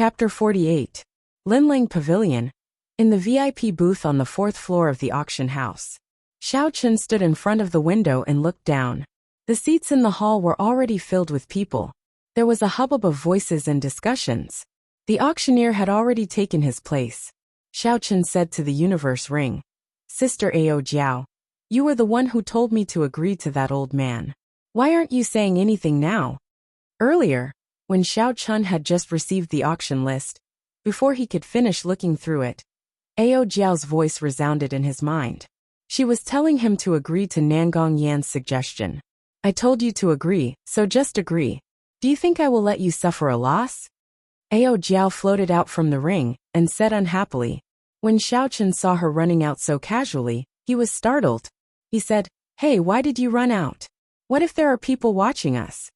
Chapter 48. Linling Pavilion. In the VIP booth on the 4th floor of the auction house, Xiao Chen stood in front of the window and looked down. The seats in the hall were already filled with people. There was a hubbub of voices and discussions. The auctioneer had already taken his place. Xiao Chen said to the universe ring, "Sister Ao Jiao, you were the one who told me to agree to that old man. Why aren't you saying anything now?" Earlier, when Xiao Chen had just received the auction list, before he could finish looking through it, Ao Jiao's voice resounded in his mind. She was telling him to agree to Nangong Yan's suggestion. "I told you to agree, so just agree. Do you think I will let you suffer a loss?" Ao Jiao floated out from the ring and said unhappily. When Xiao Chen saw her running out so casually, he was startled. He said, "Hey, why did you run out? What if there are people watching us?"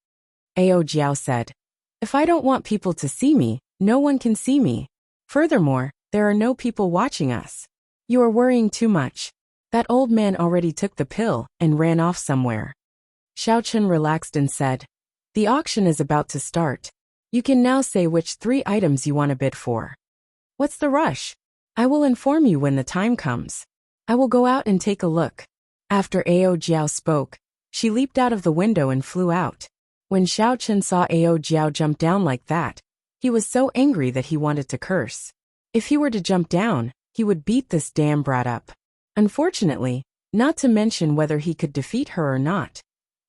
Ao Jiao said, "If I don't want people to see me, no one can see me. Furthermore, there are no people watching us. You are worrying too much. That old man already took the pill and ran off somewhere." Xiao Chen relaxed and said, "The auction is about to start. You can now say which 3 items you want to bid for." "What's the rush? I will inform you when the time comes. I will go out and take a look." After Ao Jiao spoke, she leaped out of the window and flew out. When Xiao Chen saw Ao Jiao jump down like that, he was so angry that he wanted to curse. If he were to jump down, he would beat this damn brat up. Unfortunately, not to mention whether he could defeat her or not,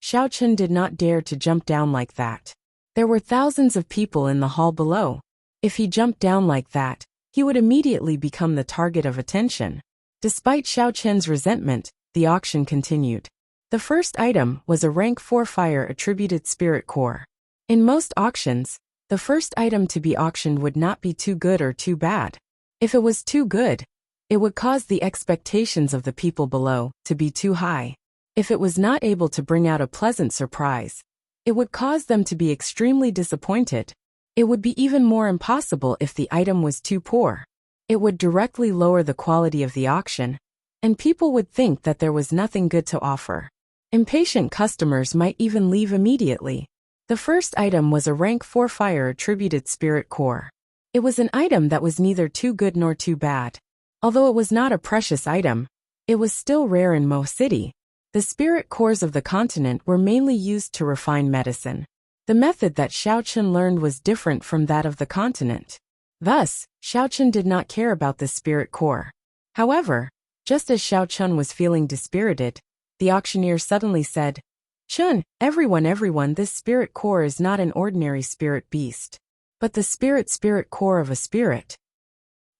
Xiao Chen did not dare to jump down like that. There were thousands of people in the hall below. If he jumped down like that, he would immediately become the target of attention. Despite Xiao Chen's resentment, the auction continued. The first item was a rank 4 fire attributed spirit core. In most auctions, the first item to be auctioned would not be too good or too bad. If it was too good, it would cause the expectations of the people below to be too high. If it was not able to bring out a pleasant surprise, it would cause them to be extremely disappointed. It would be even more impossible if the item was too poor. It would directly lower the quality of the auction, and people would think that there was nothing good to offer. Impatient customers might even leave immediately. The first item was a rank 4 fire attributed spirit core. It was an item that was neither too good nor too bad. Although it was not a precious item, it was still rare in Mo City. The spirit cores of the continent were mainly used to refine medicine. The method that Xiao Chen learned was different from that of the continent. Thus, Xiao Chen did not care about this spirit core. However, just as Xiao Chen was feeling dispirited, the auctioneer suddenly said, "Chen, everyone, this spirit core is not an ordinary spirit beast, but the spirit core of a spirit."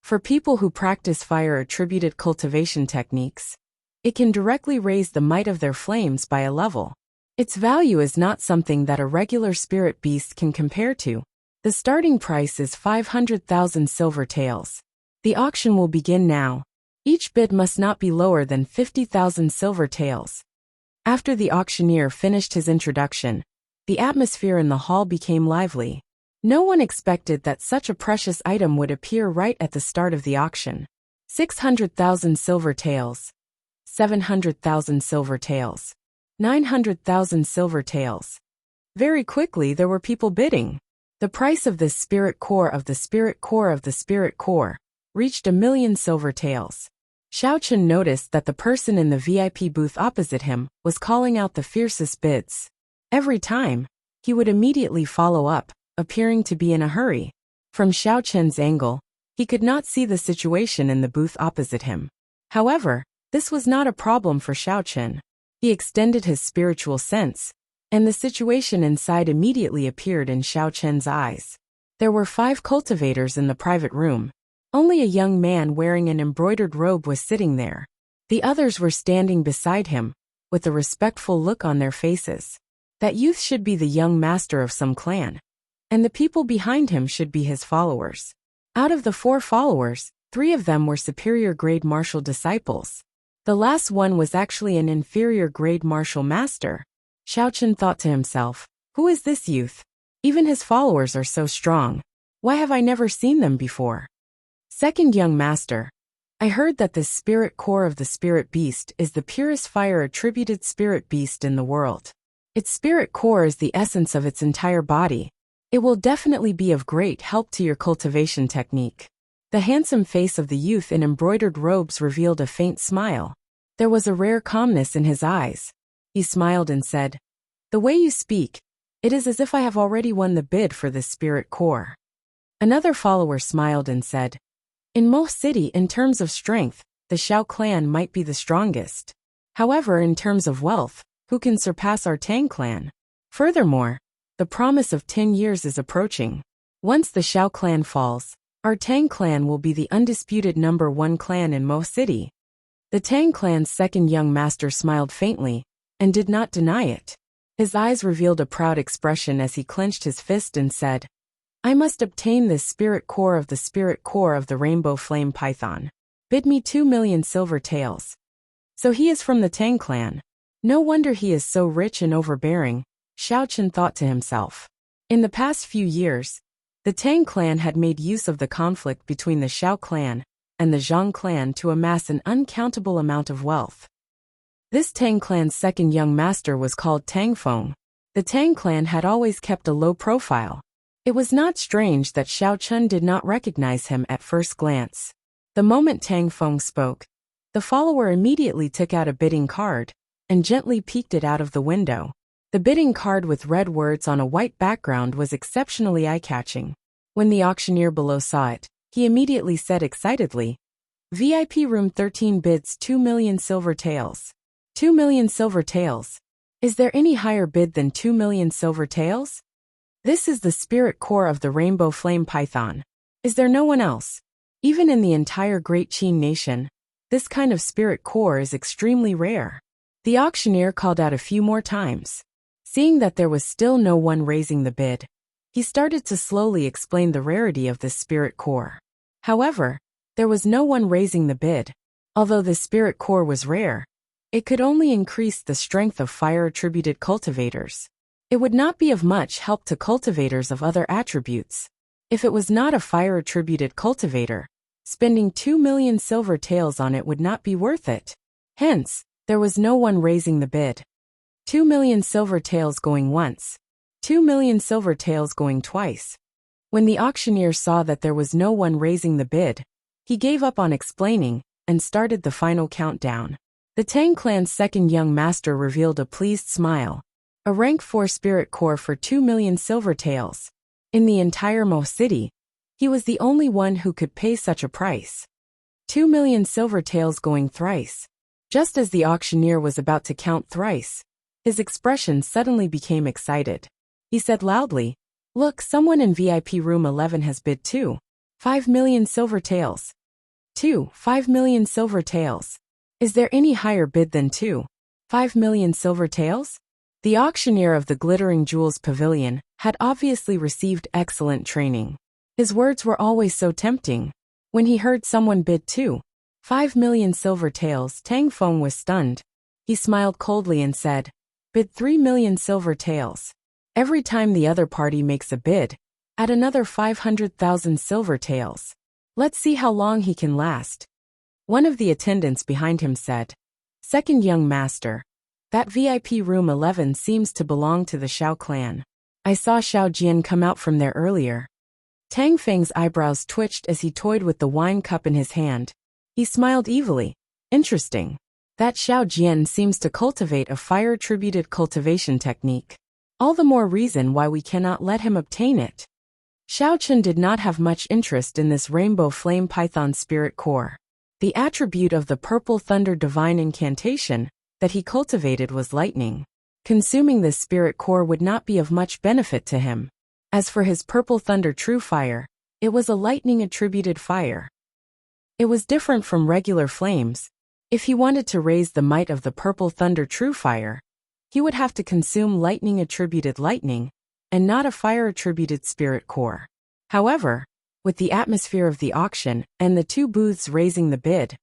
For people who practice fire-attributed cultivation techniques, it can directly raise the might of their flames by a level. Its value is not something that a regular spirit beast can compare to. The starting price is 500,000 silver taels. The auction will begin now. Each bid must not be lower than 50,000 silver taels. After the auctioneer finished his introduction, the atmosphere in the hall became lively. No one expected that such a precious item would appear right at the start of the auction. 600,000 silver taels. 700,000 silver taels. 900,000 silver taels. Very quickly there were people bidding. The price of this spirit core of the spirit core of the spirit core reached 1,000,000 silver taels. Xiao Chen noticed that the person in the VIP booth opposite him was calling out the fiercest bids. Every time, he would immediately follow up, appearing to be in a hurry. From Xiao Chen's angle, he could not see the situation in the booth opposite him. However, this was not a problem for Xiao Chen. He extended his spiritual sense, and the situation inside immediately appeared in Xiao Chen's eyes. There were 5 cultivators in the private room. Only a young man wearing an embroidered robe was sitting there. The others were standing beside him, with a respectful look on their faces. That youth should be the young master of some clan, and the people behind him should be his followers. Out of the 4 followers, 3 of them were superior grade martial disciples. The last one was actually an inferior grade martial master. Xiao Chen thought to himself, "Who is this youth? Even his followers are so strong. Why have I never seen them before?" Second young master, "I heard that this spirit core of the spirit beast is the purest fire attributed spirit beast in the world. Its spirit core is the essence of its entire body. It will definitely be of great help to your cultivation technique. The handsome face of the youth in embroidered robes revealed a faint smile. There was a rare calmness in his eyes. He smiled and said, "The way you speak, it is as if I have already won the bid for this spirit core." Another follower smiled and said, "In Mo City, in terms of strength, the Xiao clan might be the strongest. However, in terms of wealth, who can surpass our Tang clan? Furthermore, the promise of 10 years is approaching. Once the Xiao clan falls, our Tang clan will be the undisputed #1 clan in Mo City." The Tang clan's second young master smiled faintly, and did not deny it. His eyes revealed a proud expression as he clenched his fist and said, "I must obtain this spirit core of the rainbow flame python. Bid me 2 million silver taels." So he is from the Tang clan. No wonder he is so rich and overbearing, Xiao Chen thought to himself. In the past few years, the Tang clan had made use of the conflict between the Xiao clan and the Zhang clan to amass an uncountable amount of wealth. This Tang clan's second young master was called Tang Feng. The Tang clan had always kept a low profile. It was not strange that Xiao Chen did not recognize him at first glance. The moment Tang Feng spoke, the follower immediately took out a bidding card and gently peeked it out of the window. The bidding card with red words on a white background was exceptionally eye-catching. When the auctioneer below saw it, he immediately said excitedly, "VIP room 13 bids 2 million silver taels. 2 million silver taels. Is there any higher bid than 2 million silver taels? This is the spirit core of the rainbow flame python. Is there no one else? Even in the entire Great Qin nation, this kind of spirit core is extremely rare." The auctioneer called out a few more times. Seeing that there was still no one raising the bid, he started to slowly explain the rarity of this spirit core. However, there was no one raising the bid. Although the spirit core was rare, it could only increase the strength of fire-attributed cultivators. It would not be of much help to cultivators of other attributes. If it was not a fire-attributed cultivator, spending 2 million silver taels on it would not be worth it. Hence, there was no one raising the bid. 2 million silver taels going once. 2 million silver taels going twice. When the auctioneer saw that there was no one raising the bid, he gave up on explaining and started the final countdown. The Tang clan's second young master revealed a pleased smile. A rank 4 spirit core for 2 million silver taels. In the entire Mo City, he was the only one who could pay such a price. 2 million silver taels going thrice. Just as the auctioneer was about to count thrice, his expression suddenly became excited. He said loudly, "Look, someone in VIP room 11 has bid 5 million silver taels. 5 million silver taels. Is there any higher bid than 5 million silver taels?" The auctioneer of the Glittering Jewels Pavilion had obviously received excellent training. His words were always so tempting. When he heard someone bid 5 million silver taels, Tang Feng was stunned. He smiled coldly and said, "Bid 3 million silver taels. Every time the other party makes a bid, add another 500,000 silver taels. Let's see how long he can last." One of the attendants behind him said, "Second young master, that VIP room 11 seems to belong to the Xiao clan. I saw Xiao Jian come out from there earlier." Tang Feng's eyebrows twitched as he toyed with the wine cup in his hand. He smiled evilly. "Interesting. That Xiao Jian seems to cultivate a fire-attributed cultivation technique. All the more reason why we cannot let him obtain it." Xiao Chen did not have much interest in this rainbow flame python spirit core. The attribute of the purple thunder divine incantation that he cultivated was lightning. Consuming this spirit core would not be of much benefit to him. As for his purple thunder true fire, it was a lightning-attributed fire. It was different from regular flames. If he wanted to raise the might of the purple thunder true fire, he would have to consume lightning-attributed lightning, and not a fire-attributed spirit core. However, with the atmosphere of the auction and the two booths raising the bid,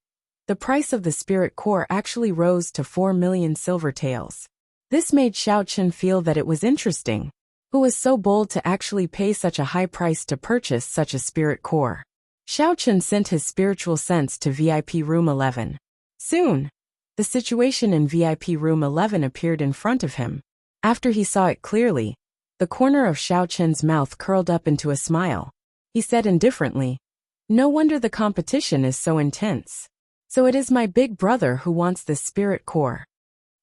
the price of the spirit core actually rose to 4 million silver taels. This made Xiao Chen feel that it was interesting. Who was so bold to actually pay such a high price to purchase such a spirit core? Xiao Chen sent his spiritual sense to VIP room 11. Soon, the situation in VIP room 11 appeared in front of him. After he saw it clearly, The corner of Xiao Chen's mouth curled up into a smile. He said indifferently, "No wonder the competition is so intense. So it is my big brother who wants this spirit core."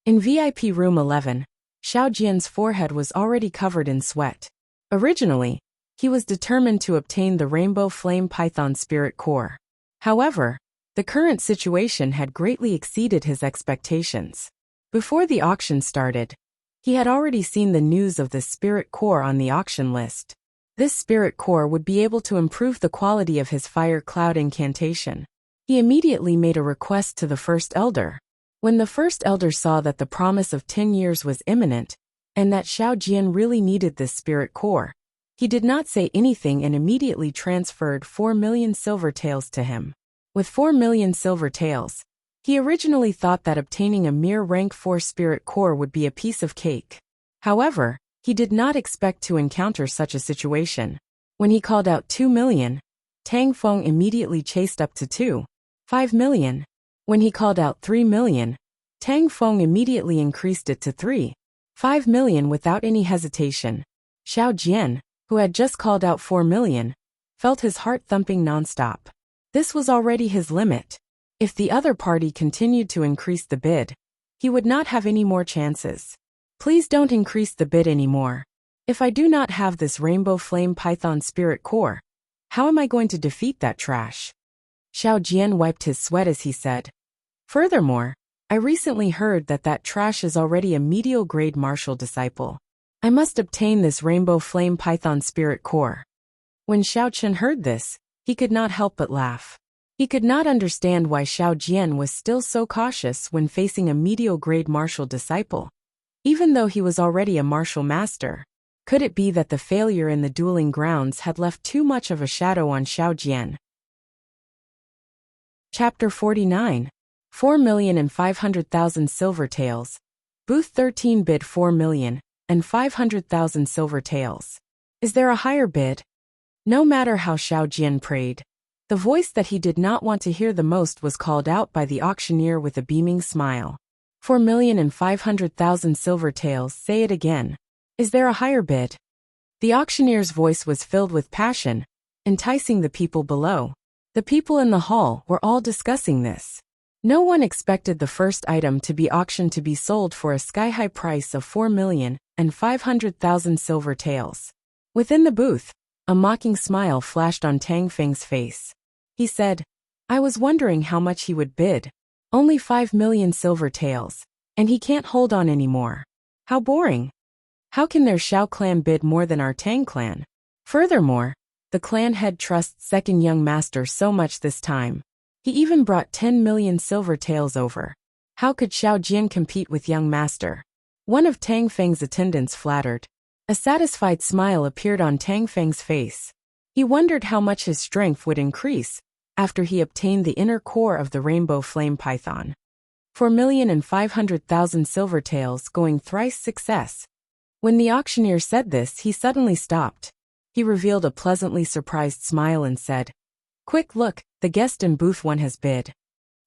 In VIP room 11, Xiao Jian's forehead was already covered in sweat. Originally, he was determined to obtain the Rainbow Flame Python spirit core. However, the current situation had greatly exceeded his expectations. Before the auction started, he had already seen the news of the spirit core on the auction list. This spirit core would be able to improve the quality of his fire cloud incantation. He immediately made a request to the first elder. When the first elder saw that the promise of 10 years was imminent, and that Xiao Jian really needed this spirit core, he did not say anything and immediately transferred 4 million silver taels to him. With 4 million silver taels, he originally thought that obtaining a mere rank 4 spirit core would be a piece of cake. However, he did not expect to encounter such a situation. When he called out 2 million, Tang Feng immediately chased up to 5 million. When he called out 3 million, Tang Feng immediately increased it to 5 million without any hesitation. Xiao Jian, who had just called out 4 million, felt his heart thumping nonstop. This was already his limit. If the other party continued to increase the bid, he would not have any more chances. Please don't increase the bid anymore. If I do not have this Rainbow Flame Python Spirit Core, how am I going to defeat that trash? Xiao Jian wiped his sweat as he said. Furthermore, I recently heard that that trash is already a medial grade martial disciple. I must obtain this Rainbow Flame Python Spirit Core. When Xiao Chen heard this, he could not help but laugh. He could not understand why Xiao Jian was still so cautious when facing a medial grade martial disciple. Even though he was already a martial master, could it be that the failure in the dueling grounds had left too much of a shadow on Xiao Jian? Chapter 49. 4,500,000 silver taels. Booth 13 bid 4,500,000 silver taels. Is there a higher bid? No matter how Xiao Jian prayed, the voice that he did not want to hear the most was called out by the auctioneer with a beaming smile. 4,500,000 silver taels. Say it again. Is there a higher bid? The auctioneer's voice was filled with passion, enticing the people below. The people in the hall were all discussing this. No one expected the first item to be auctioned to be sold for a sky-high price of 4,500,000 silver taels. Within the booth, a mocking smile flashed on Tang Feng's face. He said, I was wondering how much he would bid. Only 5 million silver taels, and he can't hold on anymore. How boring. How can their Xiao clan bid more than our Tang clan? Furthermore, the clan head trusts second young master so much this time. He even brought 10 million silver taels over. How could Xiao Jian compete with young master? One of Tang Feng's attendants flattered. A satisfied smile appeared on Tang Feng's face. He wondered how much his strength would increase after he obtained the inner core of the Rainbow Flame Python. 4,500,000 silver taels going thrice success. When the auctioneer said this, he suddenly stopped. He revealed a pleasantly surprised smile and said, Quick look, the guest in booth 1 has bid.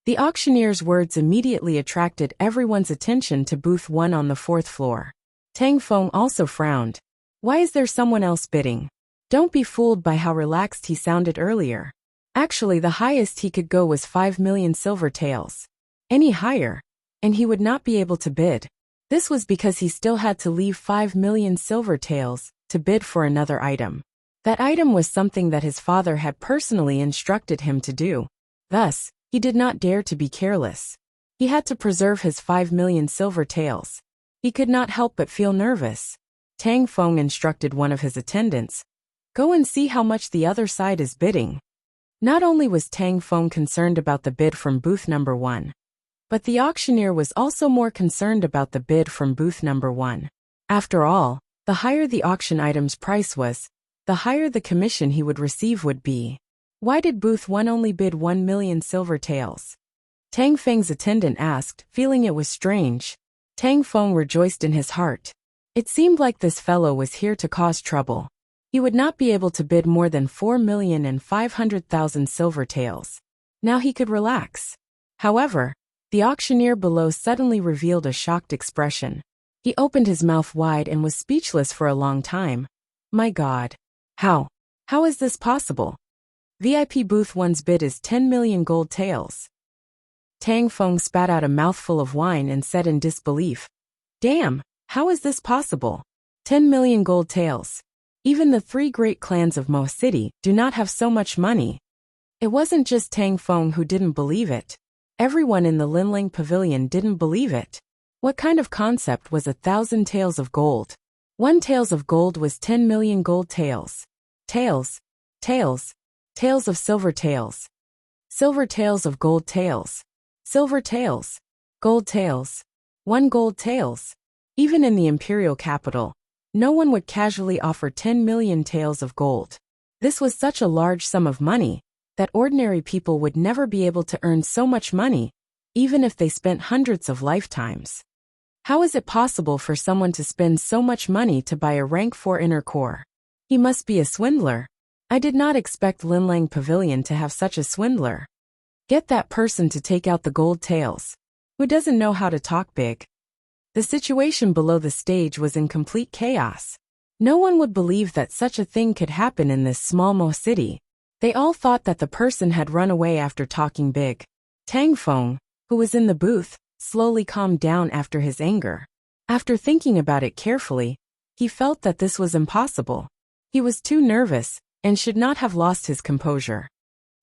The auctioneer's words immediately attracted everyone's attention to booth 1 on the 4th floor. Tang Feng also frowned. Why is there someone else bidding? Don't be fooled by how relaxed he sounded earlier. Actually, the highest he could go was 5 million silver taels. Any higher, and he would not be able to bid. This was because he still had to leave 5 million silver taels to bid for another item. That item was something that his father had personally instructed him to do. Thus, he did not dare to be careless. He had to preserve his 5 million silver taels. He could not help but feel nervous. Tang Feng instructed one of his attendants, Go and see how much the other side is bidding. Not only was Tang Feng concerned about the bid from booth number 1, but the auctioneer was also more concerned about the bid from booth number 1. After all, the higher the auction item's price was, the higher the commission he would receive would be. Why did booth 1 only bid 1 million silver taels? Tang Feng's attendant asked, feeling it was strange. Tang Feng rejoiced in his heart. It seemed like this fellow was here to cause trouble. He would not be able to bid more than 4,500,000 silver taels. Now he could relax. However, the auctioneer below suddenly revealed a shocked expression. He opened his mouth wide and was speechless for a long time. My God. How? How is this possible? VIP Booth 1's bid is 10 million gold taels. Tang Feng spat out a mouthful of wine and said in disbelief, Damn, how is this possible? 10 million gold taels. Even the 3 great clans of Mo City do not have so much money. It wasn't just Tang Feng who didn't believe it. Everyone in the Linling Pavilion didn't believe it. What kind of concept was 1,000 taels of gold? 1 taels of gold was 10 million gold taels. Taels. Taels. Taels of silver taels. Silver taels of gold taels. Silver taels. Gold taels. 1 gold taels. Even in the imperial capital, no one would casually offer 10 million taels of gold. This was such a large sum of money that ordinary people would never be able to earn so much money, even if they spent hundreds of lifetimes. How is it possible for someone to spend so much money to buy a rank 4 inner core? He must be a swindler. I did not expect Linlang Pavilion to have such a swindler. Get that person to take out the gold taels. Who doesn't know how to talk big? The situation below the stage was in complete chaos. No one would believe that such a thing could happen in this small Mo city. They all thought that the person had run away after talking big. Tang Feng, who was in the booth, slowly calmed down after his anger. After thinking about it carefully, he felt that this was impossible. He was too nervous and should not have lost his composure.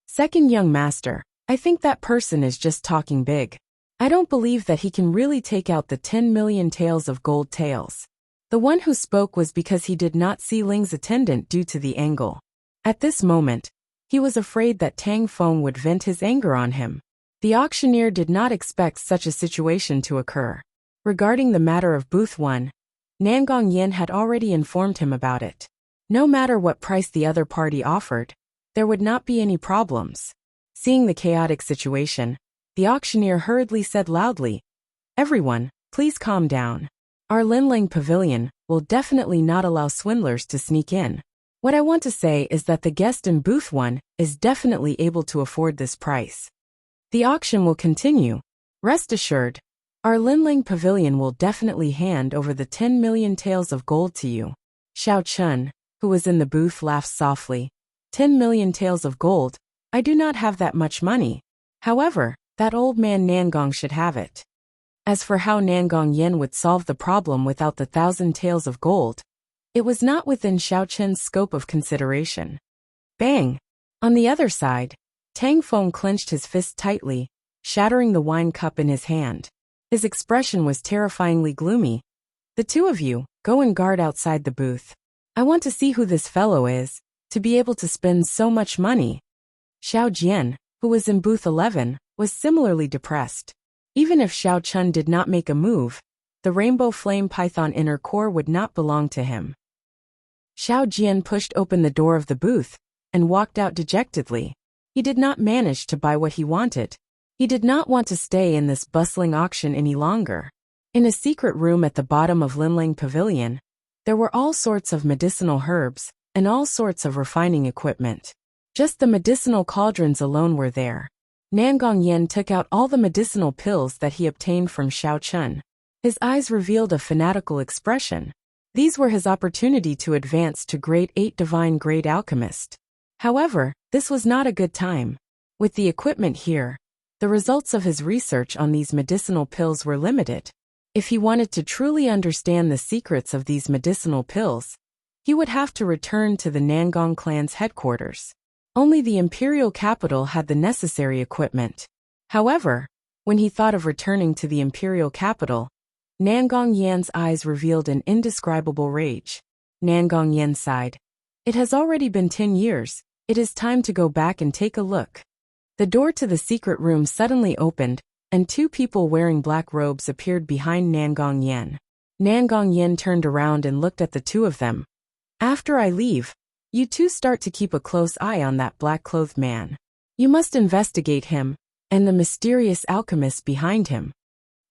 Second young master, I think that person is just talking big. I don't believe that he can really take out the 10 million taels of gold taels. The one who spoke was because he did not see Ling's attendant due to the angle. At this moment, he was afraid that Tang Feng would vent his anger on him. The auctioneer did not expect such a situation to occur. Regarding the matter of Booth 1, Nangong Yin had already informed him about it. No matter what price the other party offered, there would not be any problems. Seeing the chaotic situation, the auctioneer hurriedly said loudly, Everyone, please calm down. Our Linling Pavilion will definitely not allow swindlers to sneak in. What I want to say is that the guest in Booth 1 is definitely able to afford this price. The auction will continue. Rest assured, our Linling Pavilion will definitely hand over the 10 million taels of gold to you. Xiao Chun, who was in the booth, laughed softly. 10 million taels of gold? I do not have that much money. However, that old man Nangong should have it. As for how Nangong Yin would solve the problem without the 1,000 taels of gold, it was not within Xiao Chen's scope of consideration. Bang! On the other side, Tang Feng clenched his fist tightly, shattering the wine cup in his hand. His expression was terrifyingly gloomy. The 2 of you, go and guard outside the booth. I want to see who this fellow is, to be able to spend so much money. Xiao Jian, who was in booth 11, was similarly depressed. Even if Xiao Chun did not make a move, the Rainbow Flame Python inner core would not belong to him. Xiao Jian pushed open the door of the booth and walked out dejectedly. He did not manage to buy what he wanted. He did not want to stay in this bustling auction any longer. In a secret room at the bottom of Linling Pavilion, there were all sorts of medicinal herbs and all sorts of refining equipment. Just the medicinal cauldrons alone were there. Nangong Yen took out all the medicinal pills that he obtained from Xiao Chun. His eyes revealed a fanatical expression. These were his opportunity to advance to grade 8 divine grade alchemist. However, this was not a good time. With the equipment here, the results of his research on these medicinal pills were limited. If he wanted to truly understand the secrets of these medicinal pills, he would have to return to the Nangong clan's headquarters. Only the imperial capital had the necessary equipment. However, when he thought of returning to the imperial capital, Nangong Yan's eyes revealed an indescribable rage. Nangong Yan sighed. It has already been 10 years. It is time to go back and take a look. The door to the secret room suddenly opened, and 2 people wearing black robes appeared behind Nangong Yan. Nangong Yan turned around and looked at the 2 of them. After I leave, you 2 start to keep a close eye on that black-clothed man. You must investigate him, and the mysterious alchemist behind him.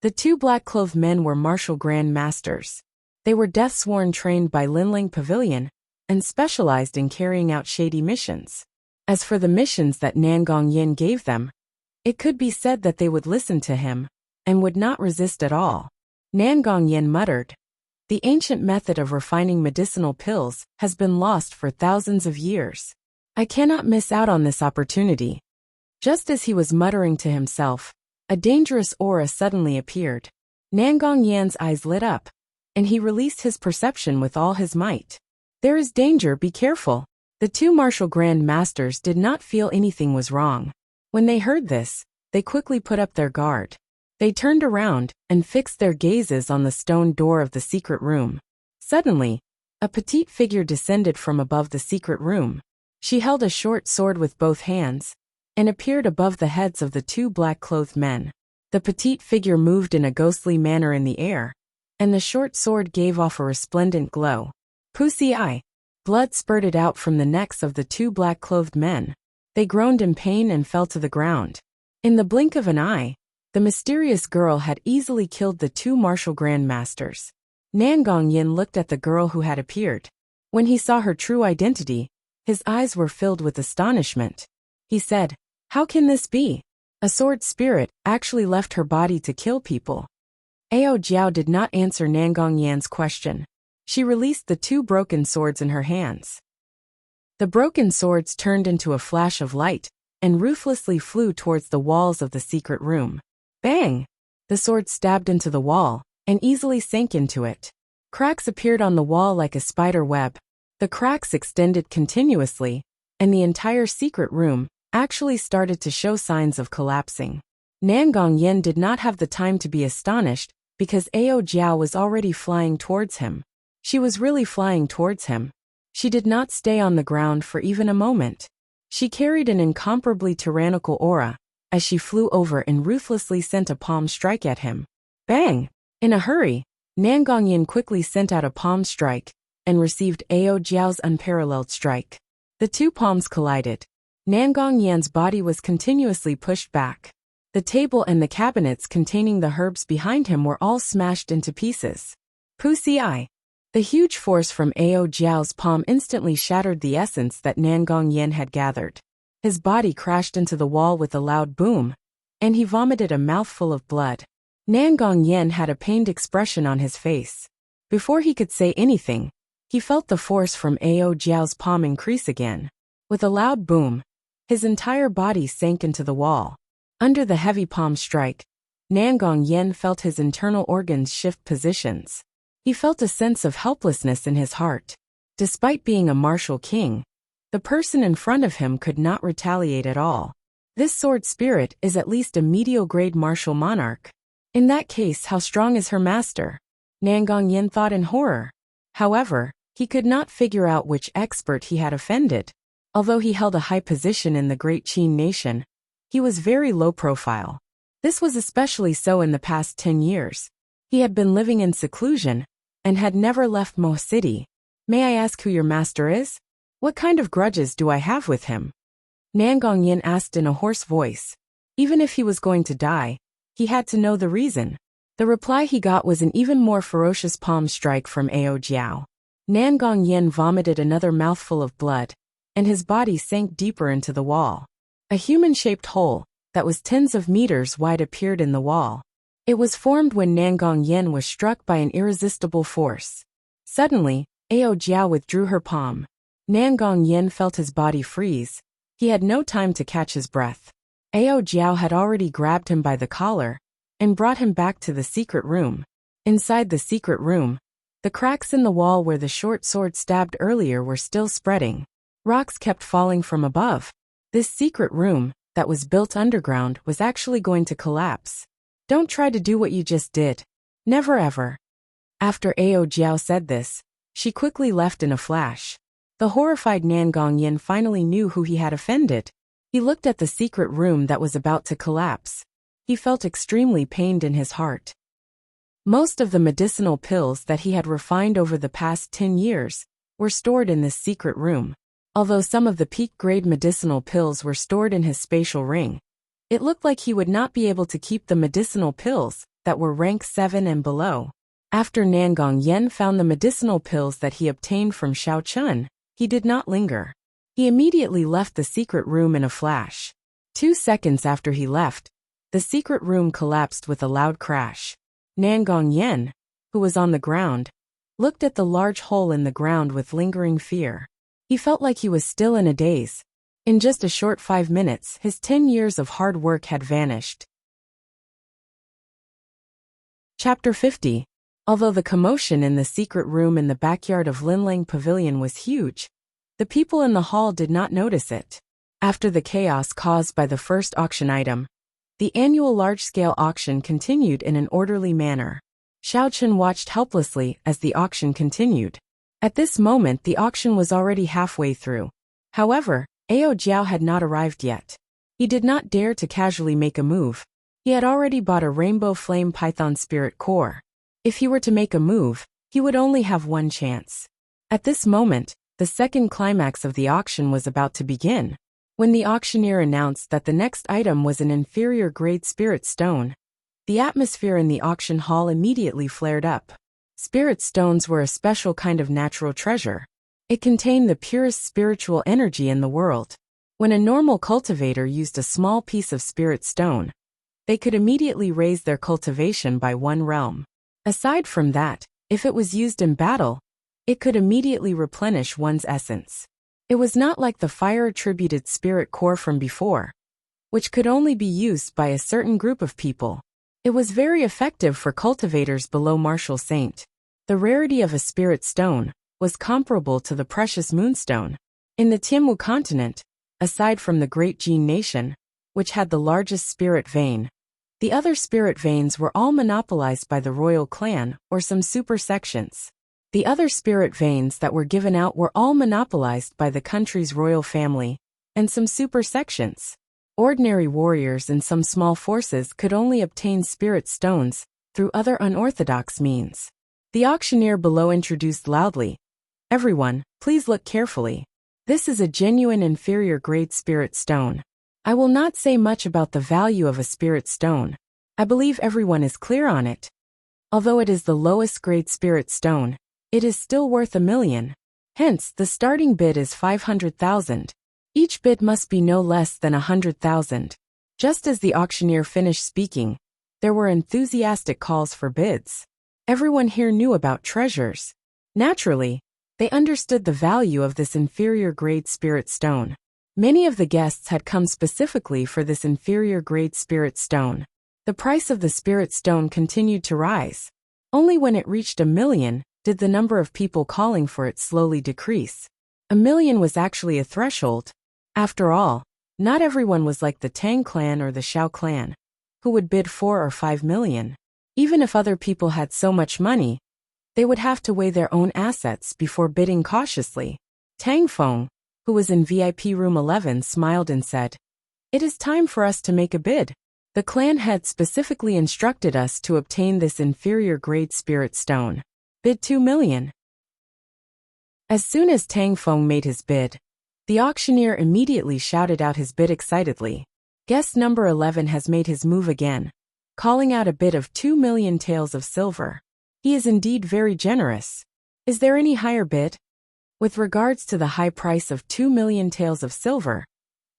The 2 black-clothed men were martial grand masters. They were death-sworn trained by Linling Pavilion, and specialized in carrying out shady missions. As for the missions that Nangong Yin gave them, it could be said that they would listen to him, and would not resist at all. Nangong Yin muttered. The ancient method of refining medicinal pills has been lost for thousands of years. I cannot miss out on this opportunity. Just as he was muttering to himself, a dangerous aura suddenly appeared. Nangong Yan's eyes lit up, and he released his perception with all his might. There is danger, be careful. The two martial grand masters did not feel anything was wrong. When they heard this, they quickly put up their guard. They turned around and fixed their gazes on the stone door of the secret room. Suddenly, a petite figure descended from above the secret room. She held a short sword with both hands and appeared above the heads of the two black-clothed men. The petite figure moved in a ghostly manner in the air, and the short sword gave off a resplendent glow. Pussy eye. Blood spurted out from the necks of the two black-clothed men. They groaned in pain and fell to the ground. In the blink of an eye, the mysterious girl had easily killed the two martial grandmasters. Nangong Yin looked at the girl who had appeared. When he saw her true identity, his eyes were filled with astonishment. He said, "How can this be? A sword spirit actually left her body to kill people." Ao Jiao did not answer Nangong Yan's question. She released the two broken swords in her hands. The broken swords turned into a flash of light and ruthlessly flew towards the walls of the secret room. Bang! The sword stabbed into the wall and easily sank into it. Cracks appeared on the wall like a spider web. The cracks extended continuously, and the entire secret room actually started to show signs of collapsing. Nangong Yin did not have the time to be astonished because Ao Jiao was already flying towards him. She was really flying towards him. She did not stay on the ground for even a moment. She carried an incomparably tyrannical aura as she flew over and ruthlessly sent a palm strike at him. Bang! In a hurry, Nangong Yin quickly sent out a palm strike and received Ao Jiao's unparalleled strike. The two palms collided. Nangong Yan's body was continuously pushed back. The table and the cabinets containing the herbs behind him were all smashed into pieces. Pussy eye. The huge force from Ao Jiao's palm instantly shattered the essence that Nangong Yin had gathered. His body crashed into the wall with a loud boom, and he vomited a mouthful of blood. Nangong Yin had a pained expression on his face. Before he could say anything, he felt the force from Ao Jiao's palm increase again. With a loud boom, his entire body sank into the wall. Under the heavy palm strike, Nangong Yin felt his internal organs shift positions. He felt a sense of helplessness in his heart. Despite being a martial king, the person in front of him could not retaliate at all. This sword spirit is at least a mediocre-grade martial monarch. In that case, how strong is her master? Nangong Yin thought in horror. However, he could not figure out which expert he had offended. Although he held a high position in the Great Qin nation, he was very low profile. This was especially so in the past 10 years. He had been living in seclusion and had never left Mo City. May I ask who your master is? What kind of grudges do I have with him? Nangong Yin asked in a hoarse voice. Even if he was going to die, he had to know the reason. The reply he got was an even more ferocious palm strike from Ao Jiao. Nangong Yin vomited another mouthful of blood, and his body sank deeper into the wall. A human-shaped hole that was tens of meters wide appeared in the wall. It was formed when Nangong Yin was struck by an irresistible force. Suddenly, Ao Jiao withdrew her palm. Nangong Yin felt his body freeze. He had no time to catch his breath. Ao Jiao had already grabbed him by the collar and brought him back to the secret room. Inside the secret room, the cracks in the wall where the short sword stabbed earlier were still spreading. Rocks kept falling from above. This secret room, that was built underground, was actually going to collapse. Don't try to do what you just did. Never ever. After Ao Jiao said this, she quickly left in a flash. The horrified Nangong Yin finally knew who he had offended. He looked at the secret room that was about to collapse. He felt extremely pained in his heart. Most of the medicinal pills that he had refined over the past 10 years were stored in this secret room. Although some of the peak-grade medicinal pills were stored in his spatial ring, it looked like he would not be able to keep the medicinal pills that were rank 7 and below. After Nangong Yin found the medicinal pills that he obtained from Xiao Chun, he did not linger. He immediately left the secret room in a flash. 2 seconds after he left, the secret room collapsed with a loud crash. Nangong Yen, who was on the ground, looked at the large hole in the ground with lingering fear. He felt like he was still in a daze. In just a short 5 minutes, his 10 years of hard work had vanished. Chapter 50. Although the commotion in the secret room in the backyard of Linlang Pavilion was huge, the people in the hall did not notice it. After the chaos caused by the first auction item, the annual large-scale auction continued in an orderly manner. Xiaochen watched helplessly as the auction continued. At this moment the auction was already halfway through. However, Ao Jiao had not arrived yet. He did not dare to casually make a move. He had already bought a Rainbow Flame Python Spirit Core. If he were to make a move, he would only have one chance. At this moment, the second climax of the auction was about to begin. When the auctioneer announced that the next item was an inferior grade spirit stone, the atmosphere in the auction hall immediately flared up. Spirit stones were a special kind of natural treasure. It contained the purest spiritual energy in the world. When a normal cultivator used a small piece of spirit stone, they could immediately raise their cultivation by 1 realm. Aside from that, if it was used in battle, it could immediately replenish one's essence. It was not like the fire-attributed spirit core from before, which could only be used by a certain group of people. It was very effective for cultivators below Martial Saint. The rarity of a spirit stone was comparable to the precious moonstone. In the Tianmu continent, aside from the Great Jin Nation, which had the largest spirit vein, the other spirit veins were all monopolized by the royal clan or some super sections. The other spirit veins that were given out were all monopolized by the country's royal family and some super sections. Ordinary warriors and some small forces could only obtain spirit stones through other unorthodox means. The auctioneer below introduced loudly, "Everyone, please look carefully. This is a genuine inferior grade spirit stone. I will not say much about the value of a spirit stone. I believe everyone is clear on it. Although it is the lowest grade spirit stone, it is still worth 1 million. Hence, the starting bid is 500,000. Each bid must be no less than 100,000. Just as the auctioneer finished speaking, there were enthusiastic calls for bids. Everyone here knew about treasures. Naturally, they understood the value of this inferior grade spirit stone. Many of the guests had come specifically for this inferior grade spirit stone. The price of the spirit stone continued to rise. Only when it reached 1 million did the number of people calling for it slowly decrease. 1 million was actually a threshold. After all, not everyone was like the Tang clan or the Xiao clan, who would bid 4 or 5 million. Even if other people had so much money, they would have to weigh their own assets before bidding cautiously. Tang Feng, who was in VIP room 11, smiled and said, "It is time for us to make a bid. The clan head specifically instructed us to obtain this inferior grade spirit stone. Bid 2 million. As soon as Tang Feng made his bid, the auctioneer immediately shouted out his bid excitedly. Guest number 11 has made his move again, calling out a bid of 2 million taels of silver. He is indeed very generous. Is there any higher bid? With regards to the high price of 2 million taels of silver,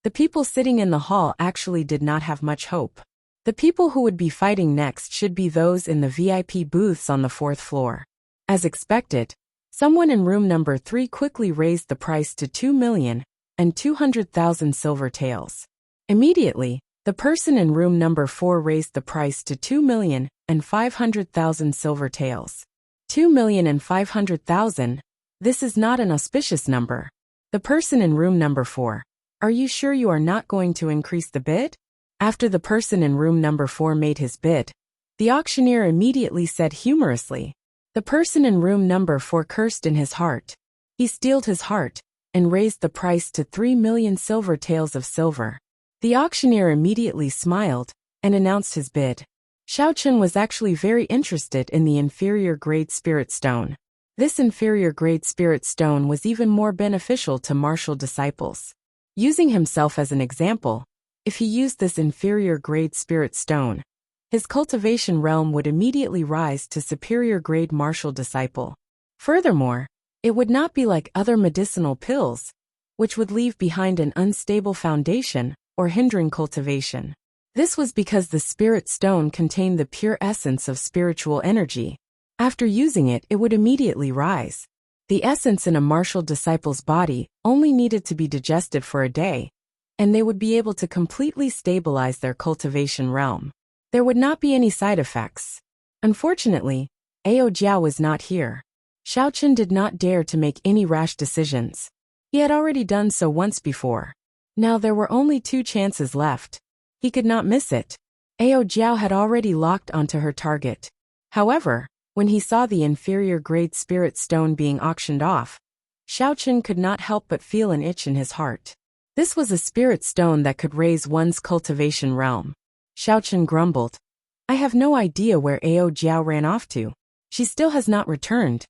the people sitting in the hall actually did not have much hope. The people who would be fighting next should be those in the VIP booths on the 4th floor. As expected, someone in room number 3 quickly raised the price to 2,200,000 silver taels. Immediately, the person in room number 4 raised the price to 2,500,000 silver taels. 2,500,000. This is not an auspicious number. The person in room number 4. Are you sure you are not going to increase the bid? After the person in room number 4 made his bid, the auctioneer immediately said humorously. The person in room number 4 cursed in his heart. He steeled his heart and raised the price to 3 million silver taels of silver. The auctioneer immediately smiled and announced his bid. Xiaochen was actually very interested in the inferior grade spirit stone. This inferior grade spirit stone was even more beneficial to martial disciples. Using himself as an example, if he used this inferior grade spirit stone, his cultivation realm would immediately rise to superior grade martial disciple. Furthermore, it would not be like other medicinal pills, which would leave behind an unstable foundation or hindering cultivation. This was because the spirit stone contained the pure essence of spiritual energy. After using it, it would immediately rise. The essence in a martial disciple's body only needed to be digested for a day, and they would be able to completely stabilize their cultivation realm. There would not be any side effects. Unfortunately, Ao Jiao was not here. Xiaochen did not dare to make any rash decisions. He had already done so once before. Now there were only 2 chances left. He could not miss it. Ao Jiao had already locked onto her target. However, when he saw the inferior grade spirit stone being auctioned off, Xiaochen could not help but feel an itch in his heart. This was a spirit stone that could raise one's cultivation realm. Xiaochen grumbled, "I have no idea where Ao Jiao ran off to. She still has not returned.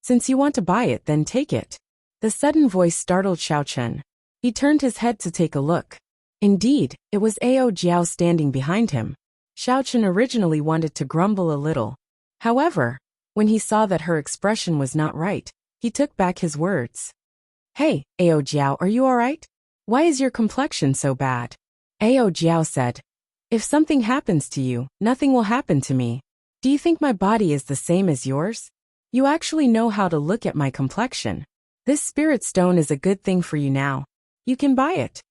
Since you want to buy it, then take it." The sudden voice startled Xiaochen. He turned his head to take a look. Indeed, it was Ao Jiao standing behind him. Xiaochen originally wanted to grumble a little. However, when he saw that her expression was not right, he took back his words. "Hey, Ao Jiao, are you alright? Why is your complexion so bad?" Ao Jiao said, "If something happens to you, nothing will happen to me. Do you think my body is the same as yours? You actually know how to look at my complexion. This spirit stone is a good thing for you now. You can buy it."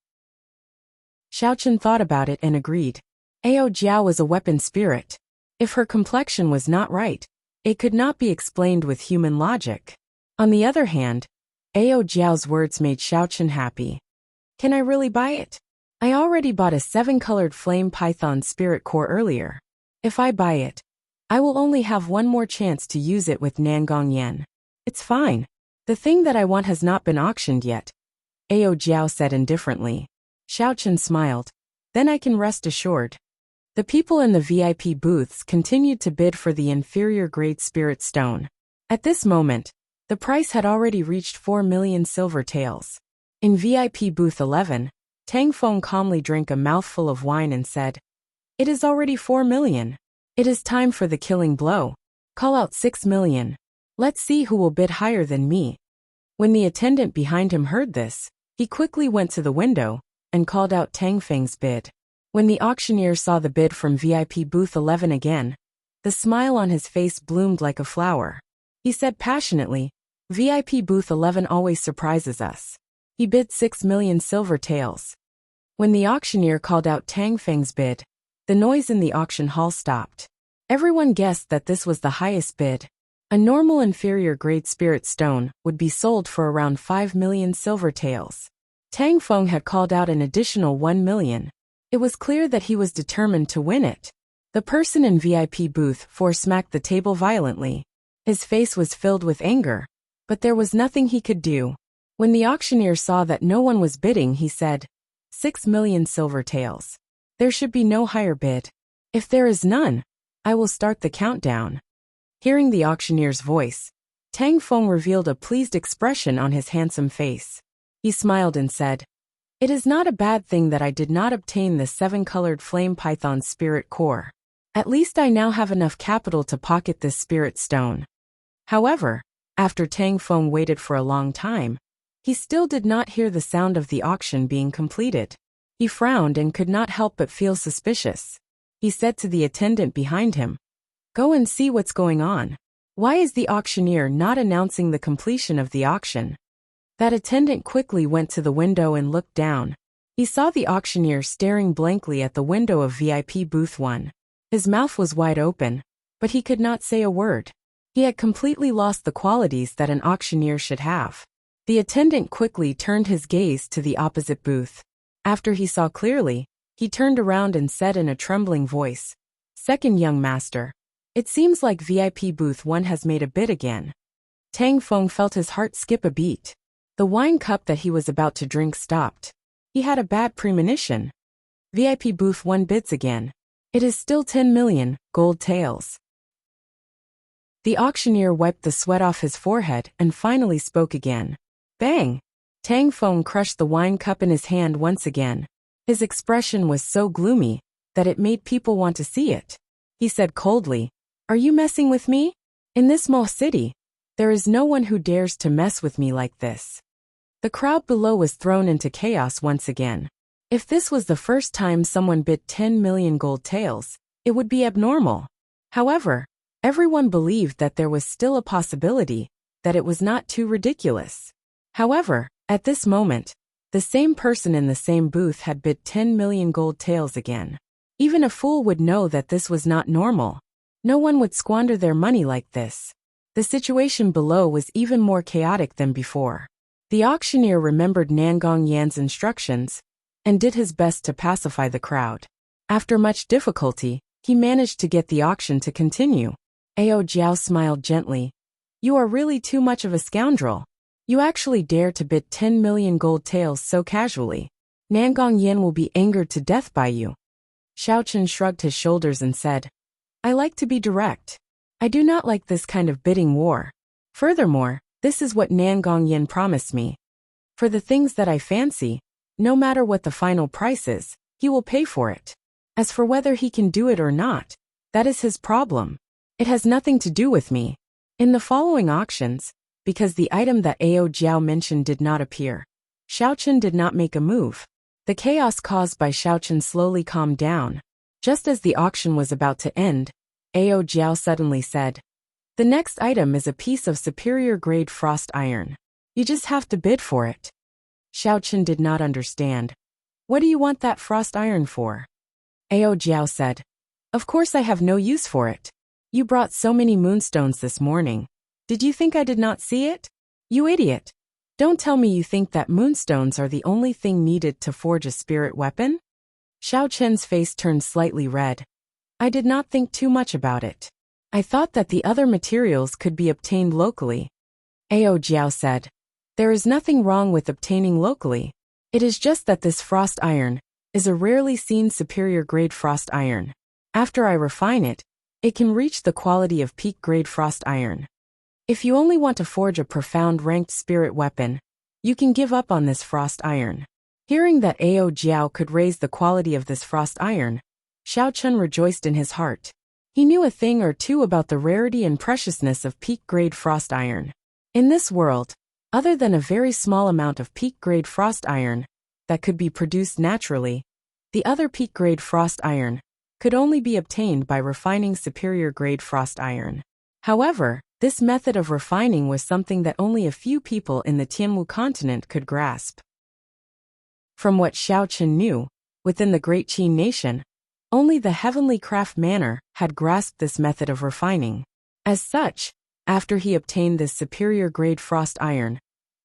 Xiaochen thought about it and agreed. Ao Jiao was a weapon spirit. If her complexion was not right, it could not be explained with human logic. On the other hand, Ao Jiao's words made Xiaochen happy. "Can I really buy it? I already bought a 7-colored flame python spirit core earlier. If I buy it, I will only have one more chance to use it with Nangong Yen. It's fine. The thing that I want has not been auctioned yet," Ao Jiao said indifferently. Xiaochen smiled. "Then I can rest assured." The people in the VIP booths continued to bid for the inferior grade spirit stone. At this moment, the price had already reached 4 million silver taels. In VIP booth 11, Tang Feng calmly drank a mouthful of wine and said, "It is already 4 million. It is time for the killing blow. Call out 6 million. Let's see who will bid higher than me." When the attendant behind him heard this, he quickly went to the window and called out Tang Feng's bid. When the auctioneer saw the bid from VIP booth 11 again, the smile on his face bloomed like a flower. He said passionately, "VIP booth 11 always surprises us." He bid 6 million silver taels. When the auctioneer called out Tang Feng's bid, the noise in the auction hall stopped. Everyone guessed that this was the highest bid. A normal inferior grade spirit stone would be sold for around 5 million silver taels. Tang Feng had called out an additional 1 million. It was clear that he was determined to win it. The person in VIP booth 4 smacked the table violently. His face was filled with anger, but there was nothing he could do. When the auctioneer saw that no one was bidding, he said, 6 million silver taels. There should be no higher bid. If there is none, I will start the countdown. Hearing the auctioneer's voice, Tang Feng revealed a pleased expression on his handsome face. He smiled and said, "It is not a bad thing that I did not obtain the 7-colored flame python spirit core. At least I now have enough capital to pocket this spirit stone." However, after Tang Feng waited for a long time, he still did not hear the sound of the auction being completed. He frowned and could not help but feel suspicious. He said to the attendant behind him, "Go and see what's going on. Why is the auctioneer not announcing the completion of the auction?" That attendant quickly went to the window and looked down. He saw the auctioneer staring blankly at the window of VIP booth 1. His mouth was wide open, but he could not say a word. He had completely lost the qualities that an auctioneer should have. The attendant quickly turned his gaze to the opposite booth. After he saw clearly, he turned around and said in a trembling voice, "Second young master, it seems like VIP booth 1 has made a bid again." Tang Feng felt his heart skip a beat. The wine cup that he was about to drink stopped. He had a bad premonition. VIP booth 1 bids again. It is still 10 million gold taels. The auctioneer wiped the sweat off his forehead and finally spoke again. Bang! Tang Feng crushed the wine cup in his hand once again. His expression was so gloomy that it made people want to see it. He said coldly, "Are you messing with me? In this small city, there is no one who dares to mess with me like this." The crowd below was thrown into chaos once again. If this was the first time someone bid 10 million gold taels, it would be abnormal. However, everyone believed that there was still a possibility that it was not too ridiculous. However, at this moment, the same person in the same booth had bid 10 million gold taels again. Even a fool would know that this was not normal. No one would squander their money like this. The situation below was even more chaotic than before. The auctioneer remembered Nangong Yan's instructions and did his best to pacify the crowd. After much difficulty, he managed to get the auction to continue. Ao Jiao smiled gently. You are really too much of a scoundrel. You actually dare to bid 10 million gold taels so casually. Nangong Yan will be angered to death by you. Xiaochen shrugged his shoulders and said, I like to be direct. I do not like this kind of bidding war. Furthermore, this is what Nangong Yan promised me. For the things that I fancy, no matter what the final price is, he will pay for it. As for whether he can do it or not, that is his problem. It has nothing to do with me. In the following auctions, because the item that Ao Jiao mentioned did not appear, Xiaochen did not make a move. The chaos caused by Xiaochen slowly calmed down. Just as the auction was about to end, Ao Jiao suddenly said, The next item is a piece of superior grade frost iron. You just have to bid for it. Xiaochen did not understand. What do you want that frost iron for? Ao Jiao said, Of course I have no use for it. You brought so many moonstones this morning. Did you think I did not see it? You idiot. Don't tell me you think that moonstones are the only thing needed to forge a spirit weapon? Xiaochen's face turned slightly red. I did not think too much about it. I thought that the other materials could be obtained locally. Ao Jiao said, There is nothing wrong with obtaining locally. It is just that this frost iron is a rarely seen superior grade frost iron. After I refine it, it can reach the quality of peak grade frost iron. If you only want to forge a profound ranked spirit weapon, you can give up on this frost iron. Hearing that Ao Jiao could raise the quality of this frost iron, Xiaochen rejoiced in his heart. He knew a thing or two about the rarity and preciousness of peak grade frost iron. In this world, other than a very small amount of peak grade frost iron that could be produced naturally, the other peak grade frost iron could only be obtained by refining superior grade frost iron. However, this method of refining was something that only a few people in the Tianmu continent could grasp. From what Xiaochen knew, within the Great Qin nation, only the Heavenly Craft Manor had grasped this method of refining. As such, after he obtained this superior grade frost iron,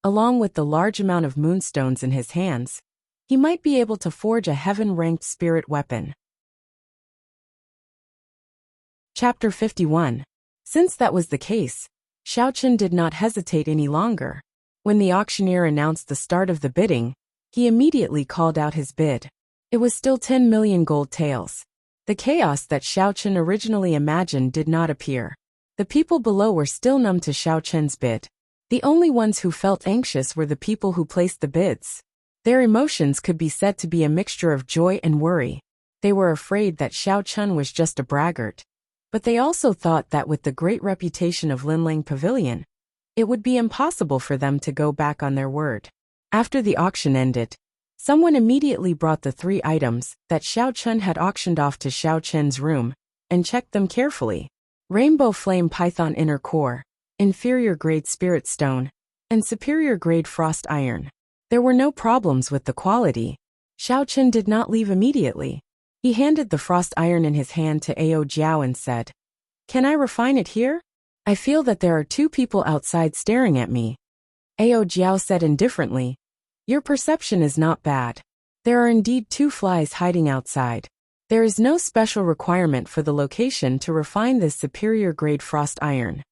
along with the large amount of moonstones in his hands, he might be able to forge a heaven-ranked spirit weapon. Chapter 51. Since that was the case, Xiaochen did not hesitate any longer. When the auctioneer announced the start of the bidding, he immediately called out his bid. It was still 10 million gold taels. The chaos that Xiaochen originally imagined did not appear. The people below were still numb to Xiaochen's bid. The only ones who felt anxious were the people who placed the bids. Their emotions could be said to be a mixture of joy and worry. They were afraid that Xiaochen was just a braggart. But they also thought that with the great reputation of Linling Pavilion, it would be impossible for them to go back on their word. After the auction ended, someone immediately brought the 3 items that Xiaochen had auctioned off to Xiaochen's room and checked them carefully. Rainbow Flame Python Inner Core, inferior grade spirit stone, and superior grade frost iron. There were no problems with the quality. Xiaochen did not leave immediately. He handed the frost iron in his hand to Ao Jiao and said, Can I refine it here? I feel that there are 2 people outside staring at me. Ao Jiao said indifferently, Your perception is not bad. There are indeed 2 flies hiding outside. There is no special requirement for the location to refine this superior grade frost iron.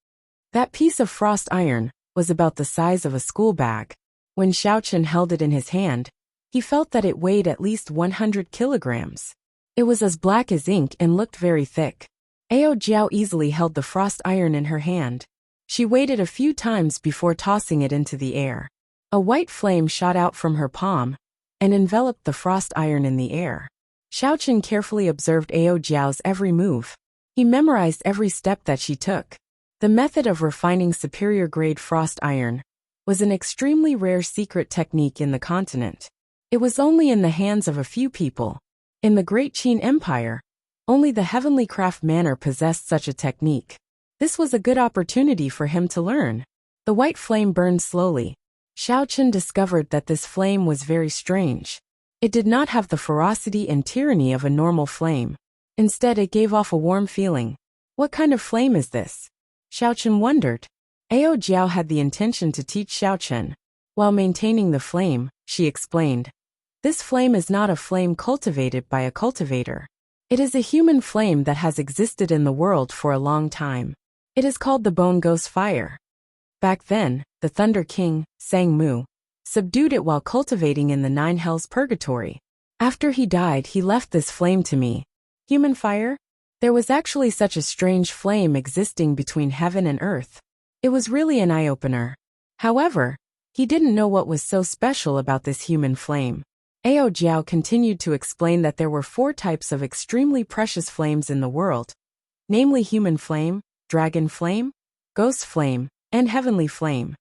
That piece of frost iron was about the size of a school bag. When Xiaochen held it in his hand, he felt that it weighed at least 100 kilograms. It was as black as ink and looked very thick. Ao Jiao easily held the frost iron in her hand. She waited a few times before tossing it into the air. A white flame shot out from her palm and enveloped the frost iron in the air. Xiaochen carefully observed Ao Jiao's every move. He memorized every step that she took. The method of refining superior grade frost iron was an extremely rare secret technique in the continent. It was only in the hands of a few people. In the Great Qin Empire, only the heavenly craft manner possessed such a technique. This was a good opportunity for him to learn. The white flame burned slowly. Xiao Chen discovered that this flame was very strange. It did not have the ferocity and tyranny of a normal flame. Instead, it gave off a warm feeling. What kind of flame is this? Xiao Chen wondered. Ao Jiao had the intention to teach Xiao Chen. While maintaining the flame, she explained. This flame is not a flame cultivated by a cultivator. It is a human flame that has existed in the world for a long time. It is called the Bone Ghost Fire. Back then, the Thunder King, Sang Mu, subdued it while cultivating in the 9 hells purgatory. After he died, he left this flame to me. Human fire? There was actually such a strange flame existing between heaven and earth. It was really an eye-opener. However, he didn't know what was so special about this human flame. Ao Jiao continued to explain that there were 4 types of extremely precious flames in the world, namely human flame, dragon flame, ghost flame, and heavenly flame.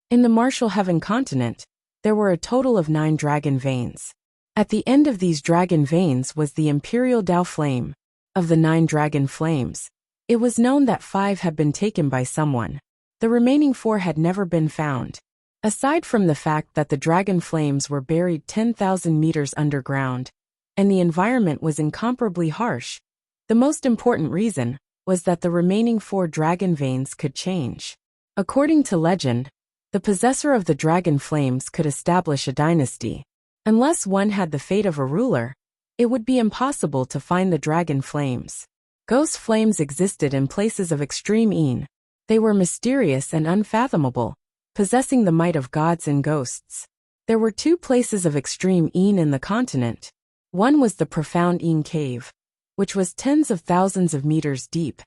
In the martial heaven continent, there were a total of 9 dragon veins. At the end of these dragon veins was the imperial Dao flame. Of the 9 dragon flames, it was known that 5 had been taken by someone. The remaining 4 had never been found. Aside from the fact that the dragon flames were buried 10,000 meters underground, and the environment was incomparably harsh, the most important reason was that the remaining 4 dragon veins could change. According to legend, the possessor of the dragon flames could establish a dynasty. Unless one had the fate of a ruler, it would be impossible to find the dragon flames. Ghost flames existed in places of extreme Yin. They were mysterious and unfathomable, possessing the might of gods and ghosts. There were 2 places of extreme Yin in the continent. One was the profound Yin cave, which was tens of thousands of meters deep,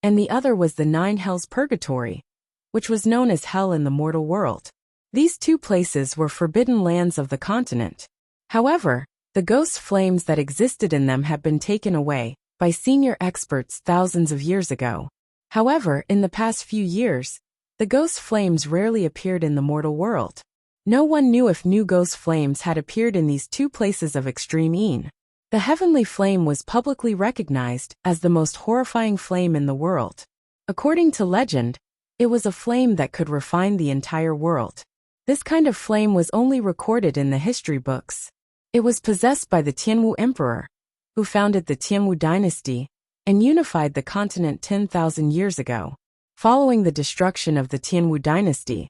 and the other was the 9 hells purgatory, which was known as hell in the mortal world. These 2 places were forbidden lands of the continent. However, the ghost flames that existed in them had been taken away by senior experts thousands of years ago. However, in the past few years, the ghost flames rarely appeared in the mortal world. No one knew if new ghost flames had appeared in these 2 places of extreme Yin. The heavenly flame was publicly recognized as the most horrifying flame in the world. According to legend, it was a flame that could refine the entire world. This kind of flame was only recorded in the history books. It was possessed by the Tianwu Emperor, who founded the Tianwu dynasty and unified the continent 10,000 years ago. Following the destruction of the Tianwu dynasty,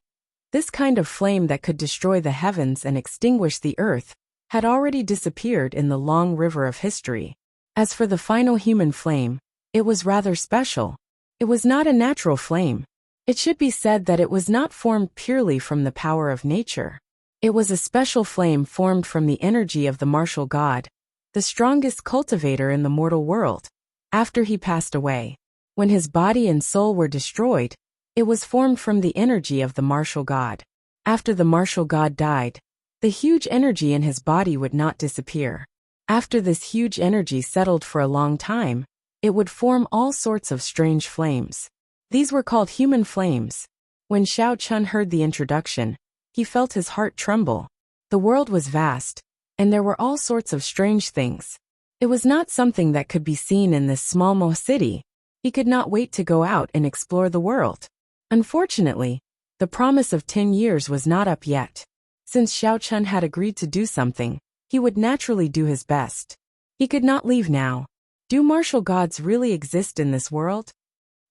this kind of flame that could destroy the heavens and extinguish the earth had already disappeared in the long river of history. As for the final human flame, it was rather special. It was not a natural flame. It should be said that it was not formed purely from the power of nature. It was a special flame formed from the energy of the martial god, the strongest cultivator in the mortal world. After he passed away, when his body and soul were destroyed, it was formed from the energy of the martial god. After the martial god died, the huge energy in his body would not disappear. After this huge energy settled for a long time, it would form all sorts of strange flames. These were called human flames. When Xiao Chen heard the introduction, he felt his heart tremble. The world was vast, and there were all sorts of strange things. It was not something that could be seen in this small Mo city. He could not wait to go out and explore the world. Unfortunately, the promise of 10 years was not up yet. Since Xiao Chen had agreed to do something, he would naturally do his best. He could not leave now. Do martial gods really exist in this world?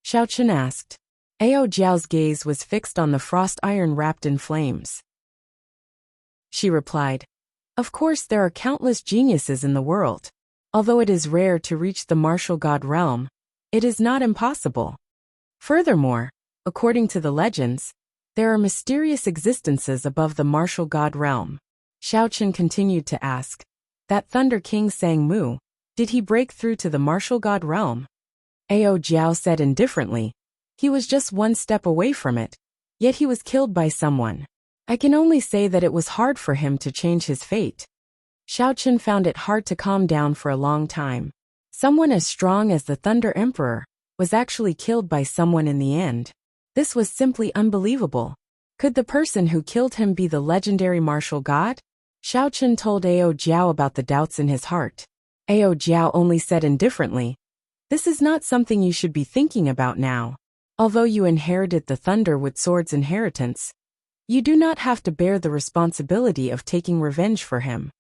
Xiao Chen asked. Ao Jiao's gaze was fixed on the frost iron wrapped in flames. She replied, "Of course there are countless geniuses in the world. Although it is rare to reach the martial god realm, it is not impossible. Furthermore, according to the legends, there are mysterious existences above the martial god realm." Xiao Chen continued to ask, "That Thunder King Sang Mu, did he break through to the martial god realm?" Ao Jiao said indifferently, "He was just one step away from it, yet he was killed by someone. I can only say that it was hard for him to change his fate." Xiao Chen found it hard to calm down for a long time. Someone as strong as the Thunder Emperor was actually killed by someone in the end. This was simply unbelievable. Could the person who killed him be the legendary martial god? Xiao Chen told Ao Jiao about the doubts in his heart. Ao Jiao only said indifferently, "This is not something you should be thinking about now. Although you inherited the Thunder with Sword's inheritance, you do not have to bear the responsibility of taking revenge for him."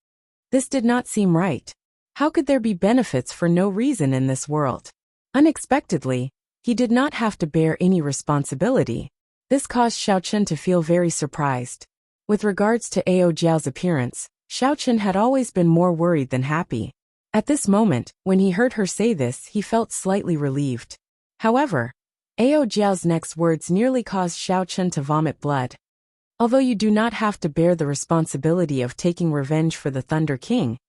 This did not seem right. How could there be benefits for no reason in this world? Unexpectedly, he did not have to bear any responsibility. This caused Xiao Chen to feel very surprised. With regards to Ao Jiao's appearance, Xiao Chen had always been more worried than happy. At this moment, when he heard her say this, he felt slightly relieved. However, Ao Jiao's next words nearly caused Xiao Chen to vomit blood. Although you do not have to bear the responsibility of taking revenge for the Thunder King,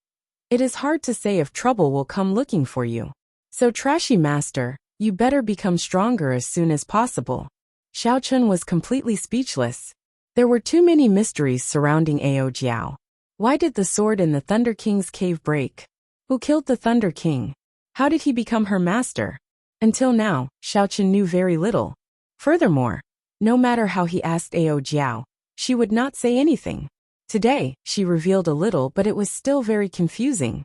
it is hard to say if trouble will come looking for you. So trashy master, you better become stronger as soon as possible. Xiao Chen was completely speechless. There were too many mysteries surrounding Ao Jiao. Why did the sword in the Thunder King's cave break? Who killed the Thunder King? How did he become her master? Until now, Xiao Chen knew very little. Furthermore, no matter how he asked Ao Jiao, she would not say anything. Today, she revealed a little, but it was still very confusing.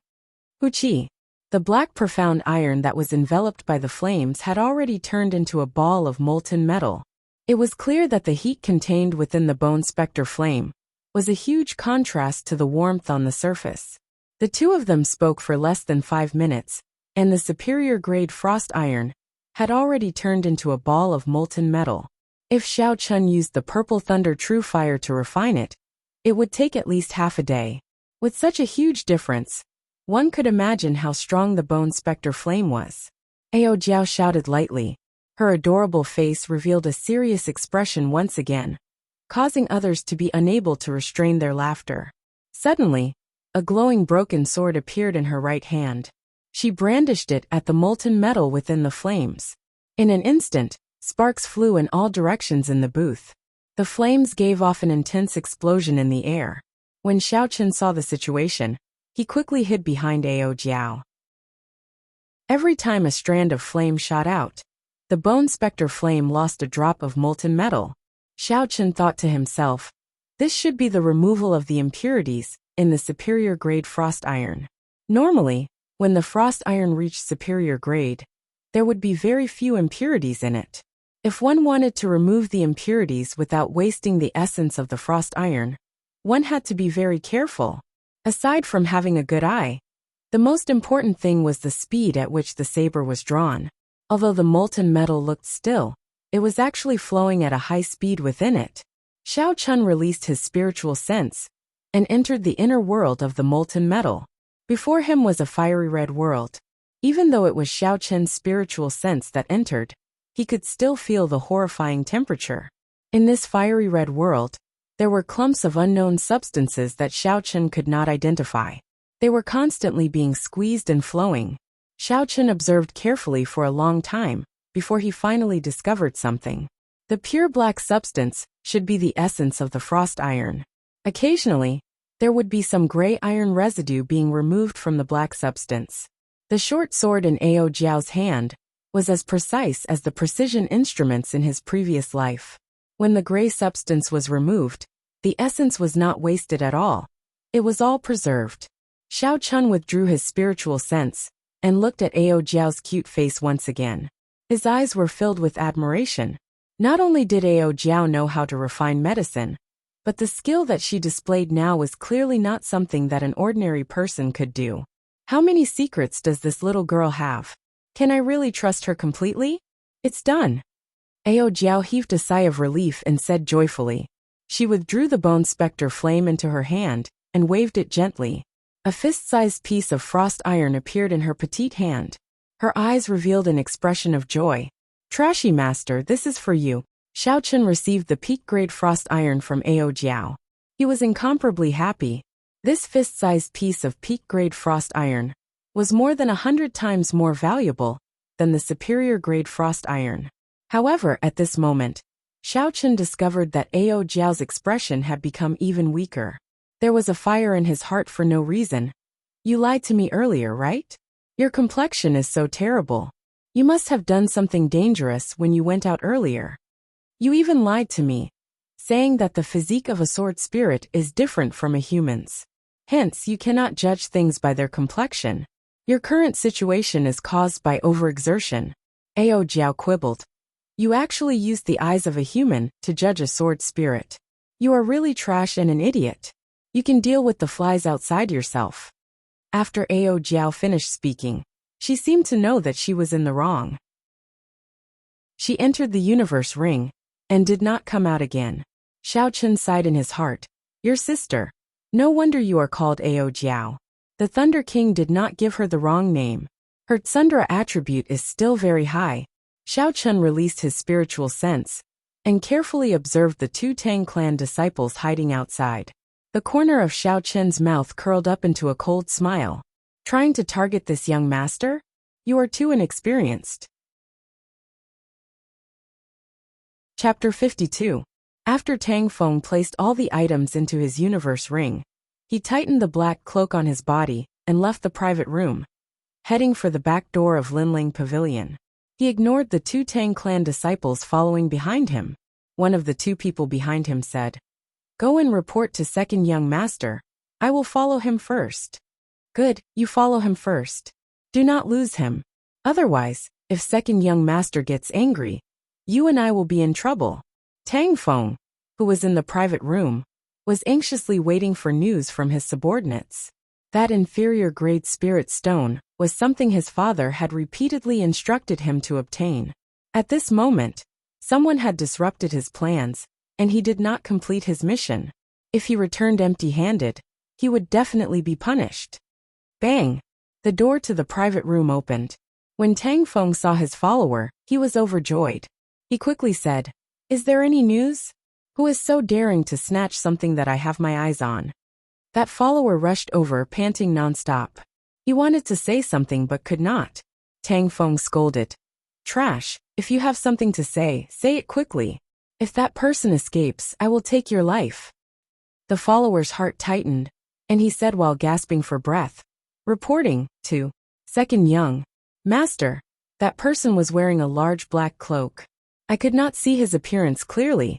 Wuxia, the black profound iron that was enveloped by the flames, had already turned into a ball of molten metal. It was clear that the heat contained within the bone specter flame was a huge contrast to the warmth on the surface. The two of them spoke for less than 5 minutes, and the superior grade frost iron had already turned into a ball of molten metal. If Xiao Chen used the purple thunder true fire to refine it, it would take at least half a day. With such a huge difference, one could imagine how strong the bone specter flame was. Ao Jiao shouted lightly. Her adorable face revealed a serious expression once again, causing others to be unable to restrain their laughter. Suddenly, a glowing broken sword appeared in her right hand. She brandished it at the molten metal within the flames. In an instant, sparks flew in all directions in the booth. The flames gave off an intense explosion in the air. When Xiao Chen saw the situation, he quickly hid behind Ao Jiao. Every time a strand of flame shot out, the bone specter flame lost a drop of molten metal. Xiao Chen thought to himself, this should be the removal of the impurities in the superior grade frost iron. Normally, when the frost iron reached superior grade, there would be very few impurities in it. If one wanted to remove the impurities without wasting the essence of the frost iron, one had to be very careful. Aside from having a good eye, the most important thing was the speed at which the saber was drawn. Although the molten metal looked still, it was actually flowing at a high speed within it. Xiao Chen released his spiritual sense and entered the inner world of the molten metal. Before him was a fiery red world. Even though it was Xiao Chen's spiritual sense that entered, he could still feel the horrifying temperature. In this fiery red world, there were clumps of unknown substances that Xiao Chen could not identify. They were constantly being squeezed and flowing. Xiao Chen observed carefully for a long time before he finally discovered something. The pure black substance should be the essence of the frost iron. Occasionally, there would be some gray iron residue being removed from the black substance. The short sword in Ao Jiao's hand was as precise as the precision instruments in his previous life. When the gray substance was removed, the essence was not wasted at all. It was all preserved. Xiao Chen withdrew his spiritual sense and looked at Ao Jiao's cute face once again. His eyes were filled with admiration. Not only did Ao Jiao know how to refine medicine, but the skill that she displayed now was clearly not something that an ordinary person could do. How many secrets does this little girl have? Can I really trust her completely? It's done. Ao Jiao heaved a sigh of relief and said joyfully. She withdrew the bone specter flame into her hand and waved it gently. A fist-sized piece of frost iron appeared in her petite hand. Her eyes revealed an expression of joy. Trashy master, this is for you. Xiao Chen received the peak-grade frost iron from Ao Jiao. He was incomparably happy. This fist-sized piece of peak-grade frost iron was more than 100 times more valuable than the superior-grade frost iron. However, at this moment, Xiao Chen discovered that Ao Jiao's expression had become even weaker. There was a fire in his heart for no reason. You lied to me earlier, right? Your complexion is so terrible. You must have done something dangerous when you went out earlier. You even lied to me, saying that the physique of a sword spirit is different from a human's. Hence, you cannot judge things by their complexion. Your current situation is caused by overexertion. Ao Jiao quibbled. You actually used the eyes of a human to judge a sword spirit. You are really trash and an idiot. You can deal with the flies outside yourself. After Ao Jiao finished speaking, she seemed to know that she was in the wrong. She entered the universe ring and did not come out again. Xiao Chen sighed in his heart. Your sister. No wonder you are called Ao Jiao. The Thunder King did not give her the wrong name. Her Tsundra attribute is still very high. Xiao Chen released his spiritual sense and carefully observed the two Tang clan disciples hiding outside. The corner of Xiao Chen's mouth curled up into a cold smile. Trying to target this young master? You are too inexperienced. Chapter 52. After Tang Feng placed all the items into his universe ring, he tightened the black cloak on his body and left the private room, heading for the back door of Linling Pavilion. He ignored the two Tang clan disciples following behind him. One of the two people behind him said, Go and report to second young master. I will follow him first. Good, you follow him first. Do not lose him. Otherwise, if second young master gets angry, you and I will be in trouble. Tang Feng, who was in the private room, was anxiously waiting for news from his subordinates. That inferior grade spirit stone was something his father had repeatedly instructed him to obtain. At this moment, someone had disrupted his plans, and he did not complete his mission. If he returned empty-handed, he would definitely be punished. Bang! The door to the private room opened. When Tang Feng saw his follower, he was overjoyed. He quickly said, Is there any news? Who is so daring to snatch something that I have my eyes on? That follower rushed over, panting non-stop. He wanted to say something but could not. Tang Feng scolded. Trash, if you have something to say it quickly. If that person escapes, I will take your life. The follower's heart tightened, and he said while gasping for breath, Reporting to second young master. That person was wearing a large black cloak. I could not see his appearance clearly.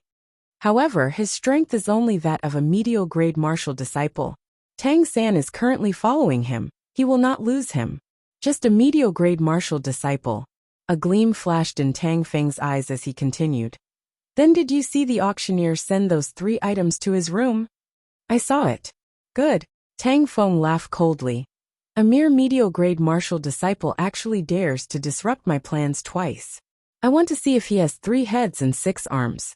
However, his strength is only that of a medial grade martial disciple. Tang San is currently following him. He will not lose him. Just a medial grade martial disciple. A gleam flashed in Tang Feng's eyes as he continued. Then did you see the auctioneer send those 3 items to his room? I saw it. Good. Tang Feng laughed coldly. A mere medial grade martial disciple actually dares to disrupt my plans twice. I want to see if he has 3 heads and 6 arms.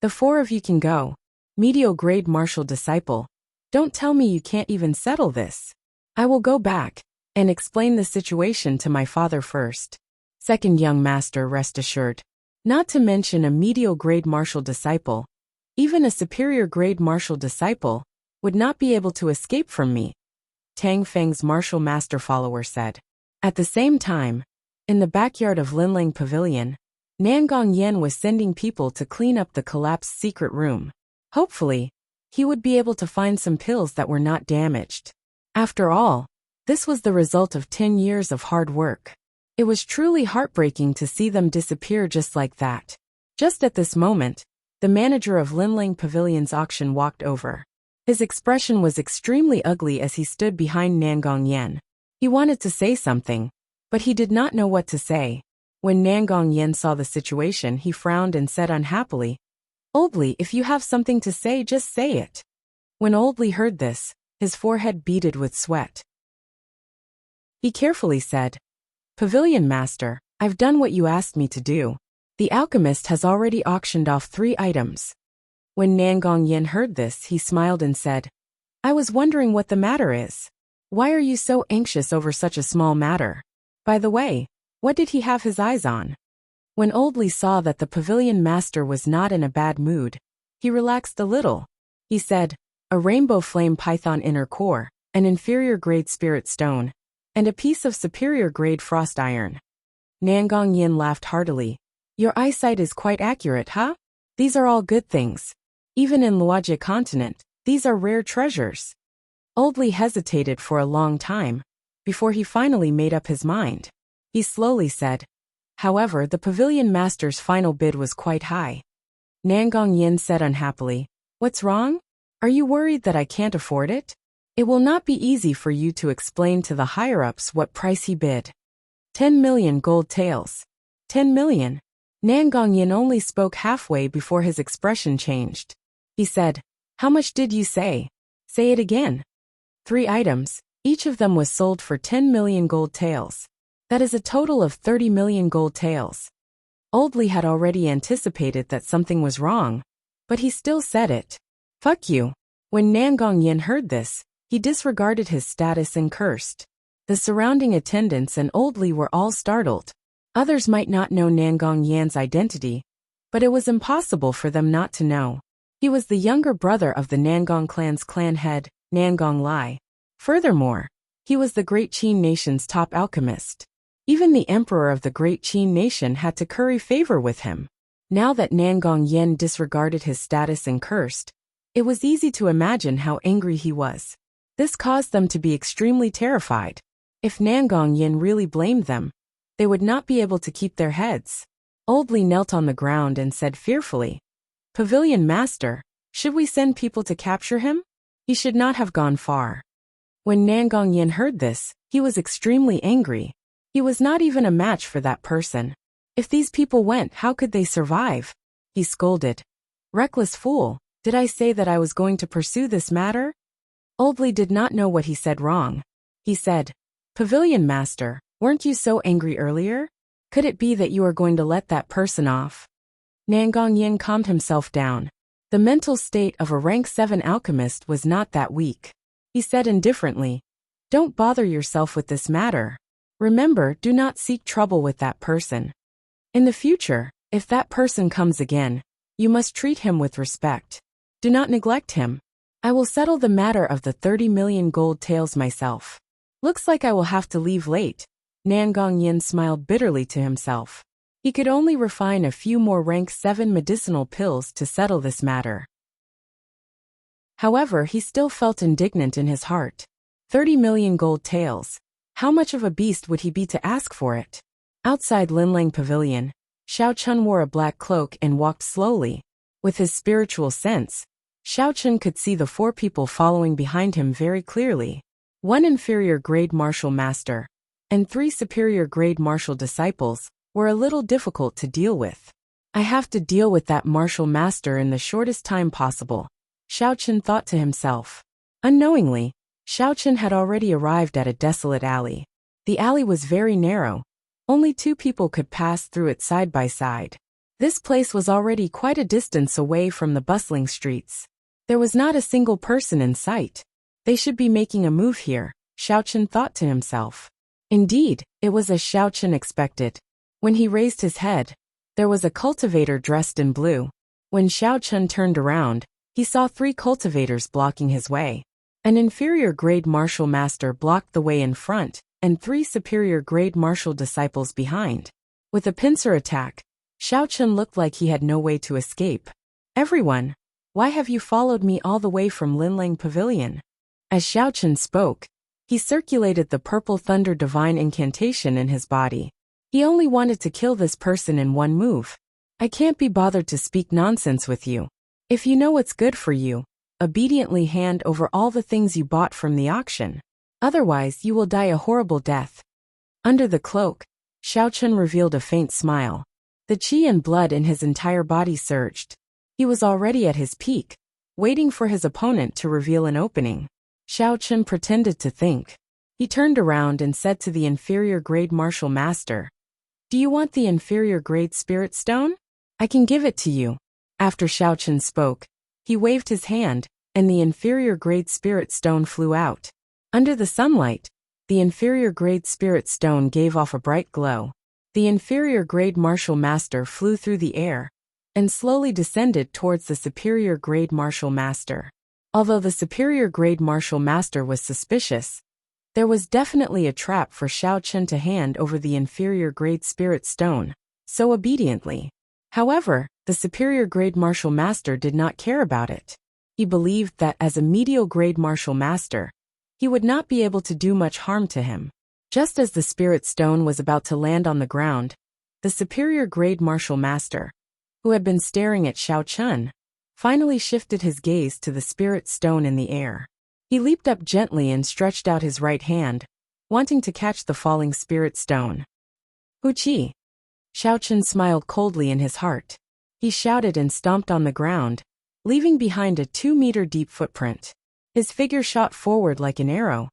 The 4 of you can go. Medial grade martial disciple. Don't tell me you can't even settle this. I will go back and explain the situation to my father first. Second young master, rest assured. Not to mention a medial grade martial disciple. Even a superior grade martial disciple would not be able to escape from me. Tang Feng's martial master follower said. At the same time, in the backyard of Linling Pavilion, Nangong Yen was sending people to clean up the collapsed secret room. Hopefully, he would be able to find some pills that were not damaged. After all, this was the result of 10 years of hard work. It was truly heartbreaking to see them disappear just like that. Just at this moment, the manager of Linling Pavilion's auction walked over. His expression was extremely ugly as he stood behind Nangong Yen. He wanted to say something, but he did not know what to say. When Nangong Yen saw the situation, he frowned and said unhappily, Oldly, if you have something to say, just say it. When Oldly heard this, his forehead beaded with sweat. He carefully said, Pavilion Master, I've done what you asked me to do. The alchemist has already auctioned off 3 items. When Nangong Yen heard this, he smiled and said, I was wondering what the matter is. Why are you so anxious over such a small matter? By the way, what did he have his eyes on? When Oldly saw that the pavilion master was not in a bad mood, he relaxed a little. He said, a rainbow flame python inner core, an inferior grade spirit stone, and a piece of superior grade frost iron. Nangong Yin laughed heartily. Your eyesight is quite accurate, huh? These are all good things. Even in Luojia continent, these are rare treasures. Oldly hesitated for a long time, before he finally made up his mind. He slowly said, however, the pavilion master's final bid was quite high. Nangong Yin said unhappily, what's wrong? Are you worried that I can't afford it? It will not be easy for you to explain to the higher-ups what price he bid. 10 million gold taels. 10 million. Nangongyin only spoke halfway before his expression changed. He said, "How much did you say? Say it again." 3 items, each of them was sold for 10 million gold taels. That is a total of 30 million gold taels. Oldly had already anticipated that something was wrong, but he still said it. "Fuck you." When Nangongyin heard this, he disregarded his status and cursed. The surrounding attendants and Oldly were all startled. Others might not know Nangongyan's identity, but it was impossible for them not to know. He was the younger brother of the Nangong clan's clan head, Nangong Lai. Furthermore, he was the Great Qin nation's top alchemist. Even the emperor of the Great Qin nation had to curry favor with him. Now that Nangongyin disregarded his status and cursed, it was easy to imagine how angry he was. This caused them to be extremely terrified. If Nangongyin really blamed them, they would not be able to keep their heads. Oldly knelt on the ground and said fearfully, "Pavilion Master, should we send people to capture him? He should not have gone far." When Nangongyin heard this, he was extremely angry. He was not even a match for that person. If these people went, how could they survive? He scolded. "Reckless fool, did I say that I was going to pursue this matter?" Oldly did not know what he said wrong. He said, "Pavilion Master, weren't you so angry earlier? Could it be that you are going to let that person off?" Nangongyin calmed himself down. The mental state of a rank 7 alchemist was not that weak. He said indifferently, "Don't bother yourself with this matter. Remember, do not seek trouble with that person. In the future, if that person comes again, you must treat him with respect. Do not neglect him. I will settle the matter of the 30 million gold taels myself. Looks like I will have to leave late." Nangongyin smiled bitterly to himself. He could only refine a few more rank 7 medicinal pills to settle this matter. However, he still felt indignant in his heart. 30 million gold taels. How much of a beast would he be to ask for it? Outside Linlang Pavilion, Xiao Chun wore a black cloak and walked slowly. With his spiritual sense, Xiao Chun could see the 4 people following behind him very clearly. 1 inferior grade martial master and 3 superior grade martial disciples were a little difficult to deal with. "I have to deal with that martial master in the shortest time possible," Xiao Chun thought to himself. Unknowingly, Xiao Chun had already arrived at a desolate alley. The alley was very narrow. Only 2 people could pass through it side by side. This place was already quite a distance away from the bustling streets. There was not a single person in sight. They should be making a move here, Xiao Chun thought to himself. Indeed, it was as Xiao Chun expected. When he raised his head, there was a cultivator dressed in blue. When Xiao Chun turned around, he saw 3 cultivators blocking his way. An inferior grade martial master blocked the way in front, and 3 superior grade martial disciples behind. With a pincer attack, Xiao Chun looked like he had no way to escape. "Everyone, why have you followed me all the way from Linlang Pavilion?" As Xiao Chun spoke, he circulated the purple thunder divine incantation in his body. He only wanted to kill this person in one move. "I can't be bothered to speak nonsense with you. If you know what's good for you, obediently hand over all the things you bought from the auction. Otherwise, you will die a horrible death." Under the cloak, Xiao Chun revealed a faint smile. The qi and blood in his entire body surged. He was already at his peak, waiting for his opponent to reveal an opening. Xiao Chun pretended to think. He turned around and said to the inferior grade martial master, "Do you want the inferior grade spirit stone? I can give it to you." After Xiao Chun spoke, he waved his hand, and the inferior grade spirit stone flew out. Under the sunlight, the inferior grade spirit stone gave off a bright glow. The inferior grade martial master flew through the air and slowly descended towards the superior grade martial master. Although the superior grade martial master was suspicious, there was definitely a trap for Xiao Chun to hand over the inferior grade spirit stone so obediently. However, the superior grade martial master did not care about it. He believed that as a medial grade martial master, he would not be able to do much harm to him. Just as the spirit stone was about to land on the ground, the superior grade martial master, who had been staring at Xiao Chun, finally shifted his gaze to the spirit stone in the air. He leaped up gently and stretched out his right hand, wanting to catch the falling spirit stone. Wuxia! Xiaochen smiled coldly in his heart. He shouted and stomped on the ground, leaving behind a 2-meter deep footprint. His figure shot forward like an arrow.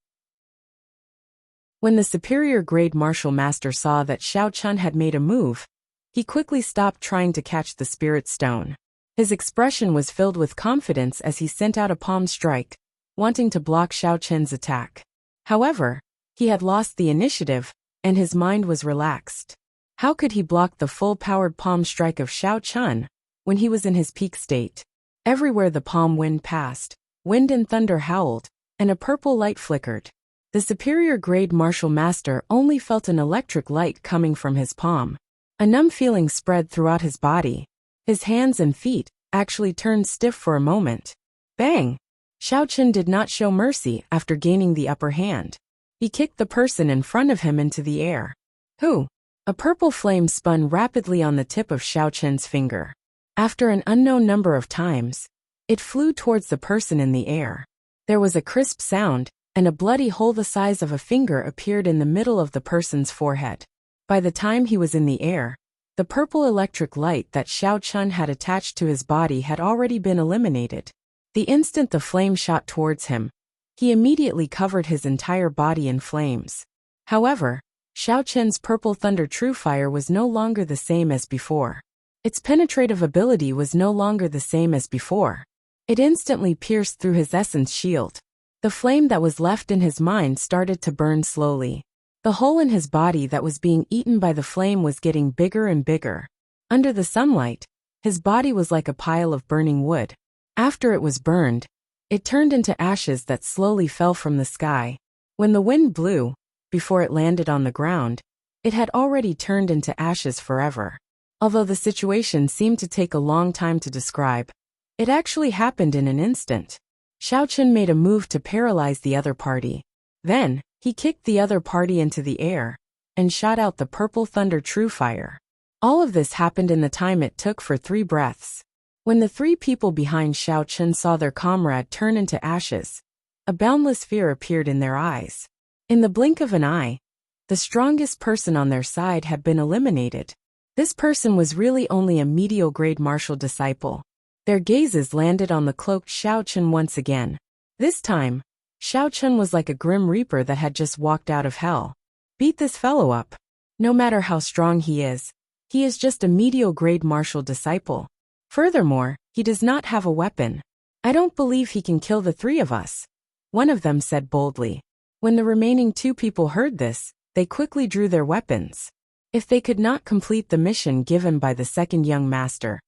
When the superior grade martial master saw that Xiaochen had made a move, he quickly stopped trying to catch the spirit stone. His expression was filled with confidence as he sent out a palm strike, wanting to block Xiaochen's attack. However, he had lost the initiative, and his mind was relaxed. How could he block the full-powered palm strike of Xiaochen when he was in his peak state? Everywhere the palm wind passed, wind and thunder howled, and a purple light flickered. The superior grade martial master only felt an electric light coming from his palm. A numb feeling spread throughout his body. His hands and feet actually turned stiff for a moment. Bang! Xiaochen did not show mercy after gaining the upper hand. He kicked the person in front of him into the air. Who? A purple flame spun rapidly on the tip of Xiaochen's finger. After an unknown number of times, it flew towards the person in the air. There was a crisp sound, and a bloody hole the size of a finger appeared in the middle of the person's forehead. By the time he was in the air, the purple electric light that Xiaochen had attached to his body had already been eliminated. The instant the flame shot towards him, he immediately covered his entire body in flames. However, Xiaochen's purple thunder true fire was no longer the same as before. Its penetrative ability was no longer the same as before. It instantly pierced through his essence shield. The flame that was left in his mind started to burn slowly. The hole in his body that was being eaten by the flame was getting bigger and bigger. Under the sunlight, his body was like a pile of burning wood. After it was burned, it turned into ashes that slowly fell from the sky. When the wind blew, before it landed on the ground, it had already turned into ashes forever. Although the situation seemed to take a long time to describe, it actually happened in an instant. Xiaochen made a move to paralyze the other party. Then, he kicked the other party into the air and shot out the purple thunder true fire. All of this happened in the time it took for 3 breaths. When the 3 people behind Xiaochen saw their comrade turn into ashes, a boundless fear appeared in their eyes. In the blink of an eye, the strongest person on their side had been eliminated. This person was really only a medial grade martial disciple. Their gazes landed on the cloaked Xiaochen once again. This time, Xiaochen was like a grim reaper that had just walked out of hell. Beat this fellow up. No matter how strong he is just a medial grade martial disciple. Furthermore, he does not have a weapon. I don't believe he can kill the 3 of us, one of them said boldly. When the remaining 2 people heard this, they quickly drew their weapons. If they could not complete the mission given by the second young master,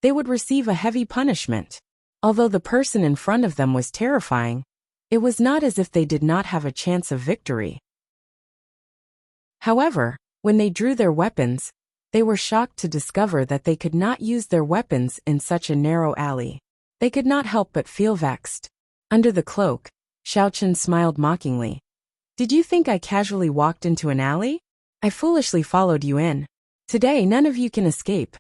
they would receive a heavy punishment. Although the person in front of them was terrifying, it was not as if they did not have a chance of victory. However, when they drew their weapons, they were shocked to discover that they could not use their weapons in such a narrow alley. They could not help but feel vexed. Under the cloak, Xiaochen smiled mockingly. Did you think I casually walked into an alley? I foolishly followed you in. Today none of you can escape.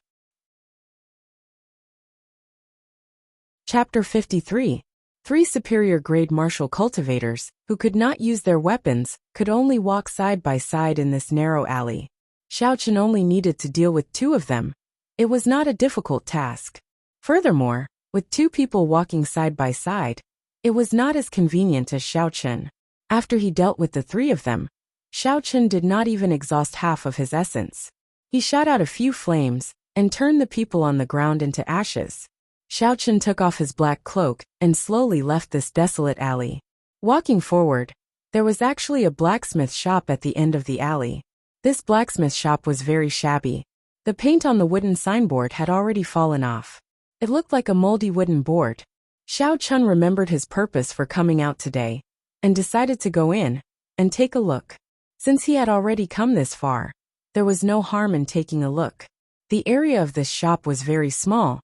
Chapter 53. 3 superior grade martial cultivators, who could not use their weapons, could only walk side by side in this narrow alley. Xiaochen only needed to deal with 2 of them. It was not a difficult task. Furthermore, with 2 people walking side by side, it was not as convenient as Xiaochen. After he dealt with the 3 of them, Xiaochen did not even exhaust half of his essence. He shot out a few flames and turned the people on the ground into ashes. Xiaochen took off his black cloak and slowly left this desolate alley. Walking forward, there was actually a blacksmith shop at the end of the alley. This blacksmith shop was very shabby. The paint on the wooden signboard had already fallen off. It looked like a moldy wooden board. Xiaochen remembered his purpose for coming out today and decided to go in and take a look. Since he had already come this far, there was no harm in taking a look. The area of this shop was very small.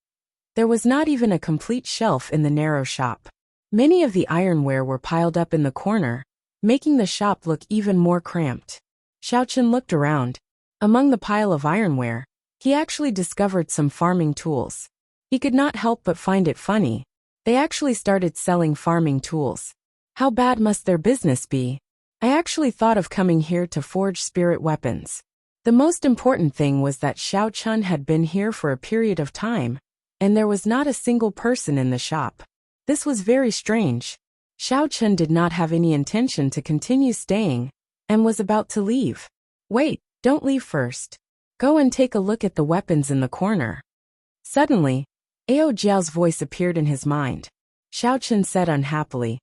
There was not even a complete shelf in the narrow shop. Many of the ironware were piled up in the corner, making the shop look even more cramped. Xiaochen looked around. Among the pile of ironware, he actually discovered some farming tools. He could not help but find it funny. They actually started selling farming tools. How bad must their business be? I actually thought of coming here to forge spirit weapons. The most important thing was that Xiao Chun had been here for a period of time, and there was not a single person in the shop. This was very strange. Xiao Chun did not have any intention to continue staying, and was about to leave. Wait, don't leave first. Go and take a look at the weapons in the corner. Suddenly, Ao Jiao's voice appeared in his mind. Xiao Chun said unhappily,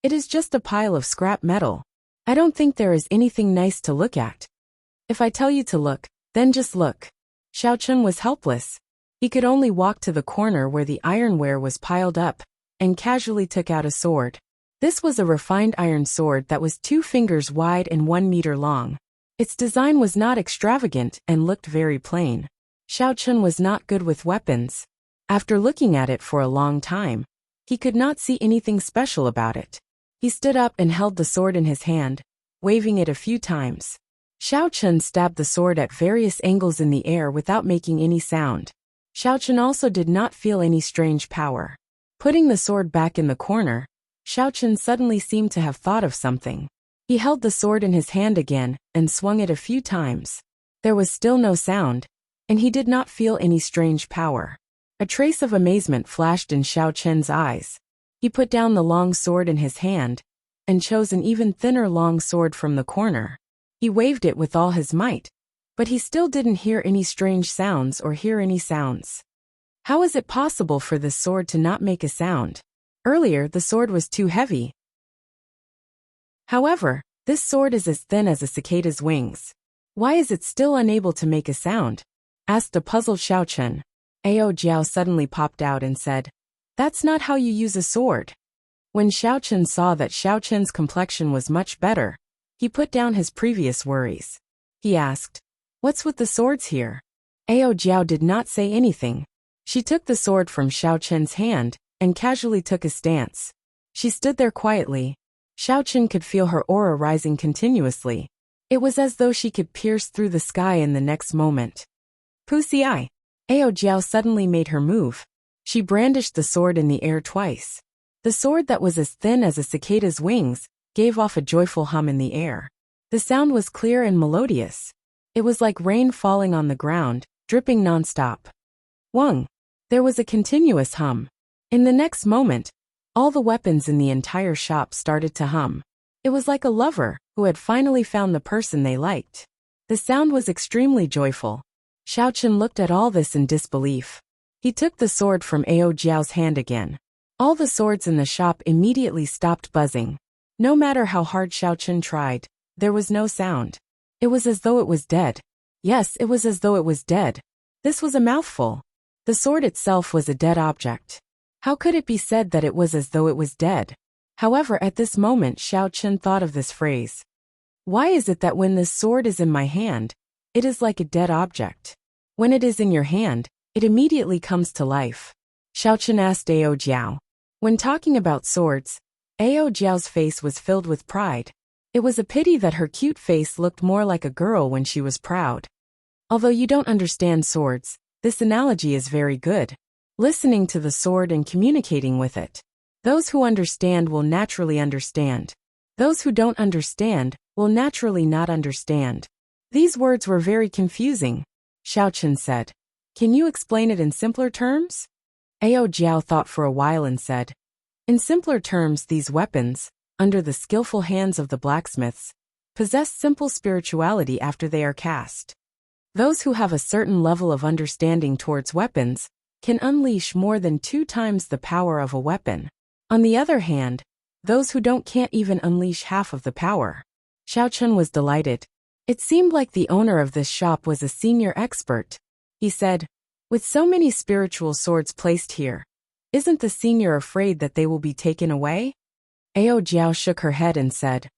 "It is just a pile of scrap metal. I don't think there is anything nice to look at." "If I tell you to look, then just look." Xiao Chun was helpless. He could only walk to the corner where the ironware was piled up, and casually took out a sword. This was a refined iron sword that was 2 fingers wide and 1 meter long. Its design was not extravagant and looked very plain. Xiao Chun was not good with weapons. After looking at it for a long time, he could not see anything special about it. He stood up and held the sword in his hand, waving it a few times. Xiao Chun stabbed the sword at various angles in the air without making any sound. Xiao Chun also did not feel any strange power. Putting the sword back in the corner, Xiao Chun suddenly seemed to have thought of something. He held the sword in his hand again and swung it a few times. There was still no sound, and he did not feel any strange power. A trace of amazement flashed in Xiao Chun's eyes. He put down the long sword in his hand and chose an even thinner long sword from the corner. He waved it with all his might, but he still didn't hear any strange sounds or hear any sounds. How is it possible for this sword to not make a sound? Earlier, the sword was too heavy. However, this sword is as thin as a cicada's wings. Why is it still unable to make a sound? Asked a puzzled Xiao Chun. Ao Jiao suddenly popped out and said, "That's not how you use a sword." When Xiao Chun saw that Xiao Chun's complexion was much better, he put down his previous worries. He asked, "What's with the swords here?" Ao Jiao did not say anything. She took the sword from Xiao Chun's hand and casually took a stance. She stood there quietly. Xiao Chun could feel her aura rising continuously. It was as though she could pierce through the sky in the next moment. Pussy eye. Ao Jiao suddenly made her move. She brandished the sword in the air twice. The sword that was as thin as a cicada's wings gave off a joyful hum in the air. The sound was clear and melodious. It was like rain falling on the ground, dripping nonstop. Wung. There was a continuous hum. In the next moment, all the weapons in the entire shop started to hum. It was like a lover who had finally found the person they liked. The sound was extremely joyful. Xiao Chun looked at all this in disbelief. He took the sword from Ao Jiao's hand again. All the swords in the shop immediately stopped buzzing. No matter how hard Xiao Chun tried, there was no sound. It was as though it was dead. Yes, it was as though it was dead. This was a mouthful. The sword itself was a dead object. How could it be said that it was as though it was dead? However, at this moment Xiao Chun thought of this phrase. Why is it that when this sword is in my hand, it is like a dead object? When it is in your hand, it immediately comes to life. Xiao Chun asked Ao Jiao. When talking about swords, Ao Jiao's face was filled with pride. It was a pity that her cute face looked more like a girl when she was proud. Although you don't understand swords, this analogy is very good. Listening to the sword and communicating with it. Those who understand will naturally understand. Those who don't understand will naturally not understand. These words were very confusing. Xiao Chun said, "Can you explain it in simpler terms?" Ao Jiao thought for a while and said, "In simpler terms, these weapons, under the skillful hands of the blacksmiths, possess simple spirituality after they are cast. Those who have a certain level of understanding towards weapons can unleash more than 2 times the power of a weapon. On the other hand, those who can't even unleash half of the power." Xiao Chun was delighted. It seemed like the owner of this shop was a senior expert. He said, "With so many spiritual swords placed here, isn't the senior afraid that they will be taken away?" Ao Jiao shook her head and said,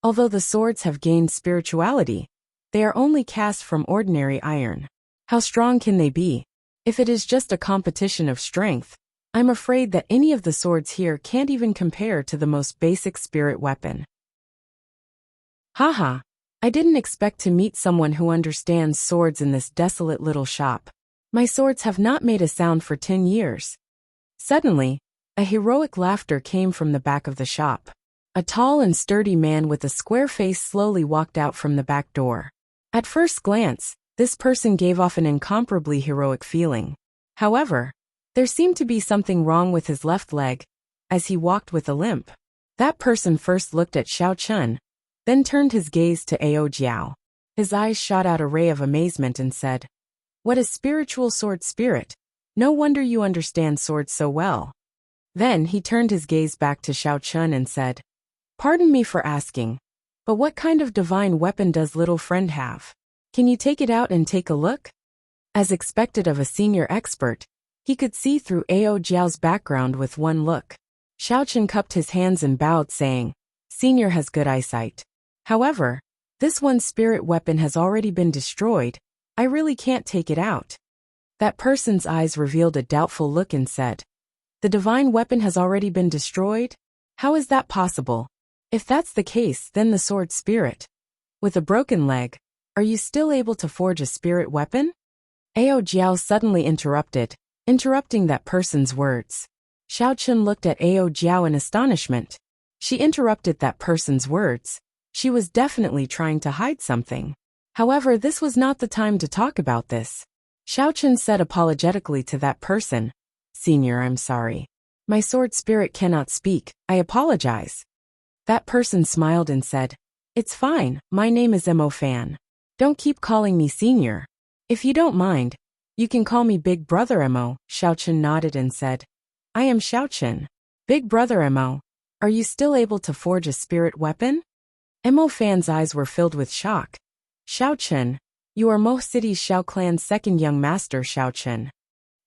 "Although the swords have gained spirituality, they are only cast from ordinary iron. How strong can they be? If it is just a competition of strength, I'm afraid that any of the swords here can't even compare to the most basic spirit weapon." Haha, I didn't expect to meet someone who understands swords in this desolate little shop. My swords have not made a sound for 10 years. Suddenly, a heroic laughter came from the back of the shop. A tall and sturdy man with a square face slowly walked out from the back door. At first glance, this person gave off an incomparably heroic feeling. However, there seemed to be something wrong with his left leg, as he walked with a limp. That person first looked at Xiao Chun, then turned his gaze to Ao Jiao. His eyes shot out a ray of amazement and said, "What a spiritual sword spirit! No wonder you understand swords so well." Then he turned his gaze back to Xiao Chun and said, "Pardon me for asking, but what kind of divine weapon does little friend have? Can you take it out and take a look?" As expected of a senior expert, he could see through Ao Jiao's background with one look. Xiao Chun cupped his hands and bowed, saying, "Senior has good eyesight. However, this one spirit weapon has already been destroyed. I really can't take it out." That person's eyes revealed a doubtful look and said, "The divine weapon has already been destroyed? How is that possible? If that's the case, then the sword spirit. With a broken leg, are you still able to forge a spirit weapon?" Ao Jiao suddenly interrupting that person's words. Xiao Chun looked at Ao Jiao in astonishment. She interrupted that person's words. She was definitely trying to hide something. However, this was not the time to talk about this. Xiao Chun said apologetically to that person, "Senior, I'm sorry. My sword spirit cannot speak. I apologize." That person smiled and said, "It's fine, my name is Mo Fan. Don't keep calling me senior. If you don't mind, you can call me Big Brother Mo." Xiao Chun nodded and said, "I am Xiao Chun. Big Brother Mo, are you still able to forge a spirit weapon?" Mo Fan's eyes were filled with shock. "Xiao Chun, you are Mo City's Xiao clan's second young master, Xiao Chun."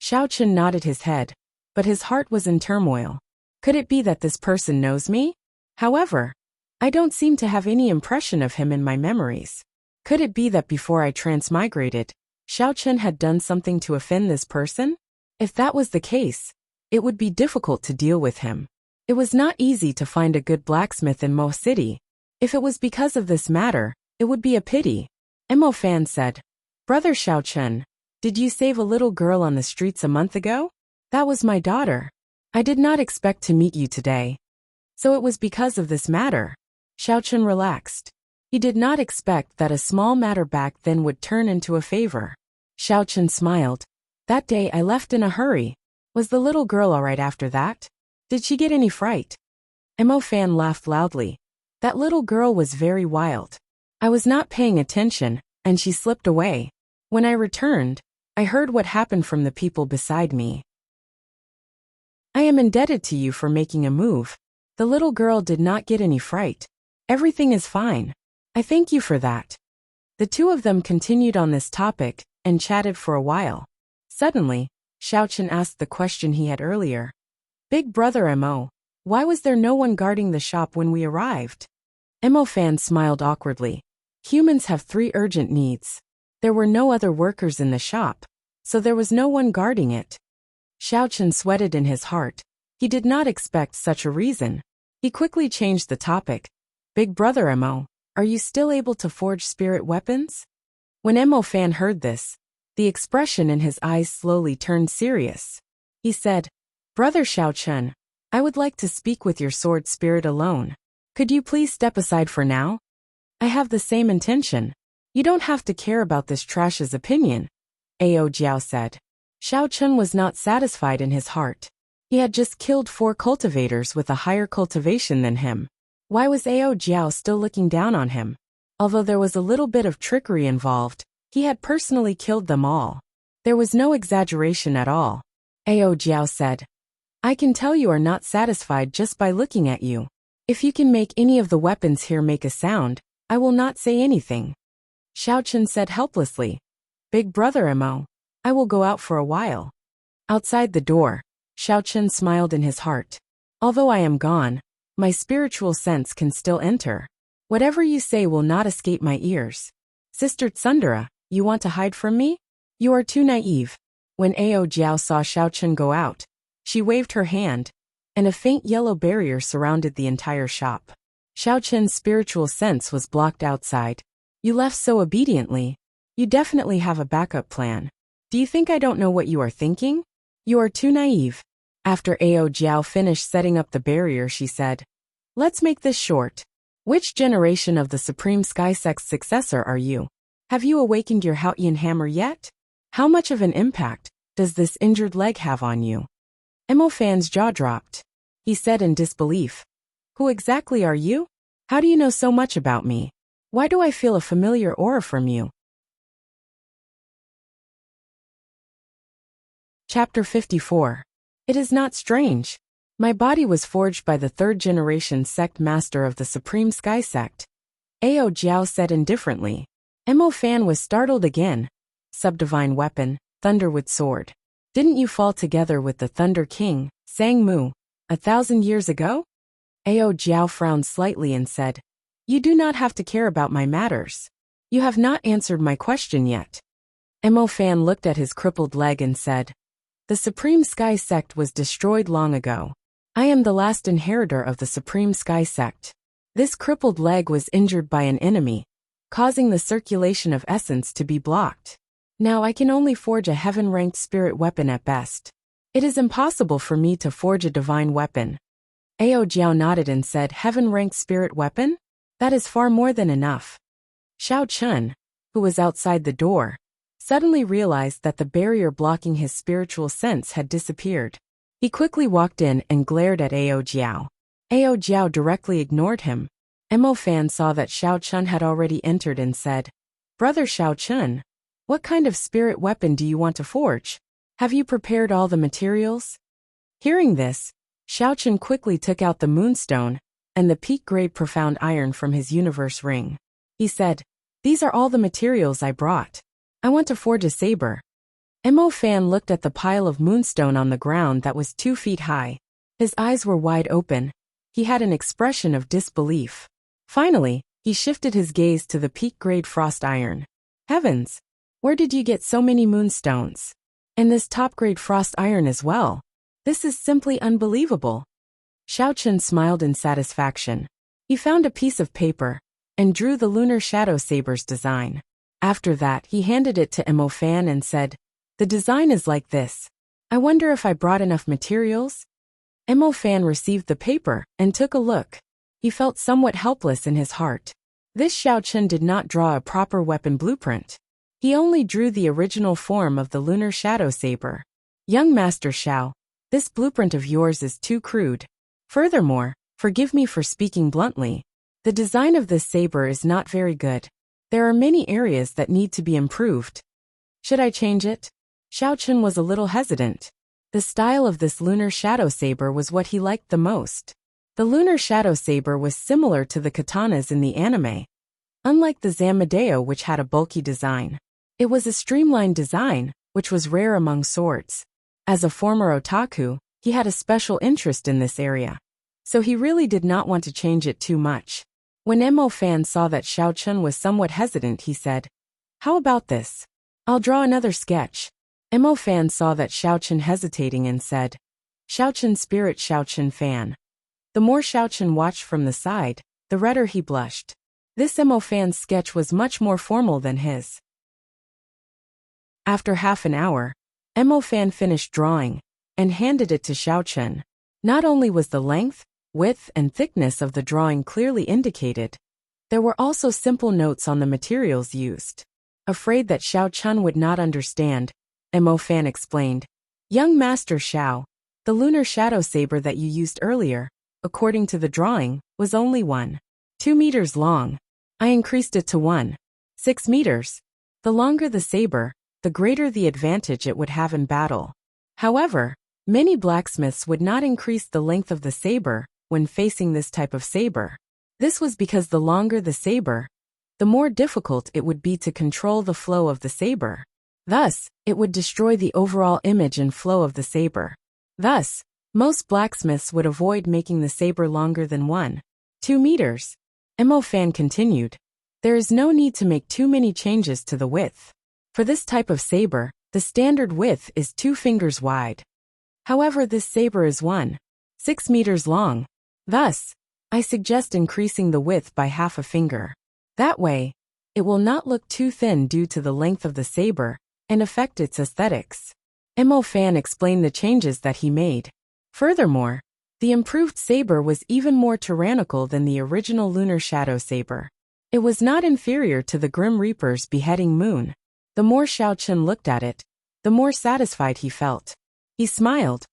Xiao Chun nodded his head, but his heart was in turmoil. Could it be that this person knows me? However, I don't seem to have any impression of him in my memories. Could it be that before I transmigrated, Xiao Chun had done something to offend this person? If that was the case, it would be difficult to deal with him. It was not easy to find a good blacksmith in Mo City. If it was because of this matter, it would be a pity. Mo Fan said, "Brother Xiao Chun, did you save a little girl on the streets a month ago?" "That was my daughter. I did not expect to meet you today. So it was because of this matter." Xiao Chun relaxed. He did not expect that a small matter back then would turn into a favor. Xiao Chun smiled. "That day I left in a hurry. Was the little girl all right after that? Did she get any fright?" Mo Fan laughed loudly. "That little girl was very wild. I was not paying attention, and she slipped away. When I returned, I heard what happened from the people beside me. I am indebted to you for making a move. The little girl did not get any fright. Everything is fine. I thank you for that." The two of them continued on this topic and chatted for a while. Suddenly, Xiao Chun asked the question he had earlier. "Big Brother Mo, why was there no one guarding the shop when we arrived?" Mo Fan smiled awkwardly. "Humans have 3 urgent needs. There were no other workers in the shop, so there was no one guarding it." Xiao Chun sweated in his heart. He did not expect such a reason. He quickly changed the topic. "Big Brother Mo, are you still able to forge spirit weapons?" When Mo Fan heard this, the expression in his eyes slowly turned serious. He said, "Brother Xiao Chun, I would like to speak with your sword spirit alone. Could you please step aside for now? I have the same intention. You don't have to care about this trash's opinion," Ao Jiao said. Xiao Chun was not satisfied in his heart. He had just killed 4 cultivators with a higher cultivation than him. Why was Ao Jiao still looking down on him? Although there was a little bit of trickery involved, he had personally killed them all. There was no exaggeration at all. Ao Jiao said, "I can tell you are not satisfied just by looking at you. If you can make any of the weapons here make a sound, I will not say anything." Xiao Chun said helplessly, "Big Brother Mo, I will go out for a while." Outside the door, Xiao Chun smiled in his heart. "Although I am gone, my spiritual sense can still enter. Whatever you say will not escape my ears. Sister Tsundara, you want to hide from me? You are too naive." When Ao Jiao saw Xiao Chun go out, she waved her hand, and a faint yellow barrier surrounded the entire shop. Xiao Chun's spiritual sense was blocked outside. "You left so obediently. You definitely have a backup plan. Do you think I don't know what you are thinking? You are too naive." After Ao Jiao finished setting up the barrier, she said, Let's make this short. Which generation of the Supreme Sky Sect's successor are you? Have you awakened your Haotian hammer yet? How much of an impact does this injured leg have on you? Emofan's jaw dropped. He said in disbelief. Who exactly are you? How do you know so much about me? Why do I feel a familiar aura from you? Chapter 54. It is not strange. My body was forged by the third-generation sect master of the Supreme Sky Sect. Ao Jiao said indifferently. Emofan was startled again. Subdivine weapon, Thunderwood sword. Didn't you fall together with the Thunder King, Sang Mu, 1,000 years ago? Ao Jiao frowned slightly and said, You do not have to care about my matters. You have not answered my question yet. Emofan looked at his crippled leg and said, The Supreme Sky Sect was destroyed long ago. I am the last inheritor of the Supreme Sky Sect. This crippled leg was injured by an enemy, causing the circulation of essence to be blocked. Now I can only forge a heaven-ranked spirit weapon at best. It is impossible for me to forge a divine weapon. Ao Jiao nodded and said, Heaven-ranked spirit weapon? That is far more than enough. Xiao Chun, who was outside the door, suddenly realized that the barrier blocking his spiritual sense had disappeared. He quickly walked in and glared at Ao Jiao. Ao Jiao directly ignored him. Emofan saw that Xiao Chun had already entered and said, Brother Xiao Chun, what kind of spirit weapon do you want to forge? Have you prepared all the materials? Hearing this, Xiao Chun quickly took out the moonstone and the peak-grade profound iron from his universe ring. He said, These are all the materials I brought. I want to forge a saber. Emofan looked at the pile of moonstone on the ground that was 2 feet high. His eyes were wide open. He had an expression of disbelief. Finally, he shifted his gaze to the peak-grade frost iron. Heavens! Where did you get so many moonstones? And this top-grade frost iron as well. This is simply unbelievable. Xiao Chun smiled in satisfaction. He found a piece of paper and drew the lunar shadow saber's design. After that, he handed it to Emofan and said, The design is like this. I wonder if I brought enough materials? Emofan received the paper and took a look. He felt somewhat helpless in his heart. This Xiao Chun did not draw a proper weapon blueprint. He only drew the original form of the lunar shadow saber. Young Master Xiao, this blueprint of yours is too crude. Furthermore, forgive me for speaking bluntly. The design of this saber is not very good. There are many areas that need to be improved. Should I change it? Xiao Chun was a little hesitant. The style of this lunar shadow saber was what he liked the most. The lunar shadow saber was similar to the katanas in the anime. Unlike the Zamadeo, which had a bulky design, it was a streamlined design, which was rare among swords. As a former otaku, he had a special interest in this area. So he really did not want to change it too much. When Emofan saw that Xiao Chun was somewhat hesitant, he said, How about this? I'll draw another sketch. Emofan saw that Xiao Chun hesitating and said, Xiao Chun spirit Xiao Chun fan. The more Xiao Chun watched from the side, the redder he blushed. This Emofan's sketch was much more formal than his. After half an hour, Emofan finished drawing and handed it to Xiao Chun. Not only was the length, width, and thickness of the drawing clearly indicated, there were also simple notes on the materials used. Afraid that Xiao Chun would not understand, Emofan explained, Young Master Xiao, the lunar shadow saber that you used earlier, according to the drawing, was only 1.2 meters long. I increased it to 1.6 meters. The longer the saber, the greater the advantage it would have in battle. However, many blacksmiths would not increase the length of the saber when facing this type of saber. This was because the longer the saber, the more difficult it would be to control the flow of the saber. Thus, it would destroy the overall image and flow of the saber. Thus, most blacksmiths would avoid making the saber longer than 1.2 meters. Emofan continued, There is no need to make too many changes to the width. For this type of saber, the standard width is 2 fingers wide. However, this saber is 1.6 meters long. Thus, I suggest increasing the width by half a finger. That way, it will not look too thin due to the length of the saber and affect its aesthetics. Emofan explained the changes that he made. Furthermore, The improved saber was even more tyrannical than the original lunar shadow saber. It was not inferior to the Grim Reaper's beheading moon. The more Xiao Chen looked at it, the more satisfied he felt. He smiled.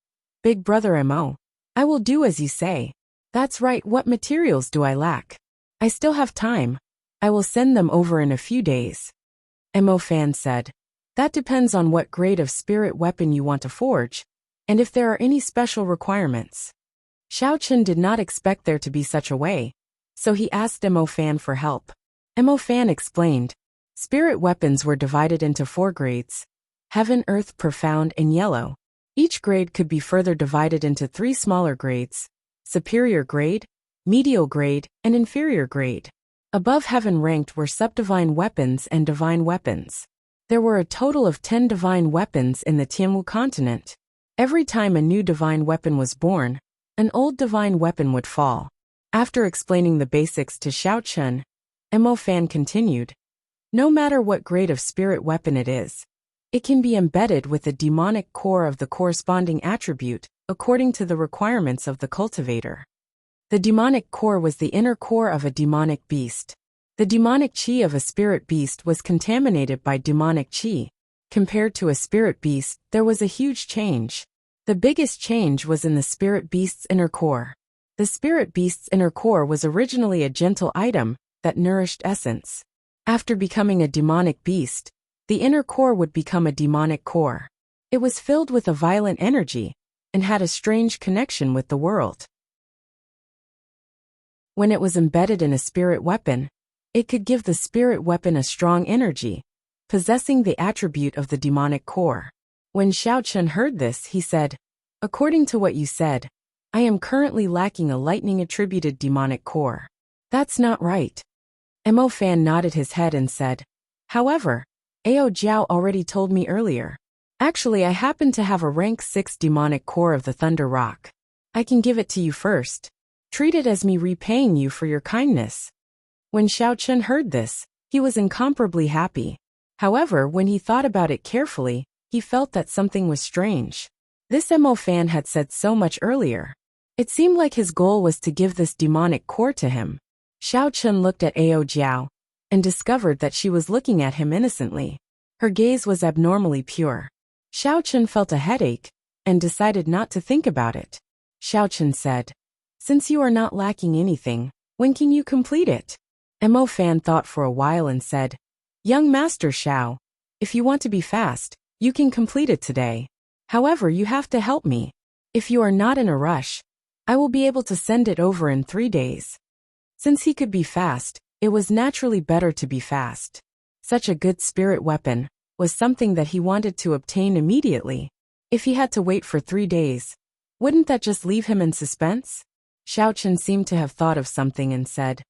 Big brother Mo, I will do as you say. That's right, what materials do I lack? I still have time. I will send them over in a few days. Mo Fan said. That depends on what grade of spirit weapon you want to forge, and if there are any special requirements. Xiao Chen did not expect there to be such a way, so he asked Mo Fan for help. Mo Fan explained. Spirit weapons were divided into 4 grades: Heaven, Earth, Profound, and Yellow. Each grade could be further divided into 3 smaller grades: Superior Grade, Medial Grade, and Inferior Grade. Above Heaven ranked were Subdivine Weapons and Divine Weapons. There were a total of 10 divine weapons in the Tianwu continent. Every time a new divine weapon was born, an old divine weapon would fall. After explaining the basics to Xiao Chen, Mo Fan continued. No matter what grade of spirit weapon it is, it can be embedded with the demonic core of the corresponding attribute, according to the requirements of the cultivator. The demonic core was the inner core of a demonic beast. The demonic chi of a spirit beast was contaminated by demonic chi. Compared to a spirit beast, there was a huge change. The biggest change was in the spirit beast's inner core. The spirit beast's inner core was originally a gentle item that nourished essence. After becoming a demonic beast, the inner core would become a demonic core. It was filled with a violent energy and had a strange connection with the world. When it was embedded in a spirit weapon, it could give the spirit weapon a strong energy, possessing the attribute of the demonic core. When Xiao Chen heard this, he said, according to what you said, I am currently lacking a lightning-attributed demonic core. That's not right. Mo Fan nodded his head and said, however, Ao Jiao already told me earlier. Actually, I happen to have a rank 6 demonic core of the Thunder Rock. I can give it to you first. Treat it as me repaying you for your kindness. When Xiao Chen heard this, he was incomparably happy. However, when he thought about it carefully, he felt that something was strange. This Mo Fan had said so much earlier. It seemed like his goal was to give this demonic core to him. Xiao Chen looked at Ao Jiao and discovered that she was looking at him innocently. Her gaze was abnormally pure. Xiao Chen felt a headache and decided not to think about it. Xiao Chen said, since you are not lacking anything, when can you complete it? Mo Fan thought for a while and said, young Master Xiao, if you want to be fast, you can complete it today. However, you have to help me. If you are not in a rush, I will be able to send it over in 3 days. Since he could be fast, it was naturally better to be fast. Such a good spirit weapon was something that he wanted to obtain immediately. If he had to wait for 3 days, wouldn't that just leave him in suspense? Xiao Chen seemed to have thought of something and said,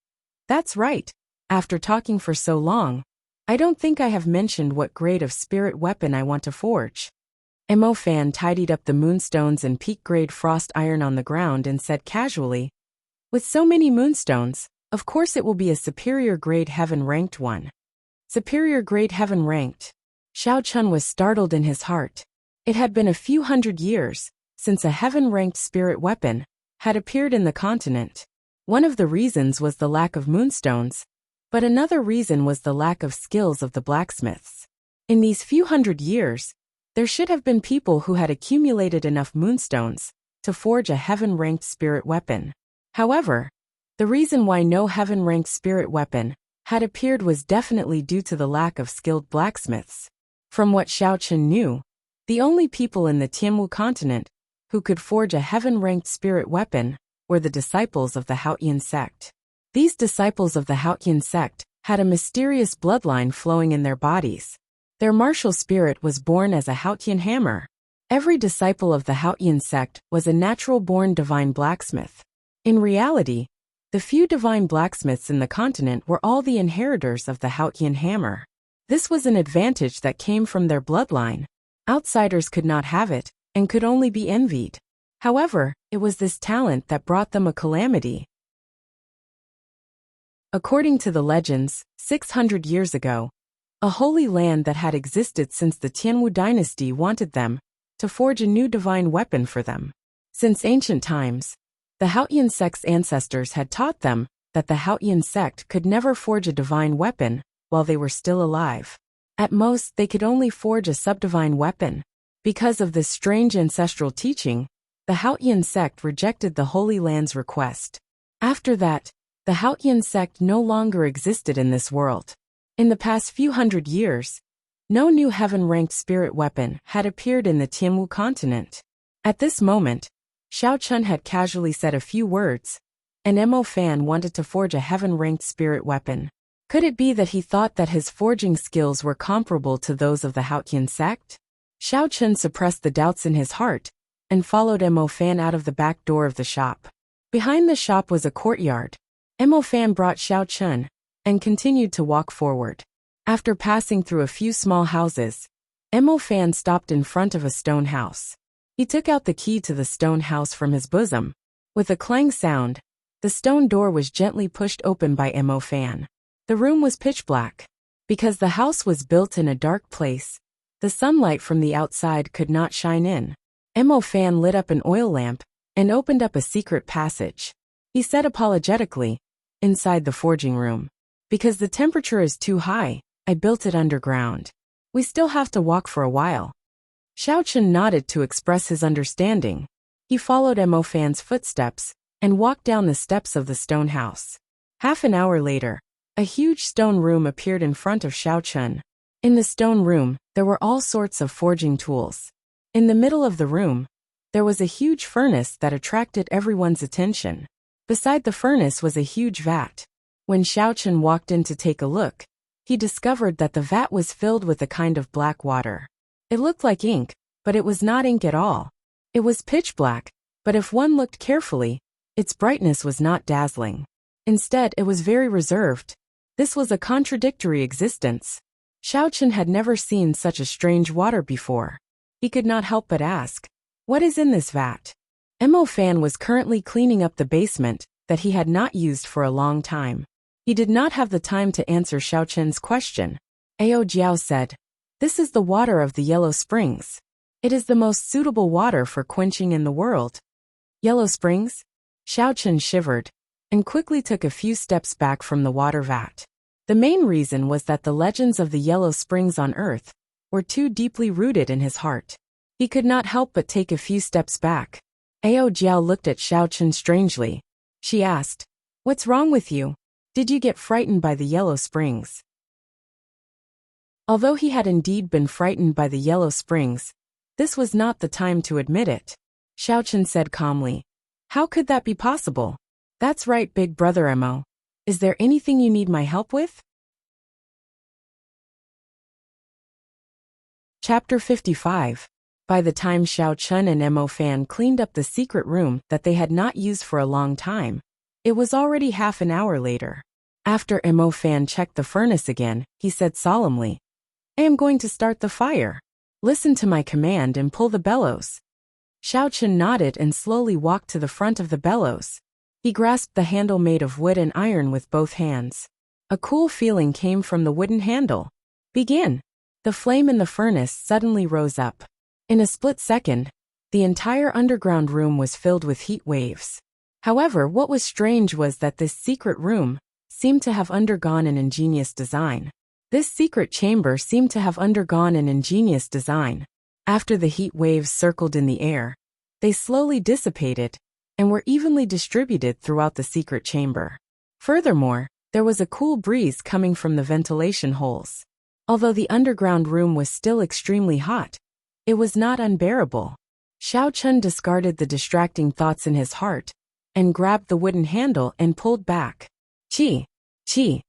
that's right. After talking for so long, I don't think I have mentioned what grade of spirit weapon I want to forge. Mo Fan tidied up the moonstones and peak-grade frost iron on the ground and said casually, with so many moonstones, of course it will be a superior grade heaven-ranked one. Superior grade heaven-ranked. Xiao Chen was startled in his heart. It had been a few hundred years since a heaven-ranked spirit weapon had appeared in the continent. One of the reasons was the lack of moonstones, but another reason was the lack of skills of the blacksmiths. In these few hundred years, there should have been people who had accumulated enough moonstones to forge a heaven-ranked spirit weapon. However, the reason why no heaven-ranked spirit weapon had appeared was definitely due to the lack of skilled blacksmiths. From what Xiao Chen knew, the only people in the Tianwu continent who could forge a heaven-ranked spirit weapon were the disciples of the Haotian sect. These disciples of the Haotian sect had a mysterious bloodline flowing in their bodies. Their martial spirit was born as a Haotian hammer. Every disciple of the Haotian sect was a natural-born divine blacksmith. In reality, the few divine blacksmiths in the continent were all the inheritors of the Haotian hammer. This was an advantage that came from their bloodline. Outsiders could not have it and could only be envied. However, it was this talent that brought them a calamity. According to the legends, 600 years ago, a holy land that had existed since the Tianwu dynasty wanted them to forge a new divine weapon for them. Since ancient times, The Haotian sect's ancestors had taught them that the Haotian sect could never forge a divine weapon while they were still alive. At most, they could only forge a subdivine weapon. Because of this strange ancestral teaching, the Haotian sect rejected the Holy Land's request. After that, the Haotian sect no longer existed in this world. In the past few hundred years, no new heaven-ranked spirit weapon had appeared in the Tianwu continent. At this moment, Xiao Chun had casually said a few words, and Mo Fan wanted to forge a heaven-ranked spirit weapon. Could it be that he thought that his forging skills were comparable to those of the Haotian sect? Xiao Chun suppressed the doubts in his heart and followed Mo Fan out of the back door of the shop. Behind the shop was a courtyard. Mo Fan brought Xiao Chun and continued to walk forward. After passing through a few small houses, Mo Fan stopped in front of a stone house. He took out the key to the stone house from his bosom. With a clang sound, the stone door was gently pushed open by Mo Fan. The room was pitch black. Because the house was built in a dark place, the sunlight from the outside could not shine in. Mo Fan lit up an oil lamp and opened up a secret passage. He said apologetically, "Inside the forging room. Because the temperature is too high, I built it underground. We still have to walk for a while." Xiao Chun nodded to express his understanding. He followed Mo Fan's footsteps and walked down the steps of the stone house. Half an hour later, a huge stone room appeared in front of Xiao Chun. In the stone room, there were all sorts of forging tools. In the middle of the room, there was a huge furnace that attracted everyone's attention. Beside the furnace was a huge vat. When Xiao Chun walked in to take a look, he discovered that the vat was filled with a kind of black water. It looked like ink, but it was not ink at all. It was pitch black, but if one looked carefully, its brightness was not dazzling. Instead, it was very reserved. This was a contradictory existence. Xiao Chun had never seen such a strange water before. He could not help but ask, "What is in this vat?" Mo Fan was currently cleaning up the basement that he had not used for a long time. He did not have the time to answer Xiao Chun's question. Ao Jiao said, "This is the water of the Yellow Springs. It is the most suitable water for quenching in the world." Yellow Springs? Xiao Chun shivered and quickly took a few steps back from the water vat. The main reason was that the legends of the Yellow Springs on Earth were too deeply rooted in his heart. He could not help but take a few steps back. Ao Jiao looked at Xiao Chun strangely. She asked, "What's wrong with you? Did you get frightened by the Yellow Springs?" Although he had indeed been frightened by the Yellow Springs, this was not the time to admit it. Xiao Chun said calmly, "How could that be possible?" "That's right, big brother Mo. Is there anything you need my help with?" Chapter 55. By the time Xiao Chun and Mo Fan cleaned up the secret room that they had not used for a long time, it was already half an hour later. After Mo Fan checked the furnace again, he said solemnly, "I am going to start the fire. Listen to my command and pull the bellows." Xiao Chun nodded and slowly walked to the front of the bellows. He grasped the handle made of wood and iron with both hands. A cool feeling came from the wooden handle. "Begin." The flame in the furnace suddenly rose up. In a split second, the entire underground room was filled with heat waves. However, what was strange was that this secret room seemed to have undergone an ingenious design. This secret chamber seemed to have undergone an ingenious design. After the heat waves circled in the air, they slowly dissipated and were evenly distributed throughout the secret chamber. Furthermore, there was a cool breeze coming from the ventilation holes. Although the underground room was still extremely hot, it was not unbearable. Xiao Chun discarded the distracting thoughts in his heart and grabbed the wooden handle and pulled back. Chi! Chi!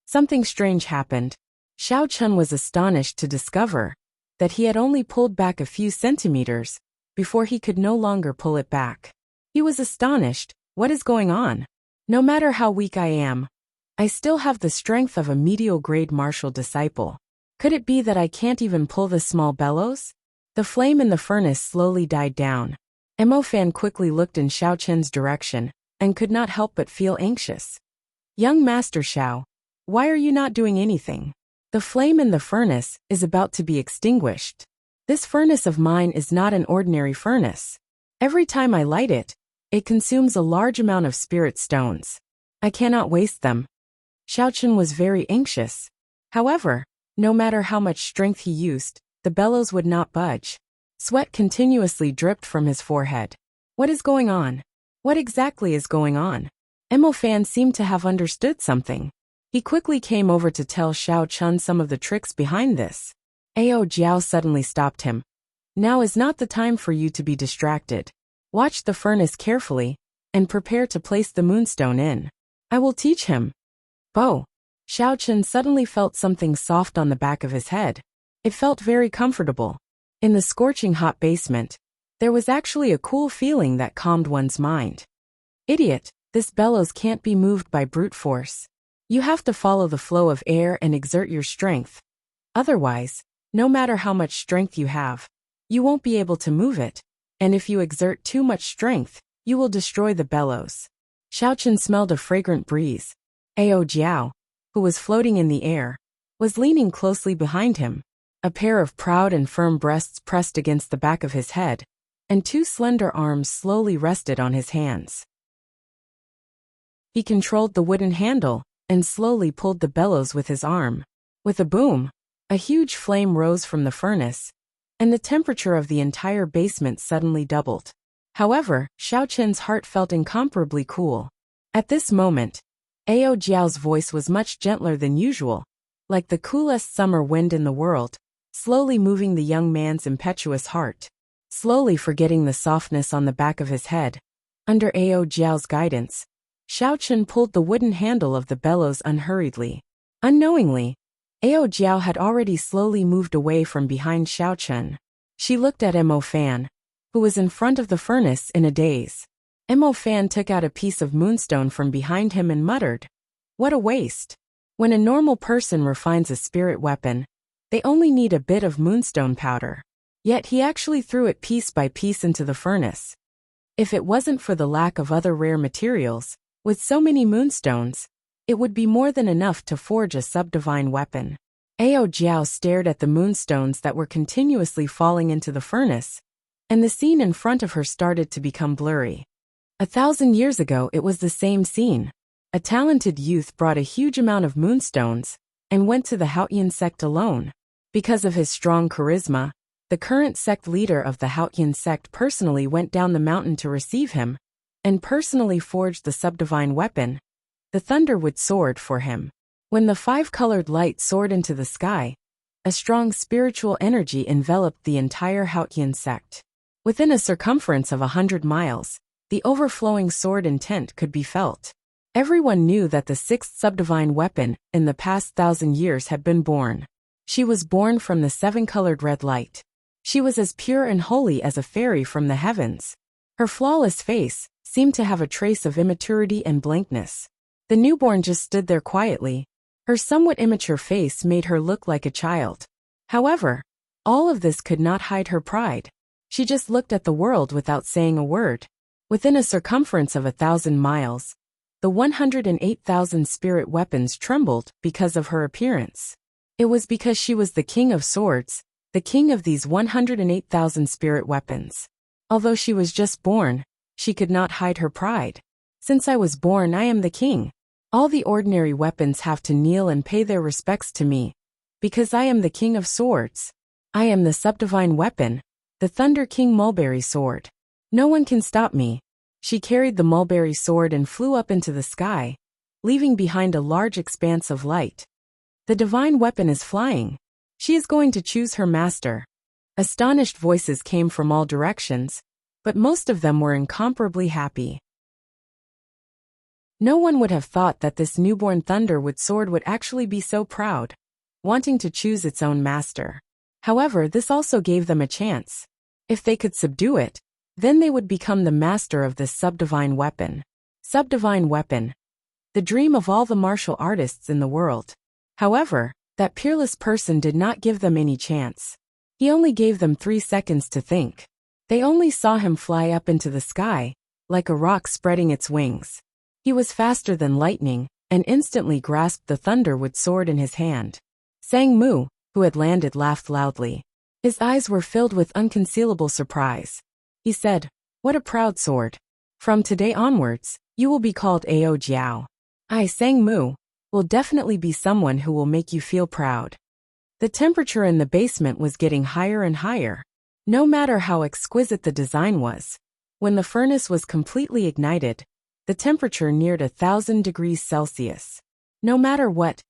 Something strange happened. Xiao Chun was astonished to discover that he had only pulled back a few centimeters before he could no longer pull it back. He was astonished. What is going on? No matter how weak I am, I still have the strength of a medial-grade martial disciple. Could it be that I can't even pull the small bellows? The flame in the furnace slowly died down. Mo Fan quickly looked in Xiao Chun's direction and could not help but feel anxious. "Young Master Xiao, why are you not doing anything? The flame in the furnace is about to be extinguished. This furnace of mine is not an ordinary furnace. Every time I light it, It consumes a large amount of spirit stones. I cannot waste them. Xiaochen was very anxious. However, no matter how much strength he used, the bellows would not budge. Sweat continuously dripped from his forehead. What is going on? What exactly is going on? Emo Fan seemed to have understood something. He quickly came over to tell Xiao Chun some of the tricks behind this. Ao Jiao suddenly stopped him. Now is not the time for you to be distracted. Watch the furnace carefully, and prepare to place the moonstone in. I will teach him. Bo. Xiao Chun suddenly felt something soft on the back of his head. It felt very comfortable. In the scorching hot basement, there was actually a cool feeling that calmed one's mind. Idiot, this bellows can't be moved by brute force. You have to follow the flow of air and exert your strength. Otherwise, no matter how much strength you have, you won't be able to move it, and if you exert too much strength, you will destroy the bellows. Xiaochen smelled a fragrant breeze. Ao Jiao, who was floating in the air, was leaning closely behind him. A pair of proud and firm breasts pressed against the back of his head, and two slender arms slowly rested on his hands. He controlled the wooden handle and slowly pulled the bellows with his arm. With a boom, a huge flame rose from the furnace, and the temperature of the entire basement suddenly doubled. However, Xiaochen's heart felt incomparably cool. At this moment, Ao Jiao's voice was much gentler than usual, like the coolest summer wind in the world, slowly moving the young man's impetuous heart. Slowly forgetting the softness on the back of his head, under Ao Jiao's guidance, Xiaochen pulled the wooden handle of the bellows unhurriedly. Unknowingly, Ao Jiao had already slowly moved away from behind Xiaochen. She looked at Mo Fan, who was in front of the furnace in a daze. Mo Fan took out a piece of moonstone from behind him and muttered, "What a waste. When a normal person refines a spirit weapon, they only need a bit of moonstone powder. Yet he actually threw it piece by piece into the furnace. If it wasn't for the lack of other rare materials, with so many moonstones, it would be more than enough to forge a sub-divine weapon." Ao Jiao stared at the moonstones that were continuously falling into the furnace, and the scene in front of her started to become blurry. 1,000 years ago it was the same scene. A talented youth brought a huge amount of moonstones, and went to the Haotian sect alone. Because of his strong charisma, the current sect leader of the Haotian sect personally went down the mountain to receive him, and personally forged the subdivine weapon, the Thunderwood Sword, for him. When the five-colored light soared into the sky, a strong spiritual energy enveloped the entire Haotian sect. Within a circumference of 100 miles, the overflowing sword intent could be felt. Everyone knew that the sixth subdivine weapon in the past 1,000 years had been born. She was born from the seven-colored red light. She was as pure and holy as a fairy from the heavens. Her flawless face seemed to have a trace of immaturity and blankness. The newborn just stood there quietly. Her somewhat immature face made her look like a child. However, all of this could not hide her pride. She just looked at the world without saying a word. Within a circumference of 1,000 miles, the 108,000 spirit weapons trembled because of her appearance. It was because she was the king of swords, the king of these 108,000 spirit weapons. Although she was just born, she could not hide her pride. Since I was born, I am the king. All the ordinary weapons have to kneel and pay their respects to me, because I am the king of swords. I am the subdivine weapon, the Thunder King Mulberry Sword. No one can stop me. She carried the mulberry sword and flew up into the sky, leaving behind a large expanse of light. The divine weapon is flying. She is going to choose her master. Astonished voices came from all directions, but most of them were incomparably happy. No one would have thought that this newborn Thunderwood Sword would actually be so proud, wanting to choose its own master. However, this also gave them a chance. If they could subdue it, then they would become the master of this subdivine weapon. Subdivine weapon. The dream of all the martial artists in the world. However, that peerless person did not give them any chance. He only gave them 3 seconds to think. They only saw him fly up into the sky, like a rock spreading its wings. He was faster than lightning, and instantly grasped the Thunderwood Sword in his hand. Sang Mu, who had landed, laughed loudly. His eyes were filled with unconcealable surprise. He said, "What a proud sword. From today onwards, you will be called Ao Jiao. I, Sang Mu, will definitely be someone who will make you feel proud. The temperature in the basement was getting higher and higher. No matter how exquisite the design was, when the furnace was completely ignited, the temperature neared 1,000 degrees Celsius. No matter what,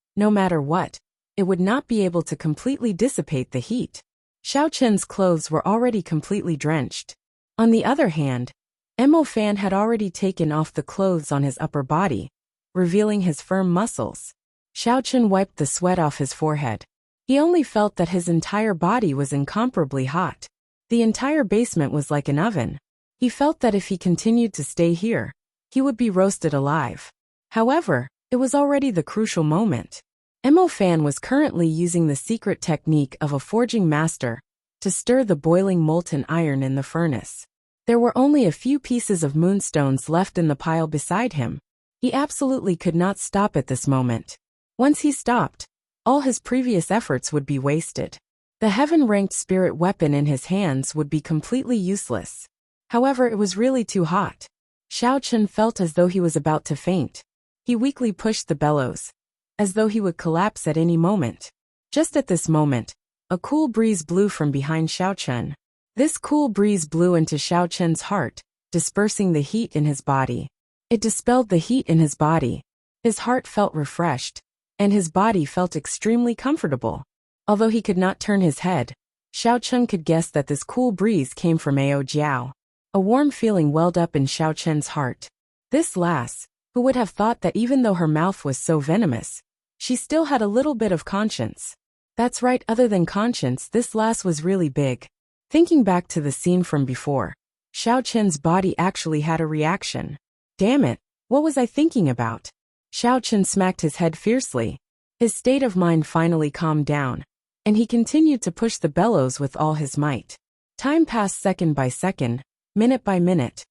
it would not be able to completely dissipate the heat. Xiao Chen's clothes were already completely drenched. On the other hand, Mo Fan had already taken off the clothes on his upper body, revealing his firm muscles. Xiao Chen wiped the sweat off his forehead. He only felt that his entire body was incomparably hot. The entire basement was like an oven. He felt that if he continued to stay here, he would be roasted alive. However, it was already the crucial moment. Mo Fan was currently using the secret technique of a forging master to stir the boiling molten iron in the furnace. There were only a few pieces of moonstones left in the pile beside him. He absolutely could not stop at this moment. Once he stopped, all his previous efforts would be wasted. The heaven-ranked spirit weapon in his hands would be completely useless. However, it was really too hot. Xiao Chen felt as though he was about to faint. He weakly pushed the bellows, as though he would collapse at any moment. Just at this moment, a cool breeze blew from behind Xiao Chen. This cool breeze blew into Xiao Chen's heart, dispersing the heat in his body. It dispelled the heat in his body. His heart felt refreshed, and his body felt extremely comfortable. Although he could not turn his head, Xiao Chen could guess that this cool breeze came from Ao Jiao. A warm feeling welled up in Xiao Chen's heart. This lass, who would have thought that even though her mouth was so venomous, she still had a little bit of conscience. That's right, other than conscience, this lass was really big. Thinking back to the scene from before, Xiao Chen's body actually had a reaction. Damn it, what was I thinking about? Xiao Chen smacked his head fiercely. His state of mind finally calmed down, and he continued to push the bellows with all his might. Time passed second by second, minute by minute.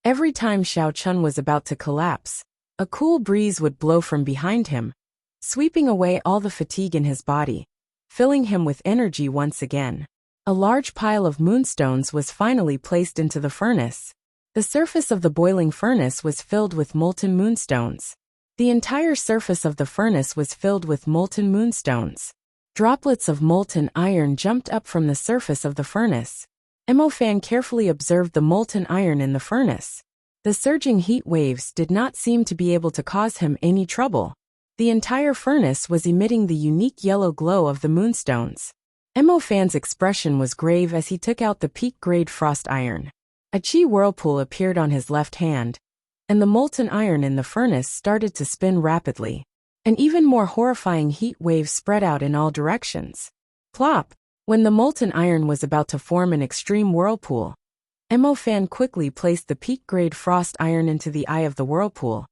Every time Xiao Chen was about to collapse, a cool breeze would blow from behind him, sweeping away all the fatigue in his body, filling him with energy once again. A large pile of moonstones was finally placed into the furnace. The surface of the boiling furnace was filled with molten moonstones. The entire surface of the furnace was filled with molten moonstones. Droplets of molten iron jumped up from the surface of the furnace. Mo Fan carefully observed the molten iron in the furnace. The surging heat waves did not seem to be able to cause him any trouble. The entire furnace was emitting the unique yellow glow of the moonstones. Mo Fan's expression was grave as he took out the peak-grade frost iron. A chi whirlpool appeared on his left hand, and the molten iron in the furnace started to spin rapidly. An even more horrifying heat wave spread out in all directions. Plop! When the molten iron was about to form an extreme whirlpool, Mo Fan quickly placed the peak-grade frost iron into the eye of the whirlpool,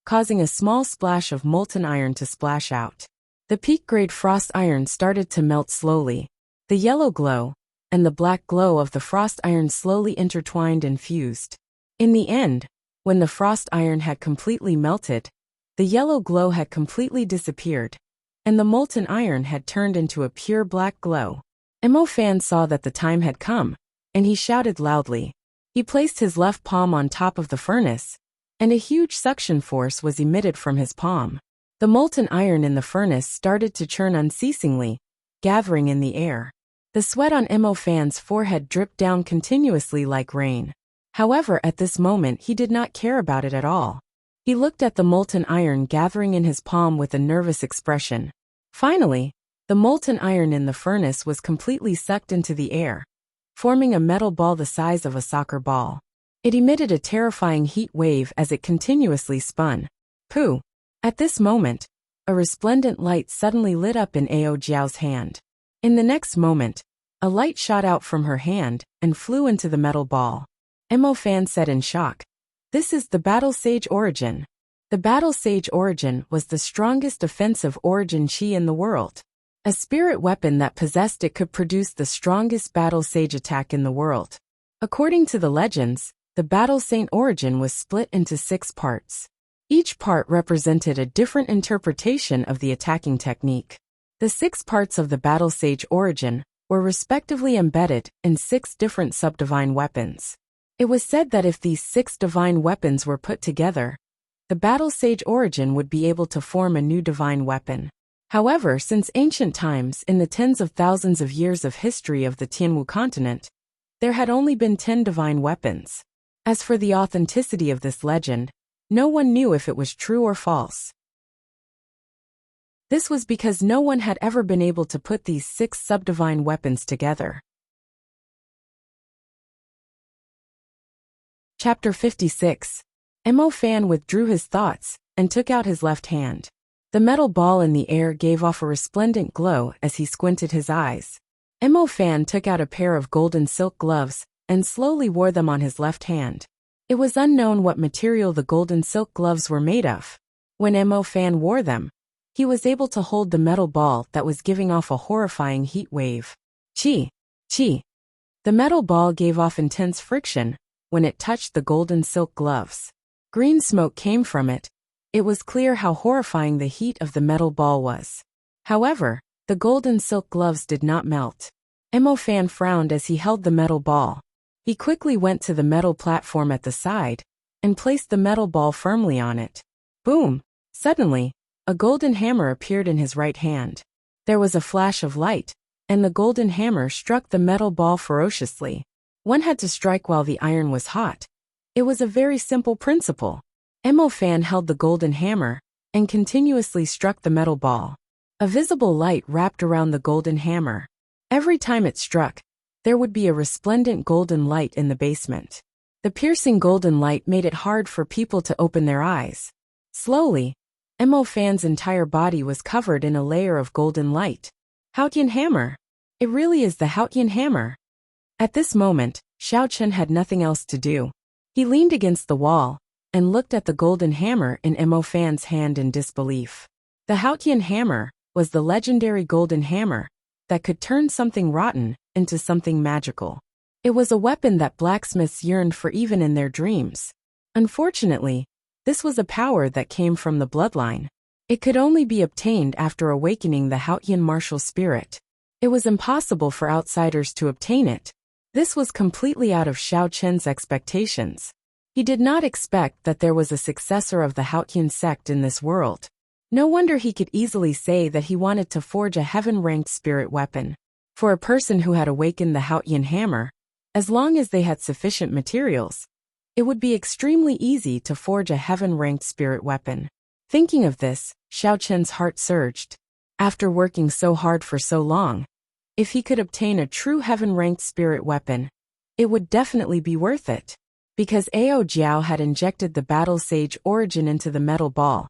causing a small splash of molten iron to splash out. The peak-grade frost iron started to melt slowly. The yellow glow and the black glow of the frost iron slowly intertwined and fused. In the end, when the frost iron had completely melted, the yellow glow had completely disappeared, and the molten iron had turned into a pure black glow. Mo Fan saw that the time had come, and he shouted loudly. He placed his left palm on top of the furnace, and a huge suction force was emitted from his palm. The molten iron in the furnace started to churn unceasingly, gathering in the air. The sweat on Mo Fan's forehead dripped down continuously like rain. However, at this moment he did not care about it at all. He looked at the molten iron gathering in his palm with a nervous expression. Finally, the molten iron in the furnace was completely sucked into the air, forming a metal ball the size of a soccer ball. It emitted a terrifying heat wave as it continuously spun. Pooh! At this moment, a resplendent light suddenly lit up in Ao Jiao's hand. In the next moment, a light shot out from her hand and flew into the metal ball. Mo Fan said in shock, "This is the Battle Sage Origin." The Battle Sage Origin was the strongest offensive origin chi in the world. A spirit weapon that possessed it could produce the strongest Battle Sage attack in the world. According to the legends, the Battle Saint Origin was split into 6 parts. Each part represented a different interpretation of the attacking technique. The 6 parts of the Battle Sage Origin were respectively embedded in 6 different subdivine weapons. It was said that if these 6 divine weapons were put together, the battle sage origin would be able to form a new divine weapon. However, since ancient times, in the tens of thousands of years of history of the Tianwu continent, there had only been 10 divine weapons. As for the authenticity of this legend, no one knew if it was true or false. This was because no one had ever been able to put these 6 subdivine weapons together. Chapter 56. Mo Fan withdrew his thoughts and took out his left hand. The metal ball in the air gave off a resplendent glow as he squinted his eyes. Mo Fan took out a pair of golden silk gloves and slowly wore them on his left hand. It was unknown what material the golden silk gloves were made of. When Mo Fan wore them, he was able to hold the metal ball that was giving off a horrifying heat wave. Chi! Chi! The metal ball gave off intense friction when it touched the golden silk gloves. Green smoke came from it. It was clear how horrifying the heat of the metal ball was. However, the golden silk gloves did not melt. Mo Fan frowned as he held the metal ball. He quickly went to the metal platform at the side and placed the metal ball firmly on it. Boom! Suddenly, a golden hammer appeared in his right hand. There was a flash of light, and the golden hammer struck the metal ball ferociously. One had to strike while the iron was hot. It was a very simple principle. Mo Fan held the golden hammer and continuously struck the metal ball. A visible light wrapped around the golden hammer. Every time it struck, there would be a resplendent golden light in the basement. The piercing golden light made it hard for people to open their eyes. Slowly, Mo Fan's entire body was covered in a layer of golden light. Haotian hammer! It really is the Haotian hammer! At this moment, Xiao Chen had nothing else to do. He leaned against the wall and looked at the golden hammer in Mo Fan's hand in disbelief. The Haotian hammer was the legendary golden hammer that could turn something rotten into something magical. It was a weapon that blacksmiths yearned for even in their dreams. Unfortunately, this was a power that came from the bloodline. It could only be obtained after awakening the Haotian martial spirit. It was impossible for outsiders to obtain it. This was completely out of Xiao Chen's expectations. He did not expect that there was a successor of the Haotian sect in this world. No wonder he could easily say that he wanted to forge a heaven-ranked spirit weapon. For a person who had awakened the Haotian hammer, as long as they had sufficient materials, it would be extremely easy to forge a heaven-ranked spirit weapon. Thinking of this, Xiao Chen's heart surged. After working so hard for so long, if he could obtain a true heaven-ranked spirit weapon, it would definitely be worth it. Because Ao Jiao had injected the battle sage origin into the metal ball,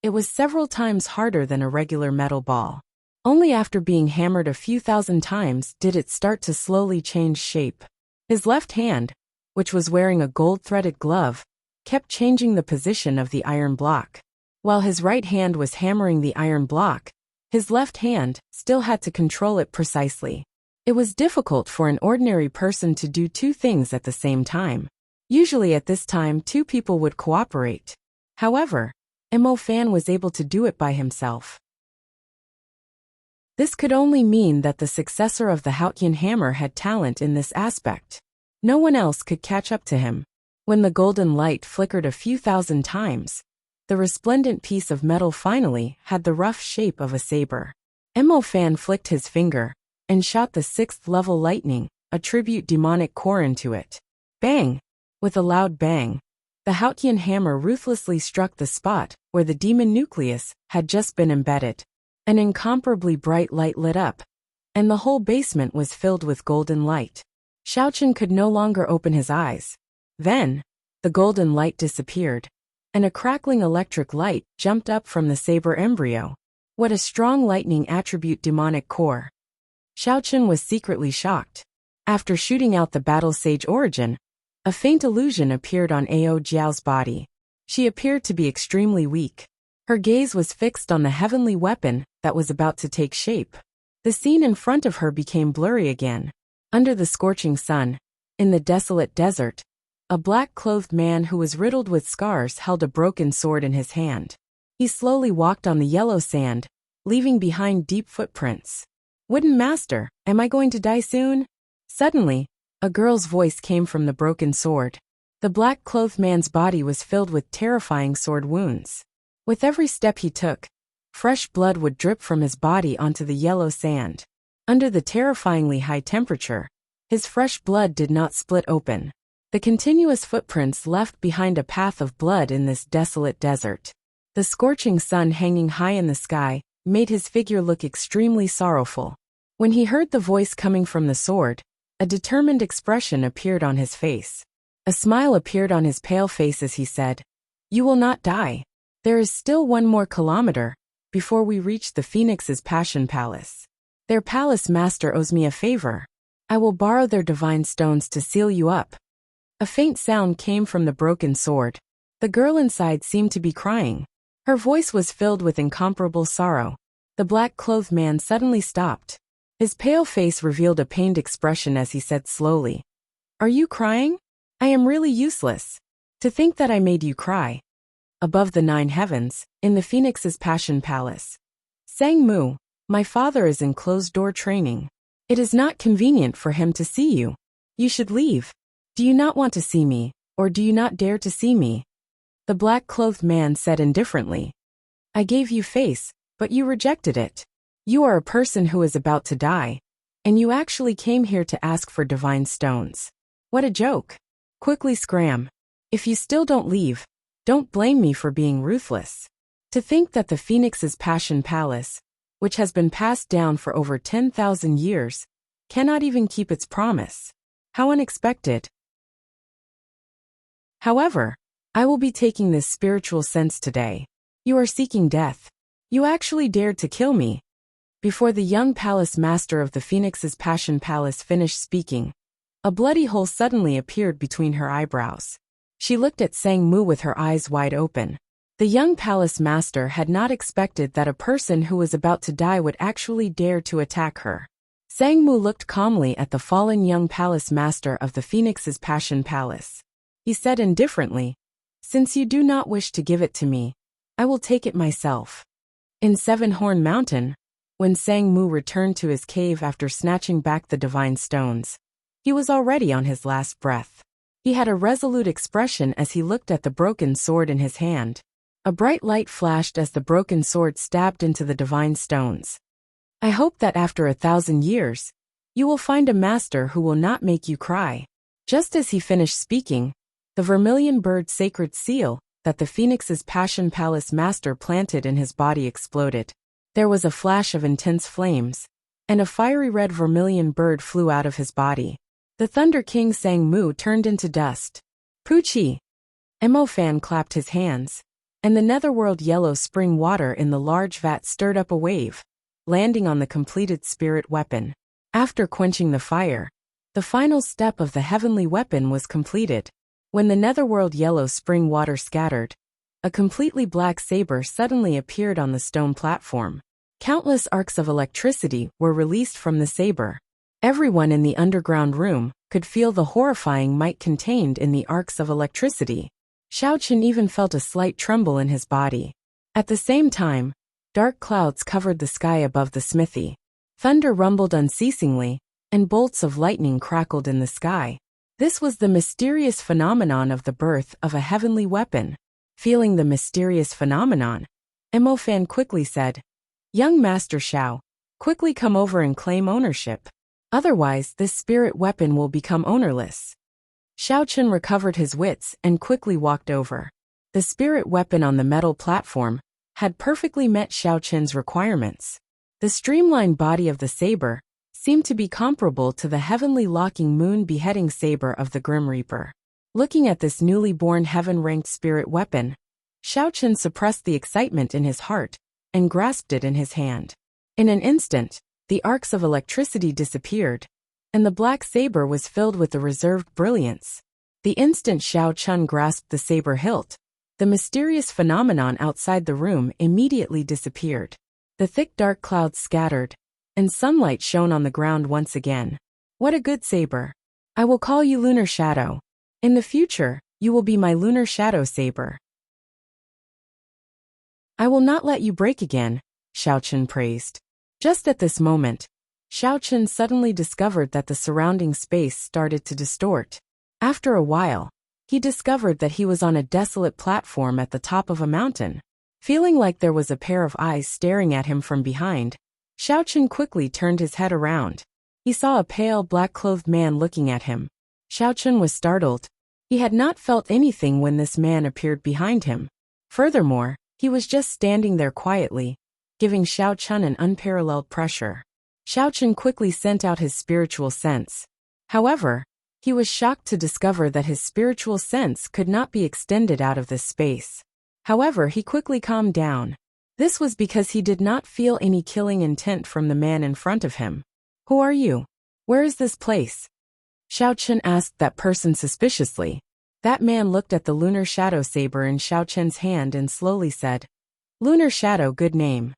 it was several times harder than a regular metal ball. Only after being hammered a few thousand times did it start to slowly change shape. His left hand, which was wearing a gold-threaded glove, kept changing the position of the iron block. While his right hand was hammering the iron block, his left hand still had to control it precisely. It was difficult for an ordinary person to do 2 things at the same time. Usually at this time 2 people would cooperate. However, Mo Fan was able to do it by himself. This could only mean that the successor of the Haotian hammer had talent in this aspect. No one else could catch up to him. When the golden light flickered a few thousand times, the resplendent piece of metal finally had the rough shape of a saber. Mo Fan flicked his finger and shot the 6th level lightning, a tribute demonic core into it. Bang! With a loud bang, the Haotian hammer ruthlessly struck the spot where the demon nucleus had just been embedded. An incomparably bright light lit up, and the whole basement was filled with golden light. Xiao Chen could no longer open his eyes. Then, the golden light disappeared, and a crackling electric light jumped up from the saber embryo. What a strong lightning attribute demonic core! Xiao Chen was secretly shocked. After shooting out the battle sage origin, a faint illusion appeared on Ao Jiao's body. She appeared to be extremely weak. Her gaze was fixed on the heavenly weapon that was about to take shape. The scene in front of her became blurry again. Under the scorching sun, in the desolate desert, a black-clothed man who was riddled with scars held a broken sword in his hand. He slowly walked on the yellow sand, leaving behind deep footprints. Wooden Master, am I going to die soon? Suddenly, A girl's voice came from the broken sword. The black-clothed man's body was filled with terrifying sword wounds. With every step he took, fresh blood would drip from his body onto the yellow sand. Under the terrifyingly high temperature, his fresh blood did not split open. The continuous footprints left behind a path of blood in this desolate desert. The scorching sun hanging high in the sky made his figure look extremely sorrowful. When he heard the voice coming from the sword, a determined expression appeared on his face. A smile appeared on his pale face as he said, "You will not die. There is still 1 more kilometer before we reach the Phoenix's Passion Palace. Their palace master owes me a favor. I will borrow their divine stones to seal you up." A faint sound came from the broken sword. The girl inside seemed to be crying. Her voice was filled with incomparable sorrow. The black-clothed man suddenly stopped. His pale face revealed a pained expression as he said slowly, "Are you crying? I am really useless. To think that I made you cry." Above the 9 heavens, in the Phoenix's Passion Palace. "Sang Mu, my father is in closed-door training. It is not convenient for him to see you. You should leave. Do you not want to see me, or do you not dare to see me?" The black-clothed man said indifferently, "I gave you face, but you rejected it. You are a person who is about to die, and you actually came here to ask for divine stones. What a joke. Quickly scram. If you still don't leave, don't blame me for being ruthless. To think that the Phoenix's Passion Palace, which has been passed down for over 10,000 years, cannot even keep its promise. How unexpected. However, I will be taking this spiritual sense today. You are seeking death. You actually dared to kill me." Before the young palace master of the Phoenix's Passion Palace finished speaking, a bloody hole suddenly appeared between her eyebrows. She looked at Sang Mu with her eyes wide open. The young palace master had not expected that a person who was about to die would actually dare to attack her. Sang Mu looked calmly at the fallen young palace master of the Phoenix's Passion Palace. He said indifferently, "Since you do not wish to give it to me, I will take it myself." In Seven-Horn Mountain, when Sang Mu returned to his cave after snatching back the divine stones, he was already on his last breath. He had a resolute expression as he looked at the broken sword in his hand. A bright light flashed as the broken sword stabbed into the divine stones. "I hope that after 1,000 years, you will find a master who will not make you cry." Just as he finished speaking, the vermilion bird sacred seal that the Phoenix's Passion Palace master planted in his body exploded. There was a flash of intense flames, and a fiery red vermilion bird flew out of his body. The Thunder King Sang Mu turned into dust. "Poochie!" Mo Fan clapped his hands, and the netherworld yellow spring water in the large vat stirred up a wave, landing on the completed spirit weapon. After quenching the fire, the final step of the heavenly weapon was completed. When the netherworld yellow spring water scattered, a completely black saber suddenly appeared on the stone platform. Countless arcs of electricity were released from the saber. Everyone in the underground room could feel the horrifying might contained in the arcs of electricity. Xiao Chen even felt a slight tremble in his body. At the same time, dark clouds covered the sky above the smithy. Thunder rumbled unceasingly, and bolts of lightning crackled in the sky. This was the mysterious phenomenon of the birth of a heavenly weapon. Feeling the mysterious phenomenon, Mo Fan quickly said, "Young Master Xiao, quickly come over and claim ownership. Otherwise, this spirit weapon will become ownerless." Xiao Chen recovered his wits and quickly walked over. The spirit weapon on the metal platform had perfectly met Xiao Chen's requirements. The streamlined body of the saber seemed to be comparable to the heavenly locking moon beheading saber of the Grim Reaper. Looking at this newly born heaven-ranked spirit weapon, Xiao Chen suppressed the excitement in his heart and grasped it in his hand. In an instant, the arcs of electricity disappeared, and the black saber was filled with the reserved brilliance. The instant Xiao Chen grasped the saber hilt, the mysterious phenomenon outside the room immediately disappeared. The thick dark clouds scattered, and sunlight shone on the ground once again. "What a good saber. I will call you Lunar Shadow. In the future, you will be my Lunar Shadow saber. I will not let you break again," Xiao Chen praised. Just at this moment, Xiao suddenly discovered that the surrounding space started to distort. After a while, he discovered that he was on a desolate platform at the top of a mountain. Feeling like there was a pair of eyes staring at him from behind, Xiao quickly turned his head around. He saw a pale, black-clothed man looking at him. Xiao was startled. He had not felt anything when this man appeared behind him. Furthermore, he was just standing there quietly, giving Xiao an unparalleled pressure. Xiao quickly sent out his spiritual sense. However, he was shocked to discover that his spiritual sense could not be extended out of this space. However, he quickly calmed down. This was because he did not feel any killing intent from the man in front of him. Who are you? Where is this place? Xiao asked that person suspiciously. That man looked at the lunar shadow saber in Xiao hand and slowly said, "Lunar shadow, good name."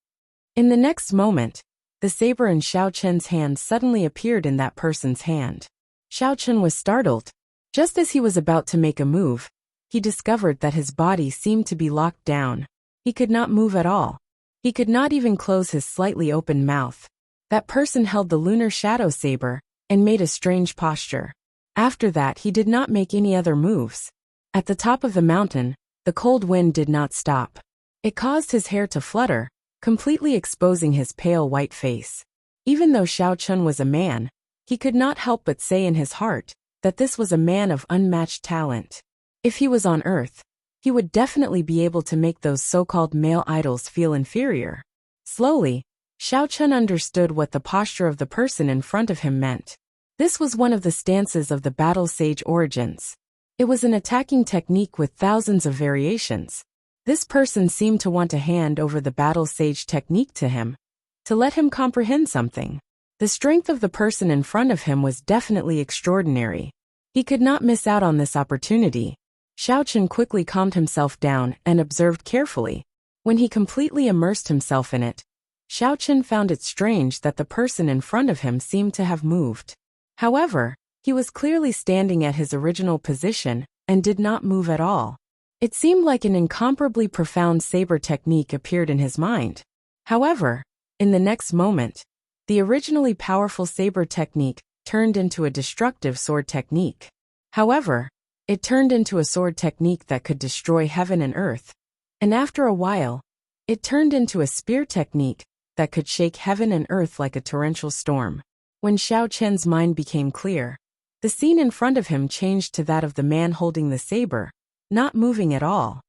In the next moment, the saber in Xiao hand suddenly appeared in that person's hand. Xiao was startled. Just as he was about to make a move, he discovered that his body seemed to be locked down. He could not move at all. He could not even close his slightly open mouth. That person held the lunar shadow saber and made a strange posture. After that, he did not make any other moves. At the top of the mountain, the cold wind did not stop. It caused his hair to flutter, completely exposing his pale white face. Even though Xiao was a man, he could not help but say in his heart that this was a man of unmatched talent. If he was on Earth, he would definitely be able to make those so-called male idols feel inferior. Slowly, Xiao understood what the posture of the person in front of him meant. This was one of the stances of the Battle Sage origins. It was an attacking technique with thousands of variations. This person seemed to want to hand over the Battle Sage technique to him, to let him comprehend something. The strength of the person in front of him was definitely extraordinary. He could not miss out on this opportunity. Xiao quickly calmed himself down and observed carefully. When he completely immersed himself in it, Xiao found it strange that the person in front of him seemed to have moved. However, he was clearly standing at his original position and did not move at all. It seemed like an incomparably profound saber technique appeared in his mind. However, in the next moment, the originally powerful saber technique turned into a destructive sword technique. However, it turned into a sword technique that could destroy heaven and earth. And after a while, it turned into a spear technique that could shake heaven and earth like a torrential storm. When Xiao mind became clear, the scene in front of him changed to that of the man holding the saber, not moving at all.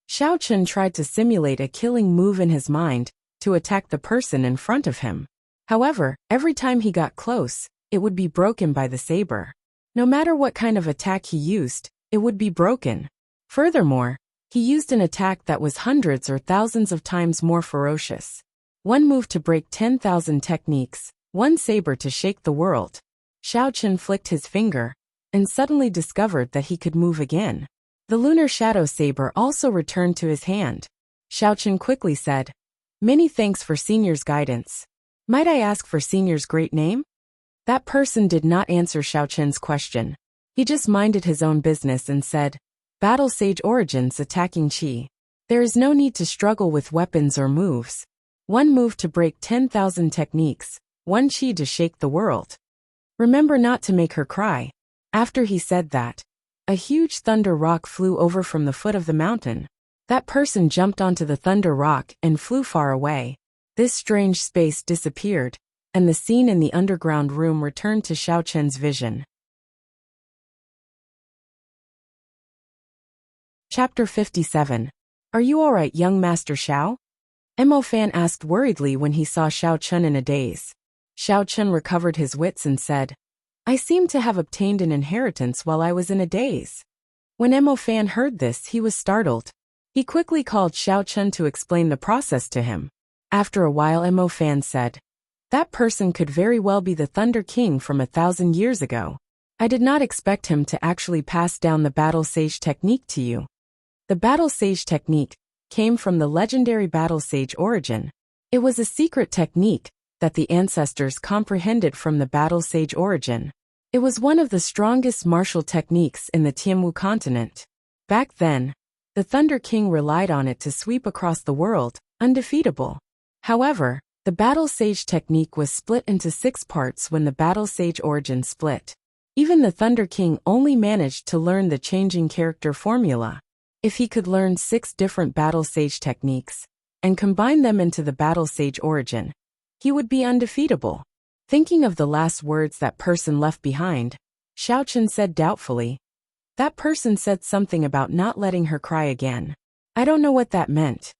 Xiao tried to simulate a killing move in his mind to attack the person in front of him. However, every time he got close, it would be broken by the saber. No matter what kind of attack he used, it would be broken. Furthermore, he used an attack that was hundreds or thousands of times more ferocious. One move to break 10,000 techniques, one saber to shake the world. Xiao flicked his finger and suddenly discovered that he could move again. The lunar shadow saber also returned to his hand. Xiao quickly said, "Many thanks for Senior's guidance. Might I ask for Senior's great name?" That person did not answer Xiao question. He just minded his own business and said, "Battle Sage Origins attacking Qi. There is no need to struggle with weapons or moves. One move to break 10,000 techniques, one Qi to shake the world. Remember not to make her cry." After he said that, a huge thunder rock flew over from the foot of the mountain. That person jumped onto the thunder rock and flew far away. This strange space disappeared, and the scene in the underground room returned to Xiao vision. Chapter 57. Are you alright, young Master Xiao? Mo Fan asked worriedly when he saw Xiao in a daze. Xiao recovered his wits and said, "I seem to have obtained an inheritance while I was in a daze." When Mo Fan heard this, he was startled. He quickly called Xiao to explain the process to him. After a while, Mo Fan said, "That person could very well be the Thunder King from 1,000 years ago. I did not expect him to actually pass down the Battle Sage technique to you." The Battle Sage technique came from the legendary Battle Sage origin. It was a secret technique that the ancestors comprehended from the Battle Sage origin. It was one of the strongest martial techniques in the Tianwu continent. Back then, the Thunder King relied on it to sweep across the world, undefeatable. However, The Battle Sage technique was split into 6 parts when the Battle Sage origin split. Even the Thunder King only managed to learn the changing character formula. If he could learn 6 different Battle Sage techniques and combine them into the Battle Sage origin, he would be undefeatable. Thinking of the last words that person left behind, Xiaochen said doubtfully, "That person said something about not letting her cry again. I don't know what that meant."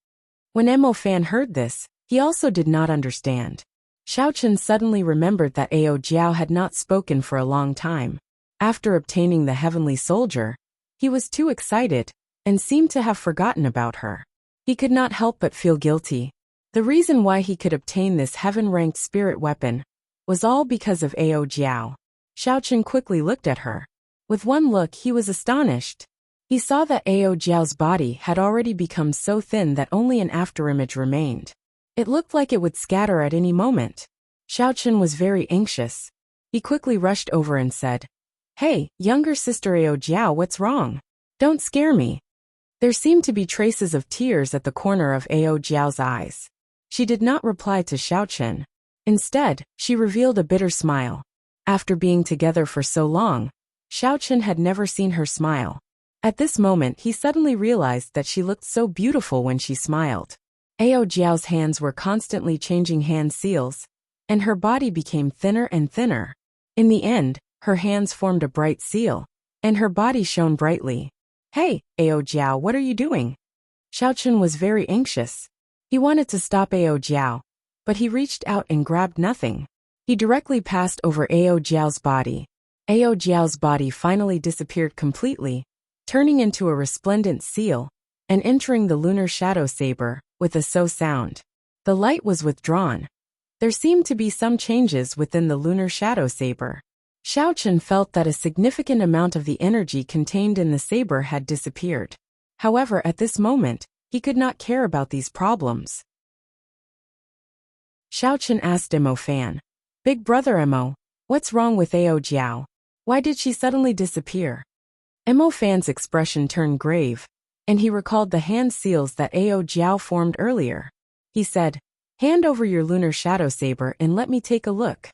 When Mo Fan heard this, he also did not understand. Xiaochen suddenly remembered that Ao Jiao had not spoken for a long time. After obtaining the Heavenly Soldier, he was too excited and seemed to have forgotten about her. He could not help but feel guilty. The reason why he could obtain this heaven-ranked spirit weapon was all because of Ao Jiao. Xiaochen quickly looked at her. With one look, he was astonished. He saw that Ao Jiao's body had already become so thin that only an afterimage remained. It looked like it would scatter at any moment. Xiaochen was very anxious. He quickly rushed over and said, "Hey, younger sister Ao Jiao, what's wrong? Don't scare me." There seemed to be traces of tears at the corner of Ao Jiao's eyes. She did not reply to Xiaochen. Instead, she revealed a bitter smile. After being together for so long, Xiaochen had never seen her smile. At this moment, he suddenly realized that she looked so beautiful when she smiled. Ao Jiao's hands were constantly changing hand seals, and her body became thinner and thinner. In the end, her hands formed a bright seal, and her body shone brightly. "Hey, Ao Jiao, what are you doing?" Xiaochen was very anxious. He wanted to stop Ao Jiao, but he reached out and grabbed nothing. He directly passed over Ao Jiao's body. Ao Jiao's body finally disappeared completely, turning into a resplendent seal, and entering the lunar shadow saber with a so sound. The light was withdrawn. There seemed to be some changes within the lunar shadow saber. Xiaochen felt that a significant amount of the energy contained in the saber had disappeared. However, at this moment, he could not care about these problems. Xiaochen asked Mo Fan, "Big brother Mo, what's wrong with Ao Jiao? Why did she suddenly disappear?" Mo Fan's expression turned grave, and he recalled the hand seals that Ao Jiao formed earlier. He said, "Hand over your lunar shadow saber and let me take a look."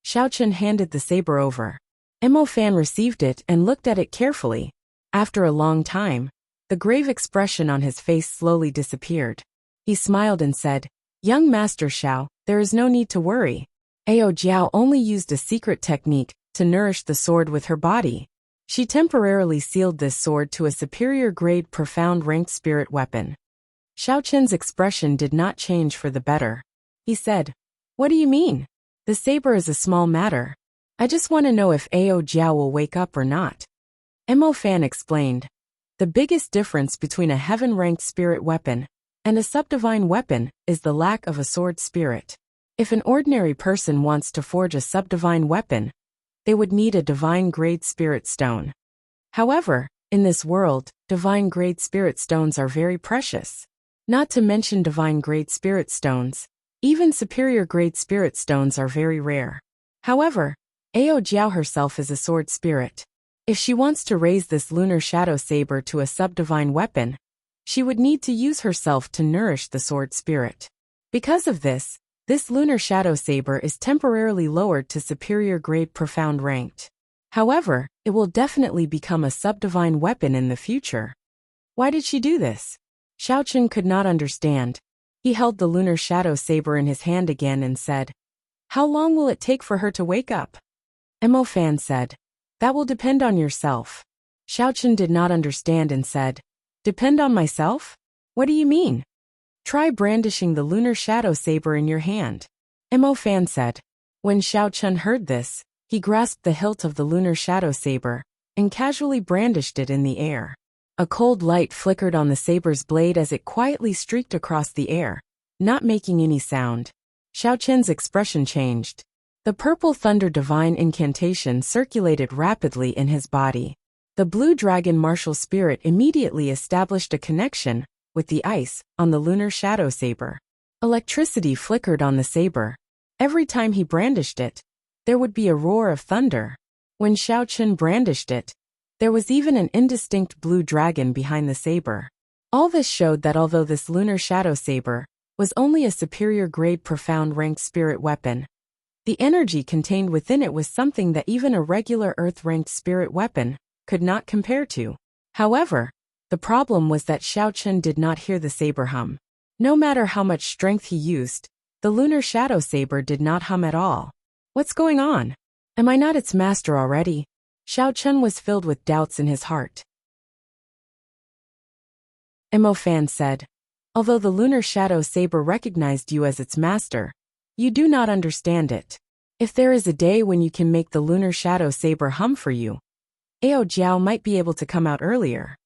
Xiaochen handed the saber over. Mo Fan received it and looked at it carefully. After a long time, the grave expression on his face slowly disappeared. He smiled and said, "Young Master Xiao, there is no need to worry. Ao Jiao only used a secret technique to nourish the sword with her body. She temporarily sealed this sword to a superior grade profound ranked spirit weapon." Xiaochen's expression did not change for the better. He said, "What do you mean? The saber is a small matter. I just want to know if Ao Jiao will wake up or not." Mo Fan explained, "The biggest difference between a heaven-ranked spirit weapon and a subdivine weapon is the lack of a sword spirit. If an ordinary person wants to forge a subdivine weapon, they would need a divine-grade spirit stone. However, in this world, divine-grade spirit stones are very precious. Not to mention divine-grade spirit stones, even superior-grade spirit stones are very rare. However, Ao Jiao herself is a sword spirit. If she wants to raise this lunar shadow saber to a subdivine weapon, she would need to use herself to nourish the sword spirit. Because of this lunar shadow saber is temporarily lowered to superior grade profound ranked. However, it will definitely become a subdivine weapon in the future." Why did she do this? Xiaochen could not understand. He held the lunar shadow saber in his hand again and said, "How long will it take for her to wake up?" Mo Fan said, "That will depend on yourself." Xiaochen did not understand and said, "Depend on myself? What do you mean?" "Try brandishing the lunar shadow saber in your hand," Mo Fan said. When Xiaochen heard this, he grasped the hilt of the lunar shadow saber and casually brandished it in the air. A cold light flickered on the saber's blade as it quietly streaked across the air, not making any sound. Xiaochen's expression changed. The purple thunder divine incantation circulated rapidly in his body. The blue dragon martial spirit immediately established a connection with the ice on the lunar shadow saber. Electricity flickered on the saber. Every time he brandished it, there would be a roar of thunder. When Xiaochen brandished it, there was even an indistinct blue dragon behind the saber. All this showed that although this lunar shadow saber was only a superior grade profound ranked spirit weapon. The energy contained within it was something that even a regular earth-ranked spirit weapon could not compare to. However, the problem was that Xiao Chen did not hear the saber hum. No matter how much strength he used, the lunar shadow saber did not hum at all. What's going on? Am I not its master already? Xiao Chen was filled with doubts in his heart. Mo Fan said, although the lunar shadow saber recognized you as its master, you do not understand it. If there is a day when you can make the lunar shadow saber hum for you, Ao Jiao might be able to come out earlier.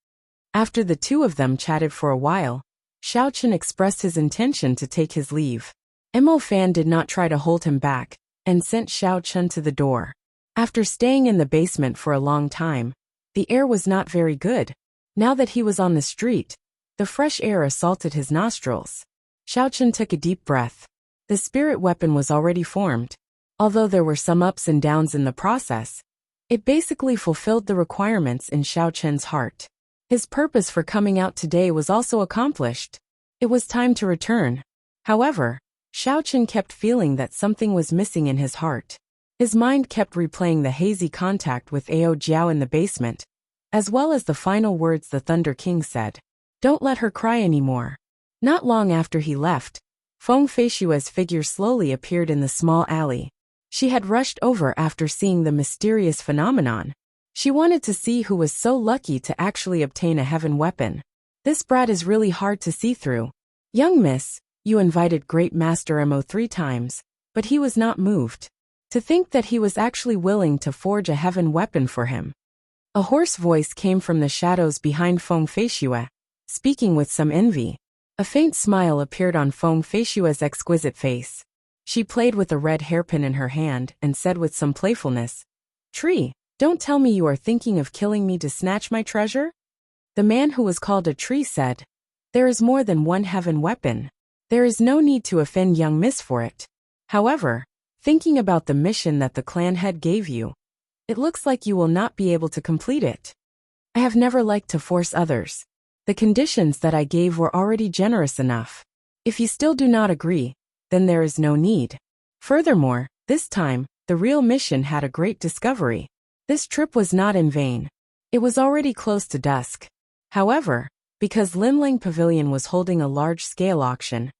After the two of them chatted for a while, Xiao Chen expressed his intention to take his leave. Mo Fan did not try to hold him back, and sent Xiao Chen to the door. After staying in the basement for a long time, the air was not very good. Now that he was on the street, the fresh air assaulted his nostrils. Xiao Chen took a deep breath. The spirit weapon was already formed. Although there were some ups and downs in the process, it basically fulfilled the requirements in Xiao Chen's heart. His purpose for coming out today was also accomplished. It was time to return. However, Xiao Chen kept feeling that something was missing in his heart. His mind kept replaying the hazy contact with Ao Jiao in the basement, as well as the final words the Thunder King said. Don't let her cry anymore. Not long after he left, Feng Feishua's figure slowly appeared in the small alley. She had rushed over after seeing the mysterious phenomenon. She wanted to see who was so lucky to actually obtain a heaven weapon. This brat is really hard to see through. Young miss, you invited Great Master Mo 3 times, but he was not moved. To think that he was actually willing to forge a heaven weapon for him. A hoarse voice came from the shadows behind Feng Feishua, speaking with some envy. A faint smile appeared on Feng Feishua's exquisite face. She played with a red hairpin in her hand and said with some playfulness, Tree, don't tell me you are thinking of killing me to snatch my treasure? The man who was called a tree said, there is more than one heaven weapon. There is no need to offend young miss for it. However, thinking about the mission that the clan head gave you, it looks like you will not be able to complete it. I have never liked to force others. The conditions that I gave were already generous enough. If you still do not agree, then there is no need. Furthermore, this time, the real mission had a great discovery. This trip was not in vain. It was already close to dusk. However, because Linling Pavilion was holding a large-scale auction,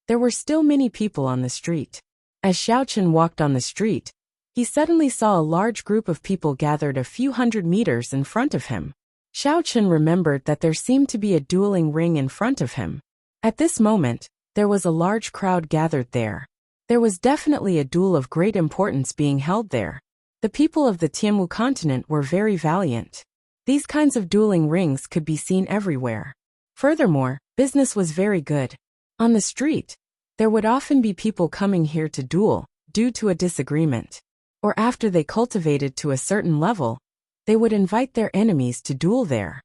there were still many people on the street. As Xiao Chen walked on the street, he suddenly saw a large group of people gathered a few hundred meters in front of him. Xiao Chen remembered that there seemed to be a dueling ring in front of him. At this moment, there was a large crowd gathered there. There was definitely a duel of great importance being held there. The people of the Tianmu continent were very valiant. These kinds of dueling rings could be seen everywhere. Furthermore, business was very good. On the street, there would often be people coming here to duel, due to a disagreement. Or after they cultivated to a certain level, they would invite their enemies to duel there.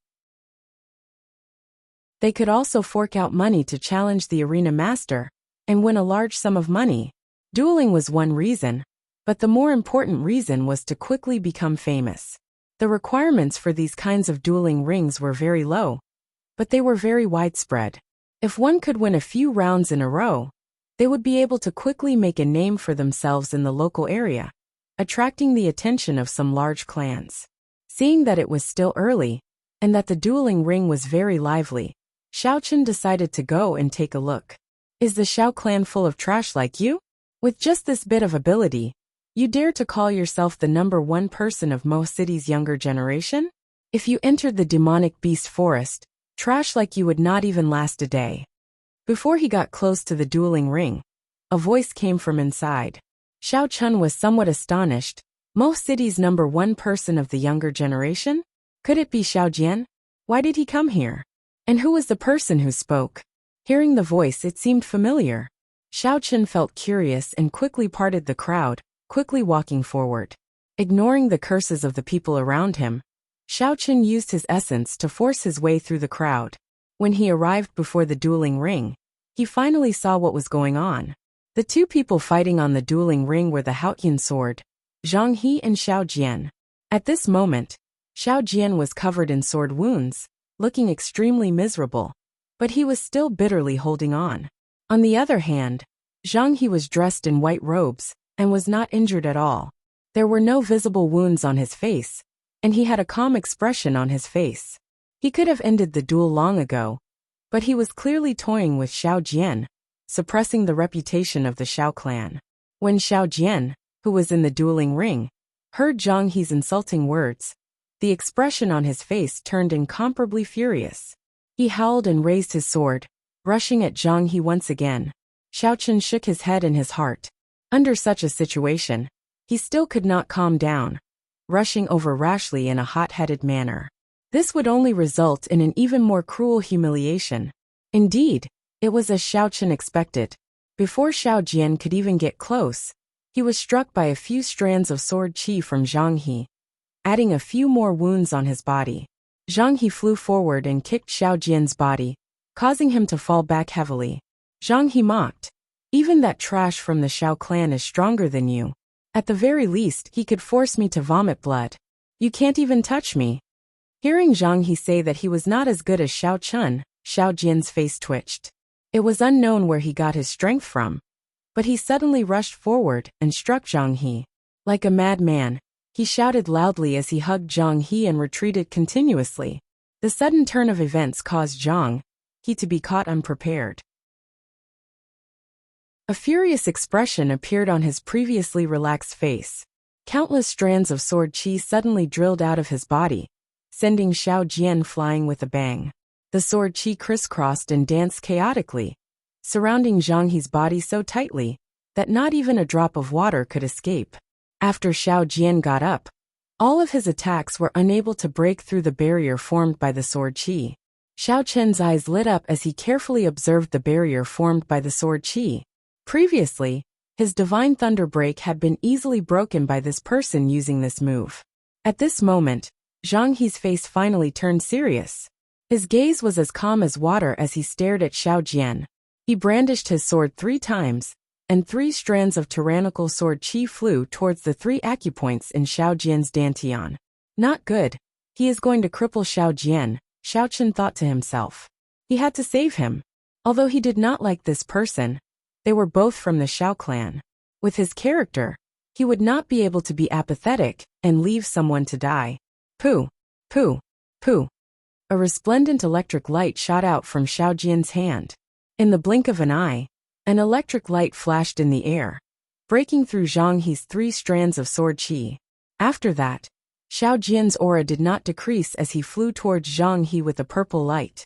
They could also fork out money to challenge the arena master, and win a large sum of money. Dueling was one reason, but the more important reason was to quickly become famous. The requirements for these kinds of dueling rings were very low, but they were very widespread. If one could win a few rounds in a row, they would be able to quickly make a name for themselves in the local area, attracting the attention of some large clans. Seeing that it was still early, and that the dueling ring was very lively, Xiao Chen decided to go and take a look. Is the Xiao clan full of trash like you? With just this bit of ability, you dare to call yourself the #1 person of Mo City's younger generation? If you entered the demonic beast forest, trash like you would not even last a day. Before he got close to the dueling ring, a voice came from inside. Xiao Chen was somewhat astonished. Mo City's #1 person of the younger generation? Could it be Xiao Jian? Why did he come here? And who was the person who spoke? Hearing the voice, it seemed familiar. Xiao Chen felt curious and quickly parted the crowd, quickly walking forward. Ignoring the curses of the people around him, Xiao Chen used his essence to force his way through the crowd. When he arrived before the dueling ring, he finally saw what was going on. The two people fighting on the dueling ring were the Haotian sword, Zhang He and Xiao Jian. At this moment, Xiao Jian was covered in sword wounds, looking extremely miserable, but he was still bitterly holding on. On the other hand, Zhang He was dressed in white robes and was not injured at all. There were no visible wounds on his face, and he had a calm expression on his face. He could have ended the duel long ago, but he was clearly toying with Xiao Jian, suppressing the reputation of the Xiao clan. When Xiao Jian, who was in the dueling ring, heard Zhang He's insulting words, the expression on his face turned incomparably furious. He howled and raised his sword, rushing at Zhang He once again. Xiao Chen shook his head in his heart. Under such a situation, he still could not calm down, rushing over rashly in a hot-headed manner. This would only result in an even more cruel humiliation. Indeed, it was as Xiao Chen expected. Before Xiao Jian could even get close, he was struck by a few strands of sword qi from Zhang He, adding a few more wounds on his body. Zhang He flew forward and kicked Xiao Jian's body, causing him to fall back heavily. Zhang He mocked. Even that trash from the Xiao clan is stronger than you. At the very least, he could force me to vomit blood. You can't even touch me. Hearing Zhang He say that he was not as good as Xiao Chen, Xiao Jian's face twitched. It was unknown where he got his strength from, but he suddenly rushed forward and struck Zhang He. Like a madman, he shouted loudly as he hugged Zhang He and retreated continuously. The sudden turn of events caused Zhang He to be caught unprepared. A furious expression appeared on his previously relaxed face. Countless strands of sword qi suddenly drilled out of his body, sending Xiao Jian flying with a bang. The sword qi crisscrossed and danced chaotically, surrounding Zhang He's body so tightly that not even a drop of water could escape. After Xiao Jian got up, all of his attacks were unable to break through the barrier formed by the sword qi. Xiao Chen's eyes lit up as he carefully observed the barrier formed by the sword qi. Previously, his divine thunder break had been easily broken by this person using this move. At this moment, Zhang He's face finally turned serious. His gaze was as calm as water as he stared at Xiao Jian. He brandished his sword 3 times, and 3 strands of tyrannical sword qi flew towards the 3 acupoints in Xiao Jian's dantian. Not good. He is going to cripple Xiao Jian, Xiao Chen thought to himself. He had to save him. Although he did not like this person, they were both from the Xiao clan. With his character, he would not be able to be apathetic and leave someone to die. Pooh, pooh, pooh. A resplendent electric light shot out from Xiao Jian's hand. In the blink of an eye, an electric light flashed in the air, breaking through Zhang He's 3 strands of sword qi. After that, Xiao Jian's aura did not decrease as he flew towards Zhang He with a purple light.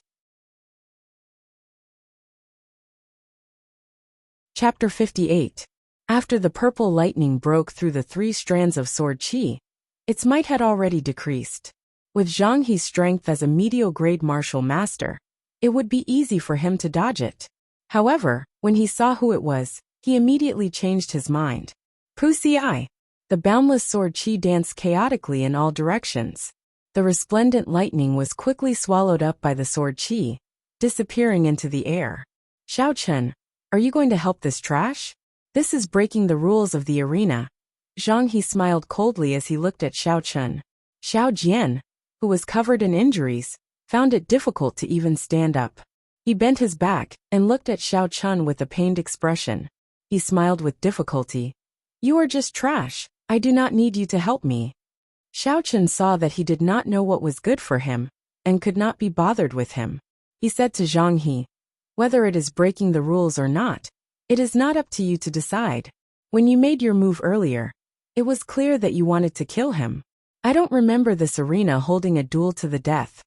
Chapter 58. After the purple lightning broke through the 3 strands of sword qi, its might had already decreased. With Zhang He's strength as a medial-grade martial master, it would be easy for him to dodge it. However, when he saw who it was, he immediately changed his mind. Pussy! The boundless sword qi danced chaotically in all directions. The resplendent lightning was quickly swallowed up by the sword qi, disappearing into the air. Xiao Chen, are you going to help this trash? This is breaking the rules of the arena. Zhang He smiled coldly as he looked at Xiao Chen. Xiao Jian, who was covered in injuries, found it difficult to even stand up. He bent his back and looked at Xiao Chen with a pained expression. He smiled with difficulty. You are just trash. I do not need you to help me. Xiao Chen saw that he did not know what was good for him, and could not be bothered with him. He said to Zhang He, whether it is breaking the rules or not, it is not up to you to decide. When you made your move earlier, it was clear that you wanted to kill him. I don't remember this arena holding a duel to the death.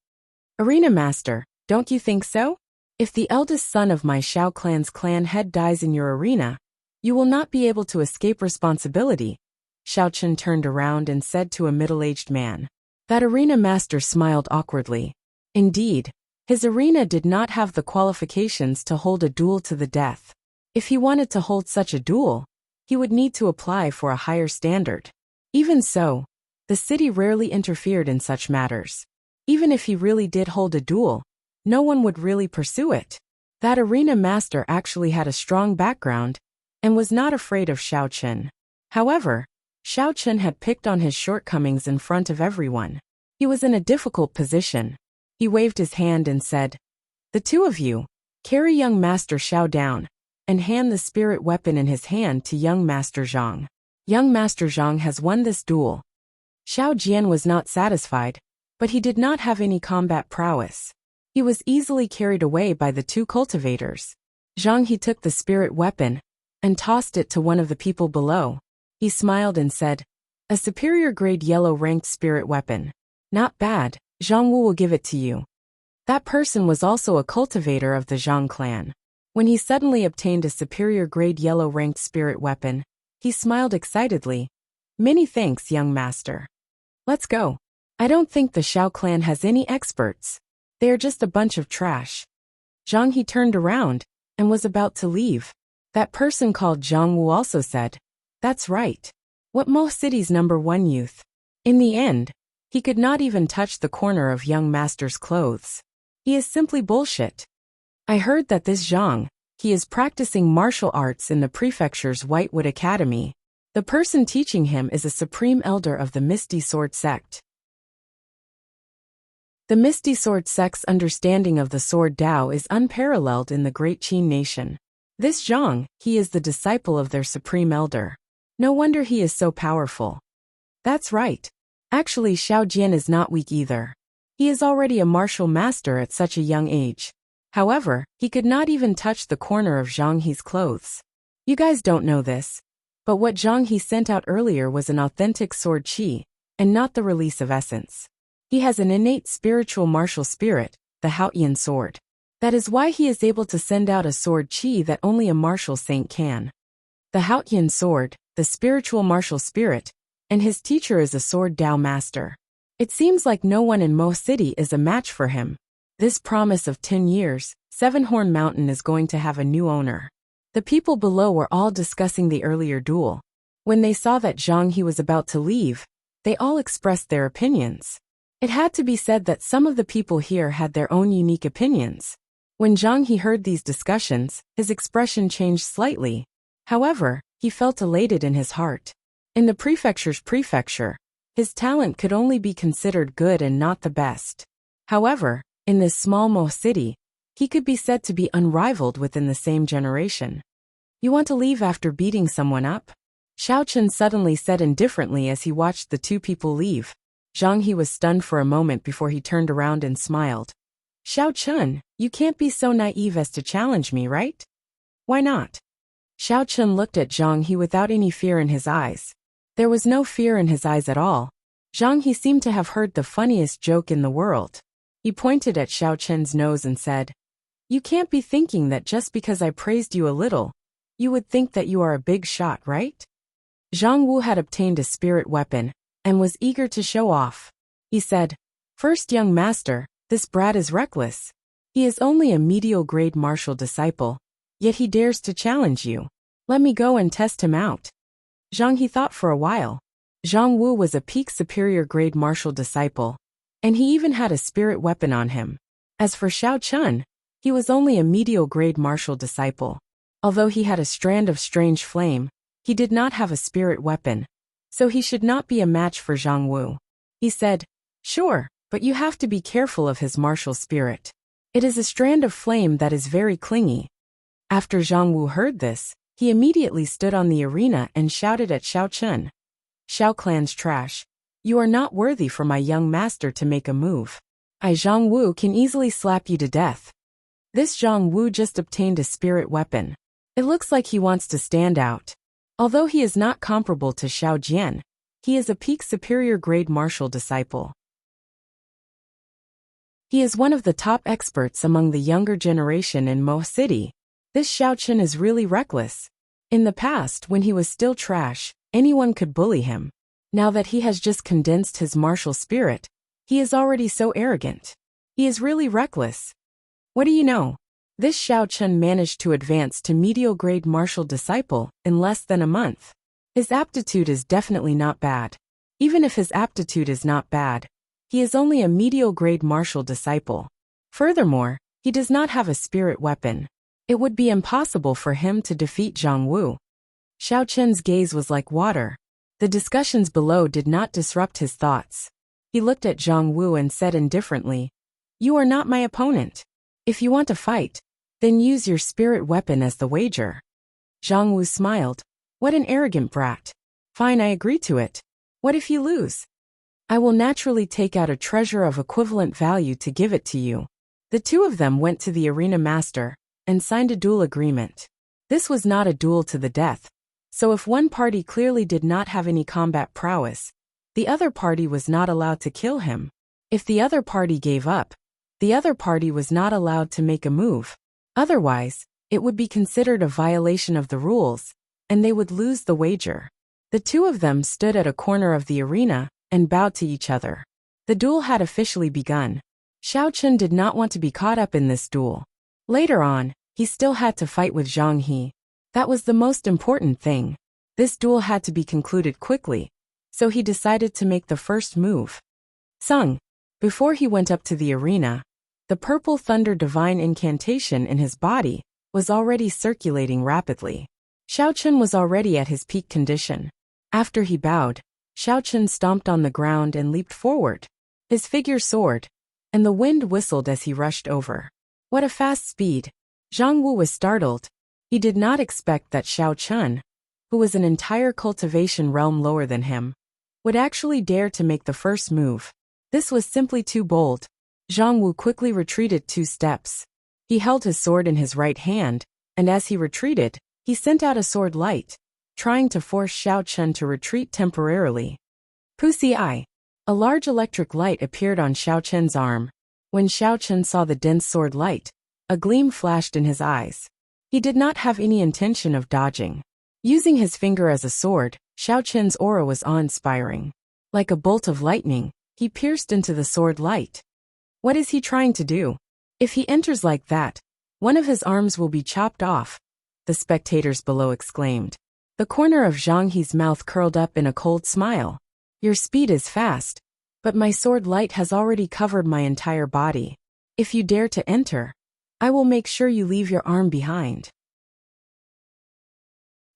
Arena Master, don't you think so? If the eldest son of my Xiao clan's clan head dies in your arena, you will not be able to escape responsibility. Xiao Chen turned around and said to a middle-aged man. That arena master smiled awkwardly. Indeed, his arena did not have the qualifications to hold a duel to the death. If he wanted to hold such a duel, he would need to apply for a higher standard. Even so, the city rarely interfered in such matters. Even if he really did hold a duel, no one would really pursue it. That arena master actually had a strong background and was not afraid of Xiao Chen. However, Xiao Chen had picked on his shortcomings in front of everyone. He was in a difficult position. He waved his hand and said, the 2 of you, carry young Master Xiao down. and hand the spirit weapon in his hand to young Master Zhang. Young Master Zhang has won this duel. Xiao Jian was not satisfied, but he did not have any combat prowess. He was easily carried away by the two cultivators. Zhang he took the spirit weapon and tossed it to one of the people below. He smiled and said, "A superior grade yellow-ranked spirit weapon. Not bad, Zhang Wu will give it to you." That person was also a cultivator of the Zhang clan. When he suddenly obtained a superior grade yellow-ranked spirit weapon, he smiled excitedly. "Many thanks, young master. Let's go. I don't think the Xiao clan has any experts. They are just a bunch of trash." Zhang he turned around and was about to leave. That person called Zhang Wu also said, "That's right. What Mo City's #1 youth." In the end, he could not even touch the corner of young master's clothes. He is simply bullshit. I heard that this Zhang, he is practicing martial arts in the prefecture's Whitewood Academy. The person teaching him is a supreme elder of the Misty Sword sect. The Misty Sword sect's understanding of the Sword Dao is unparalleled in the Great Qin nation. This Zhang, he is the disciple of their supreme elder. No wonder he is so powerful. That's right. Actually, Xiao Jian is not weak either. He is already a martial master at such a young age. However, he could not even touch the corner of Zhang He's clothes. You guys don't know this, but what Zhang He sent out earlier was an authentic sword qi, and not the release of essence. He has an innate spiritual martial spirit, the Haotian sword. That is why he is able to send out a sword qi that only a martial saint can. The Haotian sword, the spiritual martial spirit, and his teacher is a sword Dao master. It seems like no one in Mo City is a match for him. This promise of 10 years, Seven-Horn Mountain is going to have a new owner. The people below were all discussing the earlier duel. When they saw that Zhang He was about to leave, they all expressed their opinions. It had to be said that some of the people here had their own unique opinions. When Zhang He heard these discussions, his expression changed slightly. However, he felt elated in his heart. In the prefecture's prefecture, his talent could only be considered good and not the best. However, in this small Mo city, he could be said to be unrivaled within the same generation. "You want to leave after beating someone up?" Xiao Chen suddenly said indifferently as he watched the two people leave. Zhang He was stunned for a moment before he turned around and smiled. "Xiao Chen, you can't be so naive as to challenge me, right?" "Why not?" Xiao Chen looked at Zhang He without any fear in his eyes. There was no fear in his eyes at all. Zhang He seemed to have heard the funniest joke in the world. He pointed at Xiao Chen's nose and said, "You can't be thinking that just because I praised you a little, you would think that you are a big shot, right?" Zhang Wu had obtained a spirit weapon and was eager to show off. He said, "First, young master, this brat is reckless. He is only a medial grade martial disciple, yet he dares to challenge you. Let me go and test him out." Zhang He thought for a while. Zhang Wu was a peak superior grade martial disciple, and he even had a spirit weapon on him. As for Xiao Chen, he was only a medial grade martial disciple. Although he had a strand of strange flame, he did not have a spirit weapon, so he should not be a match for Zhang Wu. He said, "Sure, but you have to be careful of his martial spirit. It is a strand of flame that is very clingy." After Zhang Wu heard this, he immediately stood on the arena and shouted at Xiao Chen, "Xiao clan's trash. You are not worthy for my young master to make a move. I Zhang Wu can easily slap you to death." This Zhang Wu just obtained a spirit weapon. It looks like he wants to stand out. Although he is not comparable to Xiao Jian, he is a peak superior grade martial disciple. He is one of the top experts among the younger generation in Mo City. This Xiao Chen is really reckless. In the past, when he was still trash, anyone could bully him. Now that he has just condensed his martial spirit, he is already so arrogant. He is really reckless. What do you know? This Xiao Chen managed to advance to medial grade martial disciple in less than a month. His aptitude is definitely not bad. Even if his aptitude is not bad, he is only a medial grade martial disciple. Furthermore, he does not have a spirit weapon. It would be impossible for him to defeat Zhang Wu. Xiao Chen's gaze was like water. The discussions below did not disrupt his thoughts. He looked at Zhang Wu and said indifferently, "You are not my opponent. If you want to fight, Then use your spirit weapon as the wager. Zhang Wu smiled. What an arrogant brat. Fine, I agree to it. What if you lose? I will naturally take out a treasure of equivalent value to give it to you. The two of them went to the arena master and signed a duel agreement. This was not a duel to the death, so if one party clearly did not have any combat prowess, the other party was not allowed to kill him. If the other party gave up, the other party was not allowed to make a move. Otherwise, it would be considered a violation of the rules, and they would lose the wager. The two of them stood at a corner of the arena and bowed to each other. The duel had officially begun. Xiao Chun did not want to be caught up in this duel. Later on, he still had to fight with Zhang He. That was the most important thing. This duel had to be concluded quickly, so he decided to make the first move. Sung. Before he went up to the arena, the purple thunder divine incantation in his body was already circulating rapidly. Xiao Chun was already at his peak condition. After he bowed, Xiao Chun stomped on the ground and leaped forward. His figure soared, and the wind whistled as he rushed over. What a fast speed! Zhang Wu was startled. He did not expect that Xiao Chun, who was an entire cultivation realm lower than him, would actually dare to make the first move. This was simply too bold. Zhang Wu quickly retreated 2 steps. He held his sword in his right hand, and as he retreated, he sent out a sword light, trying to force Xiao Chun to retreat temporarily. Pussy Eye. A large electric light appeared on Xiao Chun's arm. When Xiao Chun saw the dense sword light, a gleam flashed in his eyes. He did not have any intention of dodging. Using his finger as a sword, Xiao Chun's aura was awe-inspiring. Like a bolt of lightning, he pierced into the sword light. What is he trying to do? If he enters like that, one of his arms will be chopped off, the spectators below exclaimed. The corner of Zhang He's mouth curled up in a cold smile. Your speed is fast, but my sword light has already covered my entire body. If you dare to enter, I will make sure you leave your arm behind.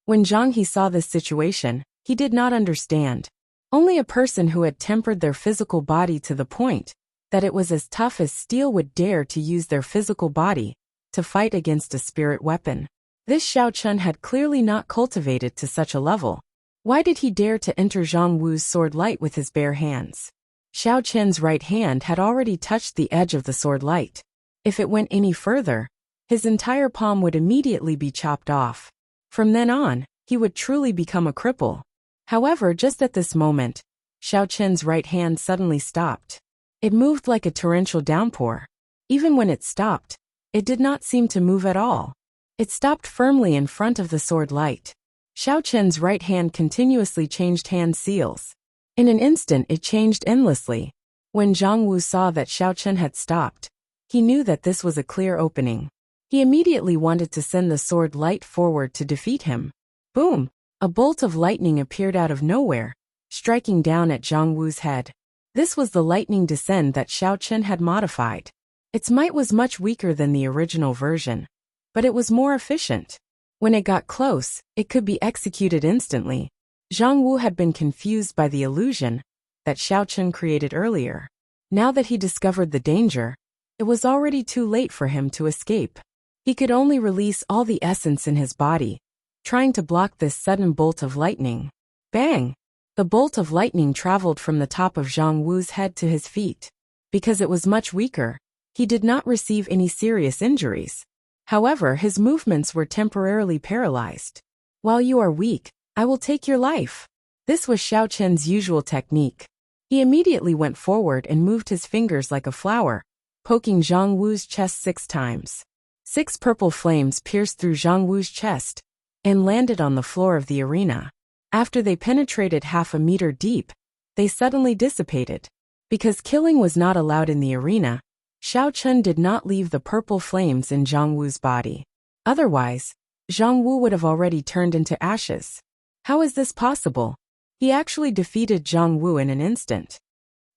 When Zhang He saw this situation, he did not understand. Only a person who had tempered their physical body to the point that it was as tough as steel would dare to use their physical body to fight against a spirit weapon. This Xiao Chun had clearly not cultivated to such a level. Why did he dare to enter Zhang Wu's sword light with his bare hands? Xiao Chun's right hand had already touched the edge of the sword light. If it went any further, his entire palm would immediately be chopped off. From then on, he would truly become a cripple. However, just at this moment, Xiao Chun's right hand suddenly stopped. It moved like a torrential downpour. Even when it stopped, it did not seem to move at all. It stopped firmly in front of the sword light. Xiao Chun's right hand continuously changed hand seals. In an instant it changed endlessly. When Zhang Wu saw that Xiao Chun had stopped, he knew that this was a clear opening. He immediately wanted to send the sword light forward to defeat him. Boom! A bolt of lightning appeared out of nowhere, striking down at Zhang Wu's head. This was the lightning descent that Xiao Chun had modified. Its might was much weaker than the original version, but it was more efficient. When it got close, it could be executed instantly. Zhang Wu had been confused by the illusion that Xiao Chun created earlier. Now that he discovered the danger, it was already too late for him to escape. He could only release all the essence in his body, trying to block this sudden bolt of lightning. Bang! The bolt of lightning traveled from the top of Zhang Wu's head to his feet. Because it was much weaker, he did not receive any serious injuries. However, his movements were temporarily paralyzed. While you are weak, I will take your life. This was Xiao Chun's usual technique. He immediately went forward and moved his fingers like a flower, poking Zhang Wu's chest 6 times. 6 purple flames pierced through Zhang Wu's chest and landed on the floor of the arena. After they penetrated half a meter deep, they suddenly dissipated. Because killing was not allowed in the arena, Xiao Chun did not leave the purple flames in Zhang Wu's body. Otherwise, Zhang Wu would have already turned into ashes. How is this possible? He actually defeated Zhang Wu in an instant.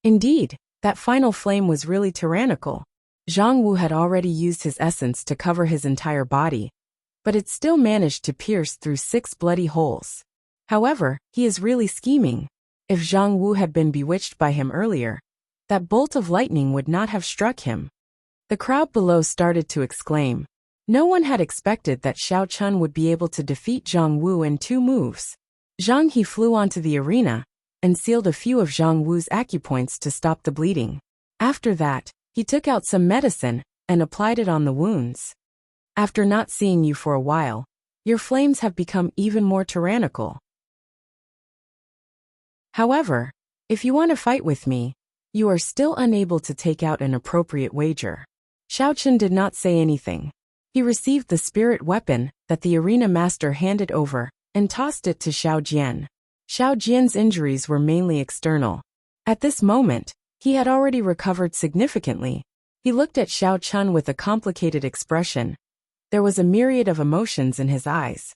Indeed, that final flame was really tyrannical. Zhang Wu had already used his essence to cover his entire body, but it still managed to pierce through 6 bloody holes. However, he is really scheming. If Zhang Wu had been bewitched by him earlier, that bolt of lightning would not have struck him. The crowd below started to exclaim. No one had expected that Xiao Chun would be able to defeat Zhang Wu in 2 moves. Zhang He flew onto the arena and sealed a few of Zhang Wu's acupoints to stop the bleeding. After that, he took out some medicine and applied it on the wounds. After not seeing you for a while, your flames have become even more tyrannical. However, if you want to fight with me, you are still unable to take out an appropriate wager. Xiao Chun did not say anything. He received the spirit weapon that the arena master handed over and tossed it to Xiao Jian. Xiao Jian's injuries were mainly external. At this moment, he had already recovered significantly. He looked at Xiao Chun with a complicated expression. There was a myriad of emotions in his eyes.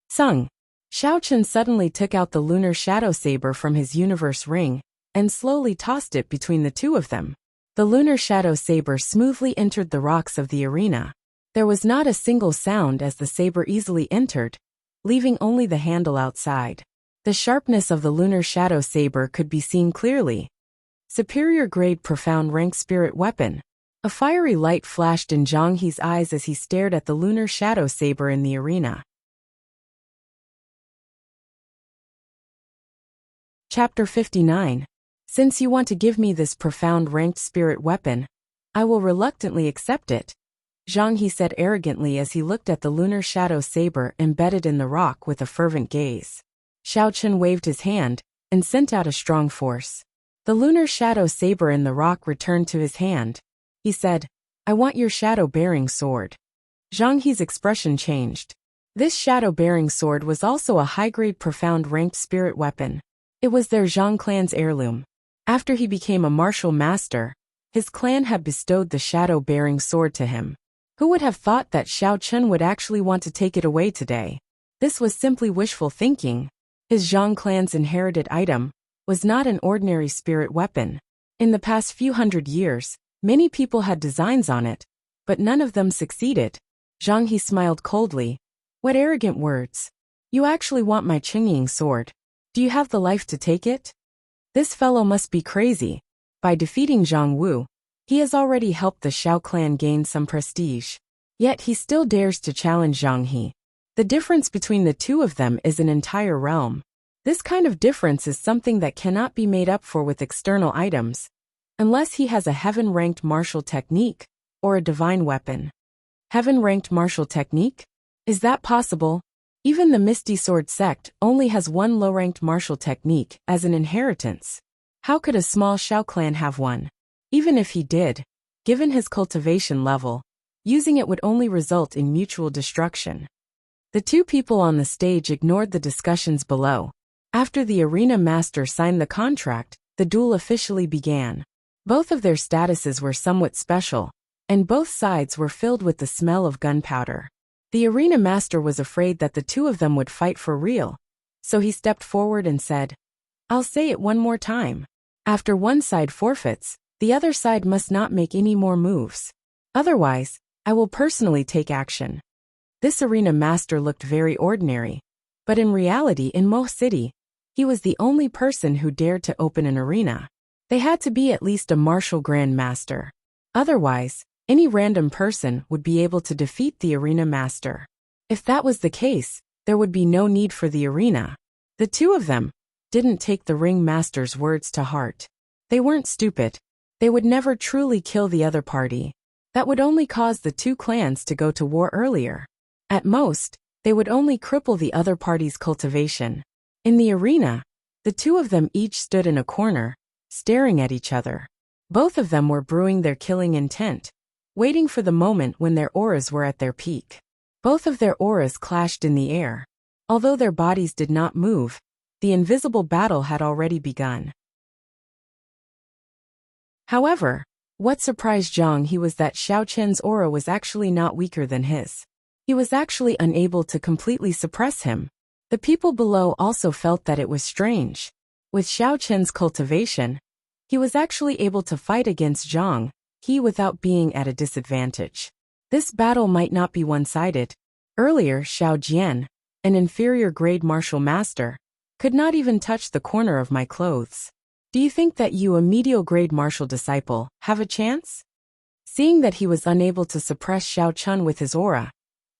Sung. Xiao Chun suddenly took out the lunar shadow saber from his universe ring and slowly tossed it between the two of them. The lunar shadow saber smoothly entered the rocks of the arena. There was not a single sound as the saber easily entered, leaving only the handle outside. The sharpness of the lunar shadow saber could be seen clearly. Superior grade profound rank spirit weapon. A fiery light flashed in Zhang He's eyes as he stared at the lunar shadow saber in the arena. Chapter 59. Since you want to give me this profound ranked spirit weapon, I will reluctantly accept it, Zhang He said arrogantly as he looked at the lunar shadow saber embedded in the rock with a fervent gaze. Xiao Chun waved his hand and sent out a strong force. The lunar shadow saber in the rock returned to his hand. He said, I want your shadow-bearing sword. Zhang He's expression changed. This shadow-bearing sword was also a high-grade profound ranked spirit weapon. It was their Zhang clan's heirloom. After he became a martial master, his clan had bestowed the shadow-bearing sword to him. Who would have thought that Xiao Chun would actually want to take it away today? This was simply wishful thinking. His Zhang clan's inherited item was not an ordinary spirit weapon. In the past few hundred years, many people had designs on it, but none of them succeeded. Zhang He smiled coldly. What arrogant words. You actually want my Qingying sword. Do you have the life to take it? This fellow must be crazy. By defeating Zhang Wu, he has already helped the Xiao clan gain some prestige. Yet he still dares to challenge Zhang He. The difference between the two of them is an entire realm. This kind of difference is something that cannot be made up for with external items, unless he has a heaven-ranked martial technique or a divine weapon. Heaven-ranked martial technique? Is that possible? Even the Misty Sword sect only has one low-ranked martial technique as an inheritance. How could a small Xiao clan have one? Even if he did, given his cultivation level, using it would only result in mutual destruction. The two people on the stage ignored the discussions below. After the arena master signed the contract, the duel officially began. Both of their statuses were somewhat special, and both sides were filled with the smell of gunpowder. The arena master was afraid that the two of them would fight for real, so he stepped forward and said, I'll say it one more time. After one side forfeits, the other side must not make any more moves. Otherwise, I will personally take action. This arena master looked very ordinary, but in reality in Mo City, he was the only person who dared to open an arena. They had to be at least a martial grand master. Otherwise, any random person would be able to defeat the arena master. If that was the case, there would be no need for the arena. The two of them didn't take the ring master's words to heart. They weren't stupid. They would never truly kill the other party. That would only cause the two clans to go to war earlier. At most, they would only cripple the other party's cultivation. In the arena, the two of them each stood in a corner, staring at each other. Both of them were brewing their killing intent, waiting for the moment when their auras were at their peak. Both of their auras clashed in the air. Although their bodies did not move, the invisible battle had already begun. However, what surprised Zhang He was that Xiao Chen's aura was actually not weaker than his. He was actually unable to completely suppress him. The people below also felt that it was strange. With Xiao Chen's cultivation, he was actually able to fight against Zhang He without being at a disadvantage. This battle might not be one-sided. Earlier, Xiao Jian, an inferior grade martial master, could not even touch the corner of my clothes. Do you think that you, a medial grade martial disciple, have a chance? Seeing that he was unable to suppress Xiao Chun with his aura,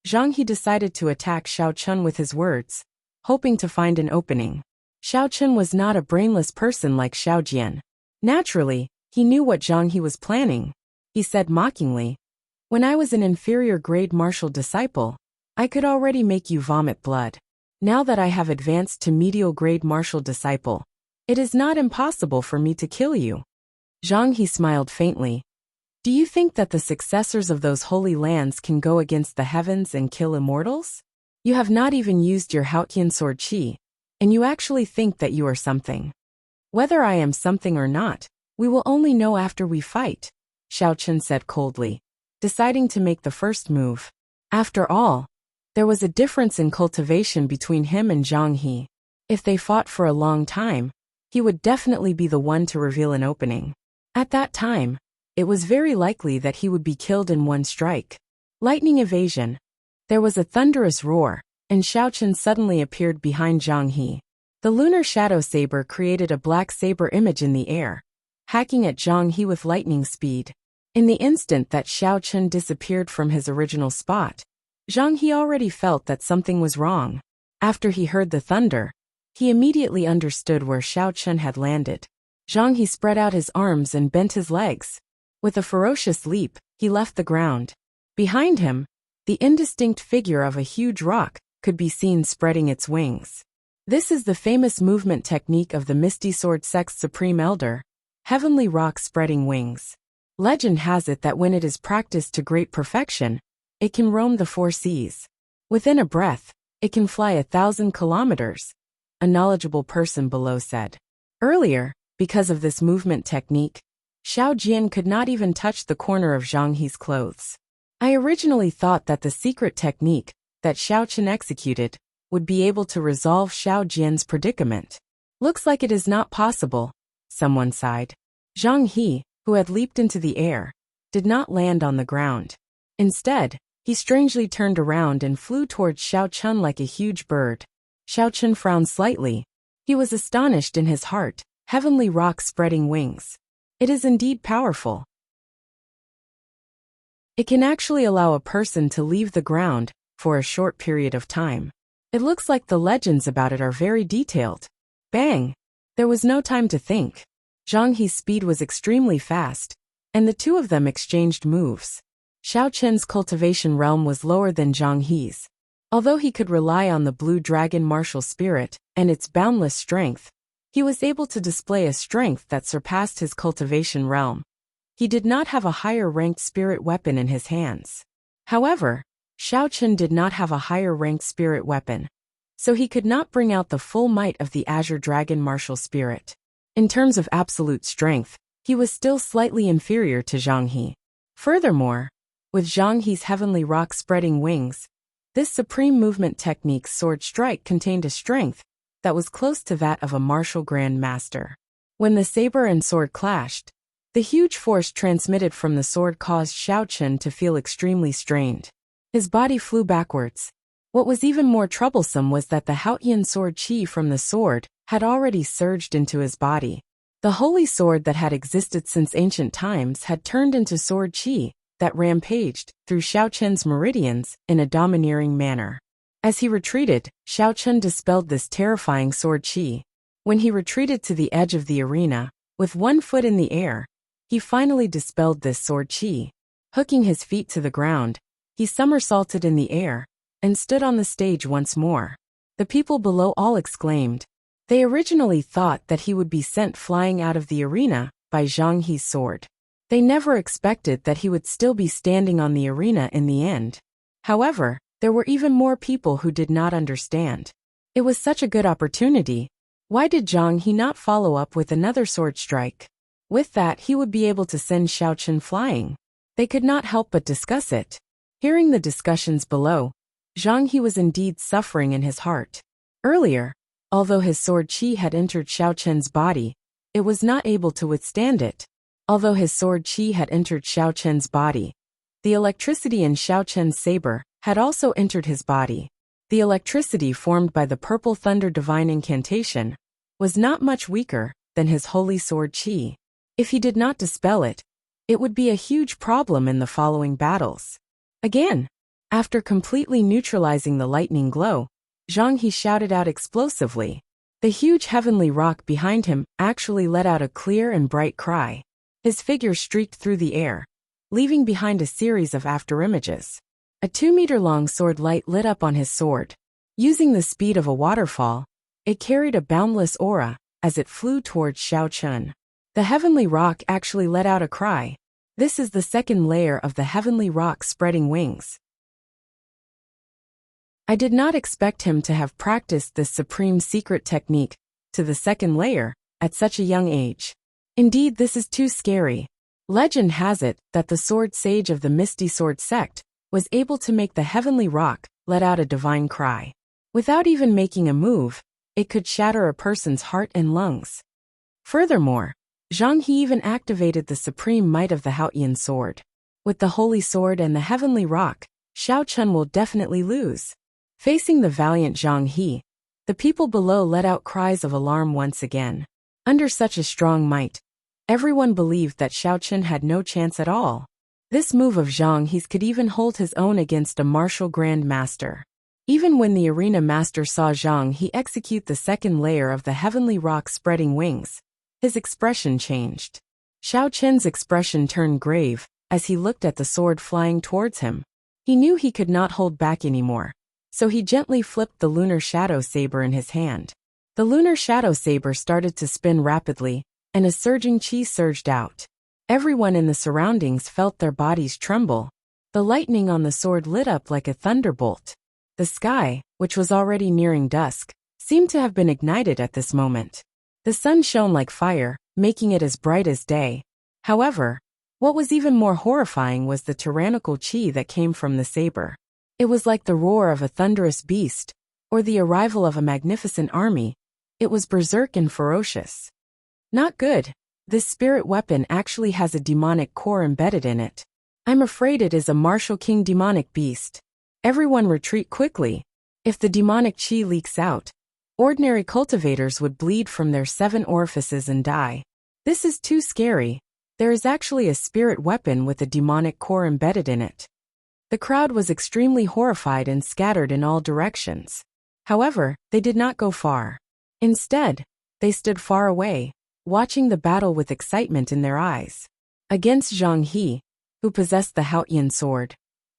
Zhang He decided to attack Xiao Chun with his words, hoping to find an opening. Xiao Chun was not a brainless person like Xiao Jian. Naturally, he knew what Zhang He was planning. He said mockingly, "When I was an inferior grade martial disciple, I could already make you vomit blood. Now that I have advanced to medial grade martial disciple, it is not impossible for me to kill you." Zhang He smiled faintly. "Do you think that the successors of those holy lands can go against the heavens and kill immortals? You have not even used your Haotian sword qi, and you actually think that you are something. Whether I am something or not, we will only know after we fight," Xiao Chun said coldly, deciding to make the first move. After all, there was a difference in cultivation between him and Zhang He. If they fought for a long time, he would definitely be the one to reveal an opening. At that time, it was very likely that he would be killed in one strike. Lightning evasion. There was a thunderous roar, and Xiao Chun suddenly appeared behind Zhang He. The lunar shadow saber created a black saber image in the air, hacking at Zhang He with lightning speed. In the instant that Xiao Chun disappeared from his original spot, Zhang He already felt that something was wrong. After he heard the thunder, he immediately understood where Xiao Chun had landed. Zhang He spread out his arms and bent his legs. With a ferocious leap, he left the ground. Behind him, the indistinct figure of a huge rock could be seen spreading its wings. This is the famous movement technique of the Misty Sword Sect's Supreme Elder, Heavenly Rock Spreading Wings. Legend has it that when it is practiced to great perfection, it can roam the four seas. Within a breath, it can fly 1,000 kilometers, a knowledgeable person below said. Earlier, because of this movement technique, Xiao Jian could not even touch the corner of Zhang He's clothes. I originally thought that the secret technique that Xiao Chun executed would be able to resolve Xiao Jian's predicament. Looks like it is not possible, someone sighed. Zhang He, who had leaped into the air, did not land on the ground. Instead, he strangely turned around and flew towards Xiao Chun like a huge bird. Xiao Chun frowned slightly. He was astonished in his heart. Heavenly rock spreading wings. It is indeed powerful. It can actually allow a person to leave the ground for a short period of time. It looks like the legends about it are very detailed. Bang! There was no time to think. Zhang He's speed was extremely fast, and the two of them exchanged moves. Xiao Chen's cultivation realm was lower than Zhang He's. Although he could rely on the blue dragon martial spirit and its boundless strength, he was able to display a strength that surpassed his cultivation realm. He did not have a higher-ranked spirit weapon in his hands. However, Xiao Chun did not have a higher-ranked spirit weapon, so he could not bring out the full might of the Azure Dragon martial spirit. In terms of absolute strength, he was still slightly inferior to Zhang He. Furthermore, with Zhang He's heavenly rock spreading wings, this supreme movement technique's sword strike contained a strength that was close to that of a martial grand master. When the saber and sword clashed, the huge force transmitted from the sword caused Xiao Chun to feel extremely strained. His body flew backwards. What was even more troublesome was that the Haotian sword qi from the sword had already surged into his body. The holy sword that had existed since ancient times had turned into sword qi that rampaged through Xiao Chun's meridians in a domineering manner. As he retreated, Xiao Chun dispelled this terrifying sword qi. When he retreated to the edge of the arena, with one foot in the air, he finally dispelled this sword qi. Hooking his feet to the ground, he somersaulted in the air and stood on the stage once more. The people below all exclaimed. They originally thought that he would be sent flying out of the arena by Zhang He's sword. They never expected that he would still be standing on the arena in the end. However, there were even more people who did not understand. It was such a good opportunity. Why did Zhang He not follow up with another sword strike? With that, he would be able to send Xiao Chun flying. They could not help but discuss it. Hearing the discussions below, Zhang He was indeed suffering in his heart. Earlier, although his sword qi had entered Xiao Chun's body, it was not able to withstand it. Although his sword qi had entered Xiao Chun's body, the electricity in Xiao Chun's saber had also entered his body. The electricity formed by the Purple Thunder Divine Incantation was not much weaker than his holy sword qi. If he did not dispel it, it would be a huge problem in the following battles. Again, after completely neutralizing the lightning glow, Zhang He shouted out explosively. The huge heavenly rock behind him actually let out a clear and bright cry. His figure streaked through the air, leaving behind a series of afterimages. A 2-meter-long sword light lit up on his sword. Using the speed of a waterfall, it carried a boundless aura as it flew towards Xiao Chun. The heavenly rock actually let out a cry. This is the second layer of the heavenly rock spreading wings. I did not expect him to have practiced this supreme secret technique to the second layer at such a young age. Indeed, this is too scary. Legend has it that the sword sage of the Misty Sword sect was able to make the heavenly rock let out a divine cry. Without even making a move, it could shatter a person's heart and lungs. Furthermore, Zhang He even activated the supreme might of the Haotian sword. With the holy sword and the heavenly rock, Xiao Chun will definitely lose. Facing the valiant Zhang He, the people below let out cries of alarm once again. Under such a strong might, everyone believed that Xiao Chun had no chance at all. This move of Zhang He's could even hold his own against a martial grand master. Even when the arena master saw Zhang He execute the second layer of the heavenly rock spreading wings, his expression changed. Xiao Chun's expression turned grave as he looked at the sword flying towards him. He knew he could not hold back anymore, so he gently flipped the lunar shadow saber in his hand. The lunar shadow saber started to spin rapidly, and a surging chi surged out. Everyone in the surroundings felt their bodies tremble. The lightning on the sword lit up like a thunderbolt. The sky, which was already nearing dusk, seemed to have been ignited at this moment. The sun shone like fire, making it as bright as day. However, what was even more horrifying was the tyrannical chi that came from the saber. It was like the roar of a thunderous beast, or the arrival of a magnificent army. It was berserk and ferocious. Not good. This spirit weapon actually has a demonic core embedded in it. I'm afraid it is a martial king demonic beast. Everyone retreat quickly. If the demonic chi leaks out, ordinary cultivators would bleed from their 7 orifices and die. This is too scary. There is actually a spirit weapon with a demonic core embedded in it. The crowd was extremely horrified and scattered in all directions. However, they did not go far. Instead, they stood far away, watching the battle with excitement in their eyes. Against Zhang He, who possessed the Haotian sword,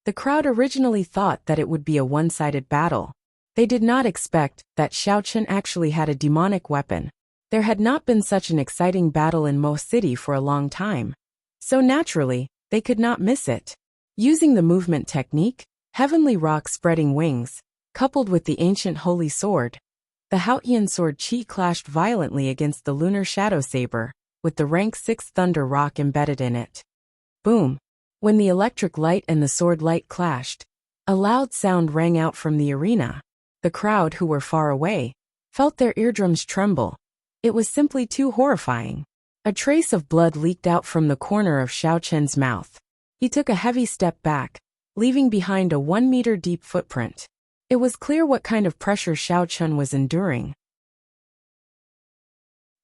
the crowd originally thought that it would be a one-sided battle. They did not expect that Xiao Chun actually had a demonic weapon. There had not been such an exciting battle in Mo City for a long time. So naturally, they could not miss it. Using the movement technique, heavenly rock spreading wings, coupled with the ancient holy sword, the Haotian sword chi clashed violently against the lunar shadow saber, with the rank 6 thunder rock embedded in it. Boom! When the electric light and the sword light clashed, a loud sound rang out from the arena. The crowd, who were far away, felt their eardrums tremble. It was simply too horrifying. A trace of blood leaked out from the corner of Xiao Chun's mouth. He took a heavy step back, leaving behind a 1-meter-deep footprint. It was clear what kind of pressure Xiao Chun was enduring.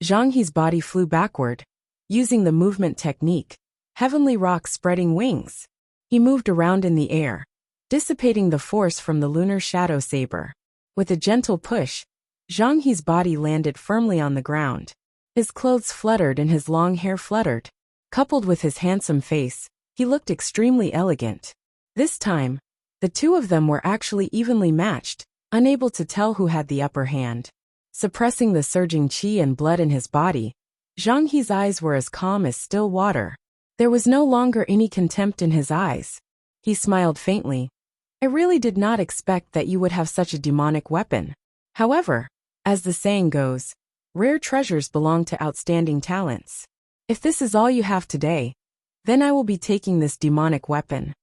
Zhang He's body flew backward, using the movement technique, heavenly rock spreading wings. He moved around in the air, dissipating the force from the lunar shadow saber. With a gentle push, Zhang He's body landed firmly on the ground. His clothes fluttered and his long hair fluttered. Coupled with his handsome face, he looked extremely elegant. This time, the two of them were actually evenly matched, unable to tell who had the upper hand. Suppressing the surging chi and blood in his body, Zhang He's eyes were as calm as still water. There was no longer any contempt in his eyes. He smiled faintly. I really did not expect that you would have such a demonic weapon. However, as the saying goes, rare treasures belong to outstanding talents. If this is all you have today, then I will be taking this demonic weapon.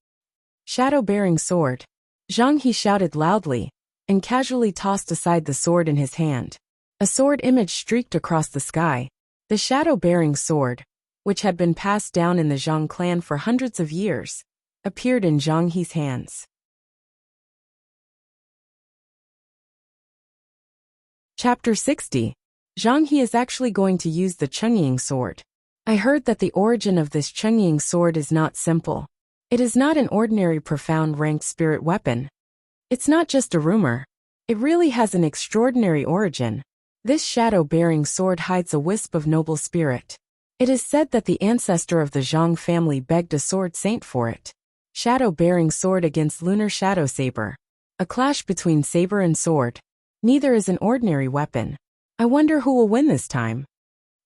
Shadow-bearing sword. Zhang He shouted loudly, and casually tossed aside the sword in his hand. A sword image streaked across the sky. The shadow-bearing sword, which had been passed down in the Zhang clan for hundreds of years, appeared in Zhang He's hands. Chapter 60. Zhang He is actually going to use the Chungying sword. I heard that the origin of this Chengying sword is not simple. It is not an ordinary profound ranked spirit weapon. It's not just a rumor. It really has an extraordinary origin. This shadow-bearing sword hides a wisp of noble spirit. It is said that the ancestor of the Zhang family begged a sword saint for it. Shadow-bearing sword against lunar shadow saber. A clash between saber and sword. Neither is an ordinary weapon. I wonder who will win this time.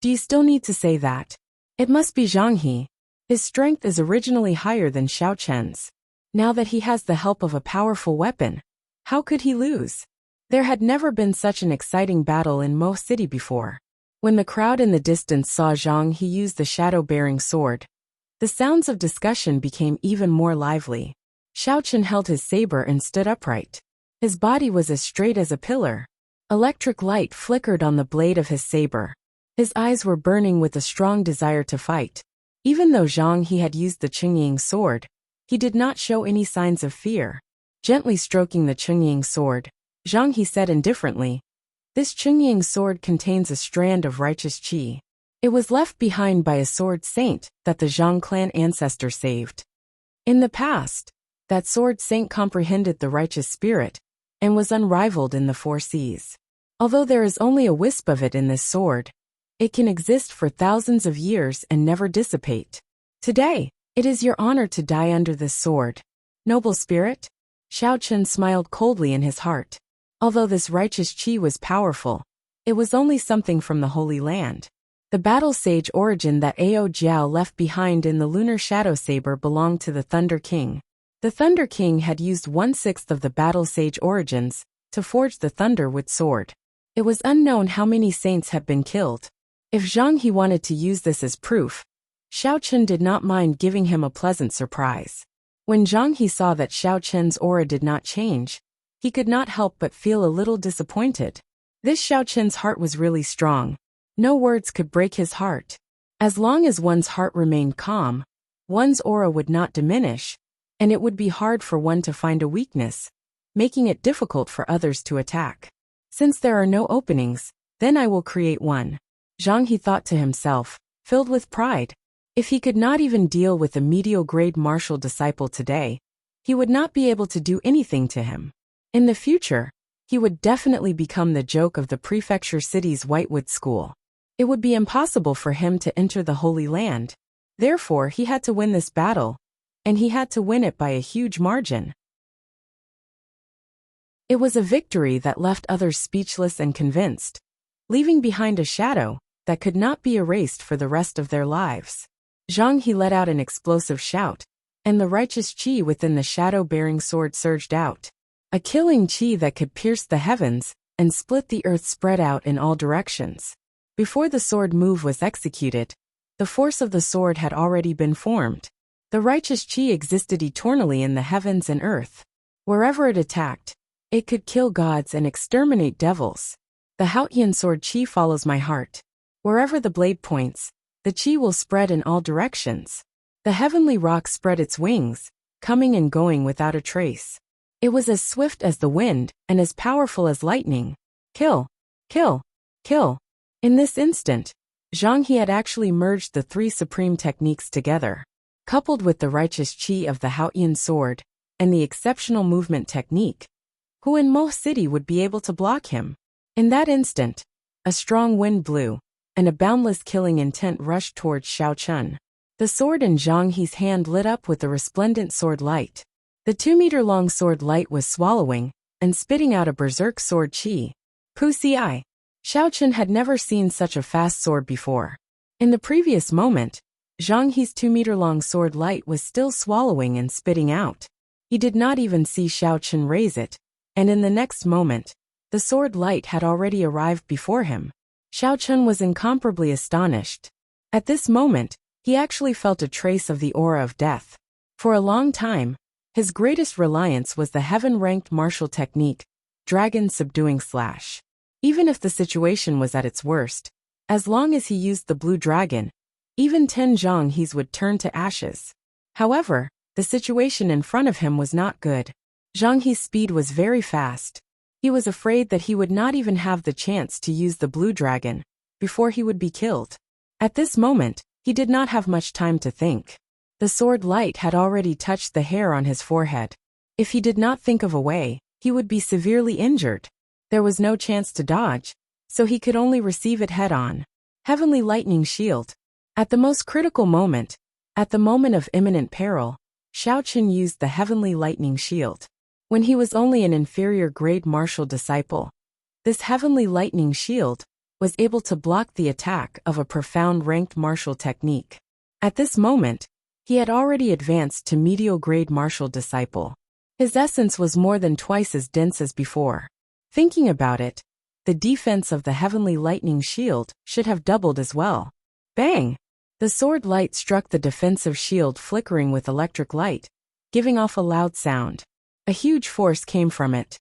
Do you still need to say that? It must be Zhang He. His strength is originally higher than Xiao Chen's. Now that he has the help of a powerful weapon, how could he lose? There had never been such an exciting battle in Mo City before. When the crowd in the distance saw Zhang He use the shadow-bearing sword, the sounds of discussion became even more lively. Xiao Chen held his saber and stood upright. His body was as straight as a pillar. Electric light flickered on the blade of his saber. His eyes were burning with a strong desire to fight. Even though Zhang He had used the Chengying sword, he did not show any signs of fear. Gently stroking the Chengying sword, Zhang He said indifferently, "This Chengying sword contains a strand of righteous qi. It was left behind by a sword saint that the Zhang clan ancestor saved. In the past, that sword saint comprehended the righteous spirit and was unrivaled in the four seas. Although there is only a wisp of it in this sword, it can exist for thousands of years and never dissipate. Today, it is your honor to die under this sword. Noble spirit?" Xiao Chen smiled coldly in his heart. Although this righteous qi was powerful, it was only something from the Holy Land. The battle sage origin that Ao Jiao left behind in the lunar shadow saber belonged to the Thunder King. The Thunder King had used 1/6 of the battle sage origins to forge the Thunderwood sword. It was unknown how many saints had been killed. If Zhang He wanted to use this as proof, Xiao Chen did not mind giving him a pleasant surprise. When Zhang He saw that Xiao Chen's aura did not change, he could not help but feel a little disappointed. This Xiao Chen's heart was really strong. No words could break his heart. As long as one's heart remained calm, one's aura would not diminish, and it would be hard for one to find a weakness, making it difficult for others to attack. Since there are no openings, then I will create one. Zhang He thought to himself, filled with pride. If he could not even deal with a medial-grade martial disciple today, he would not be able to do anything to him. In the future, he would definitely become the joke of the prefecture city's Whitewood School. It would be impossible for him to enter the Holy Land. Therefore, he had to win this battle, and he had to win it by a huge margin. It was a victory that left others speechless and convinced, leaving behind a shadow that could not be erased for the rest of their lives. Zhang He let out an explosive shout, and the righteous qi within the shadow-bearing sword surged out. A killing qi that could pierce the heavens and split the earth spread out in all directions. Before the sword move was executed, the force of the sword had already been formed. The righteous qi existed eternally in the heavens and earth. Wherever it attacked, it could kill gods and exterminate devils. The Haotian sword qi follows my heart. Wherever the blade points, the qi will spread in all directions. The heavenly rock spread its wings, coming and going without a trace. It was as swift as the wind and as powerful as lightning. Kill, kill, kill. In this instant, Zhang He had actually merged the three supreme techniques together. Coupled with the righteous qi of the Haotian sword and the exceptional movement technique, who in Mo City would be able to block him? In that instant, a strong wind blew, and a boundless killing intent rushed towards Xiao Chen. The sword in Zhang He's hand lit up with the resplendent sword light. The 2-meter-long sword light was swallowing and spitting out a berserk sword qi. Pussy eye. Xiao Chen had never seen such a fast sword before. In the previous moment, Zhang He's 2-meter-long sword light was still swallowing and spitting out. He did not even see Xiao Chen raise it, and in the next moment, the sword light had already arrived before him. Xiao Chen was incomparably astonished. At this moment, he actually felt a trace of the aura of death. For a long time, his greatest reliance was the heaven-ranked martial technique, Dragon Subduing Slash. Even if the situation was at its worst, as long as he used the blue dragon, even 10 Zhang He's would turn to ashes. However, the situation in front of him was not good. Zhang He's speed was very fast. He was afraid that he would not even have the chance to use the blue dragon before he would be killed. At this moment, He did not have much time to think. The sword light had already touched the hair on his forehead. If he did not think of a way, he would be severely injured. There was no chance to dodge, so he could only receive it head-on. Heavenly Lightning Shield. At the most critical moment, at the moment of imminent peril, Xiaoqun used the Heavenly Lightning Shield. When he was only an inferior grade martial disciple, this Heavenly Lightning Shield was able to block the attack of a profound ranked martial technique. At this moment, he had already advanced to medial grade martial disciple. His essence was more than twice as dense as before. Thinking about it, the defense of the Heavenly Lightning Shield should have doubled as well. Bang! The sword light struck the defensive shield, flickering with electric light, giving off a loud sound. A huge force came from it.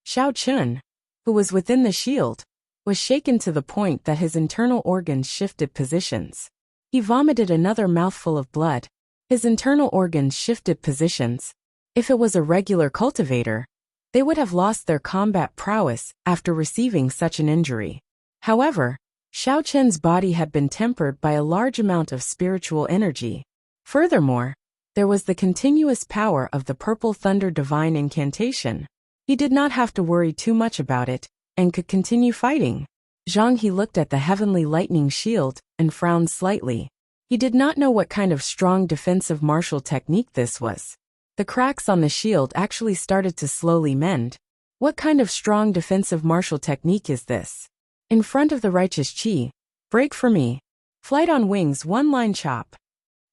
Xiaoqun, who was within the shield, was shaken to the point that his internal organs shifted positions. He vomited another mouthful of blood. His internal organs shifted positions. If it was a regular cultivator, they would have lost their combat prowess after receiving such an injury. However, Xiaoqun's body had been tempered by a large amount of spiritual energy. Furthermore, there was the continuous power of the Purple Thunder Divine Incantation. He did not have to worry too much about it, and could continue fighting. Zhang He looked at the Heavenly Lightning Shield and frowned slightly. He did not know what kind of strong defensive martial technique this was. The cracks on the shield actually started to slowly mend. What kind of strong defensive martial technique is this? In front of the righteous Qi, break for me. Flight on wings, one-line chop.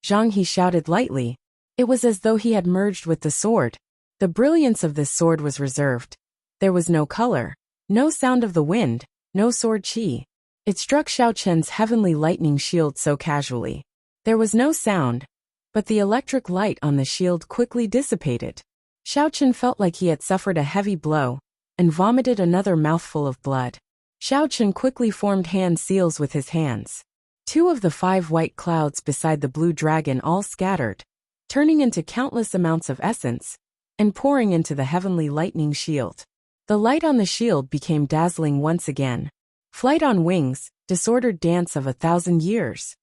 Zhang He shouted lightly. It was as though he had merged with the sword. The brilliance of this sword was reserved. There was no color, no sound of the wind, no sword Qi. It struck Xiaoqun's Heavenly Lightning Shield so casually. There was no sound, but the electric light on the shield quickly dissipated. Xiaoqun felt like he had suffered a heavy blow, and vomited another mouthful of blood. Xiaoqun quickly formed hand seals with his hands. 2 of the 5 white clouds beside the blue dragon all scattered, turning into countless amounts of essence, and pouring into the Heavenly Lightning Shield. The light on the shield became dazzling once again. Flight on wings, disordered dance of 1,000 years.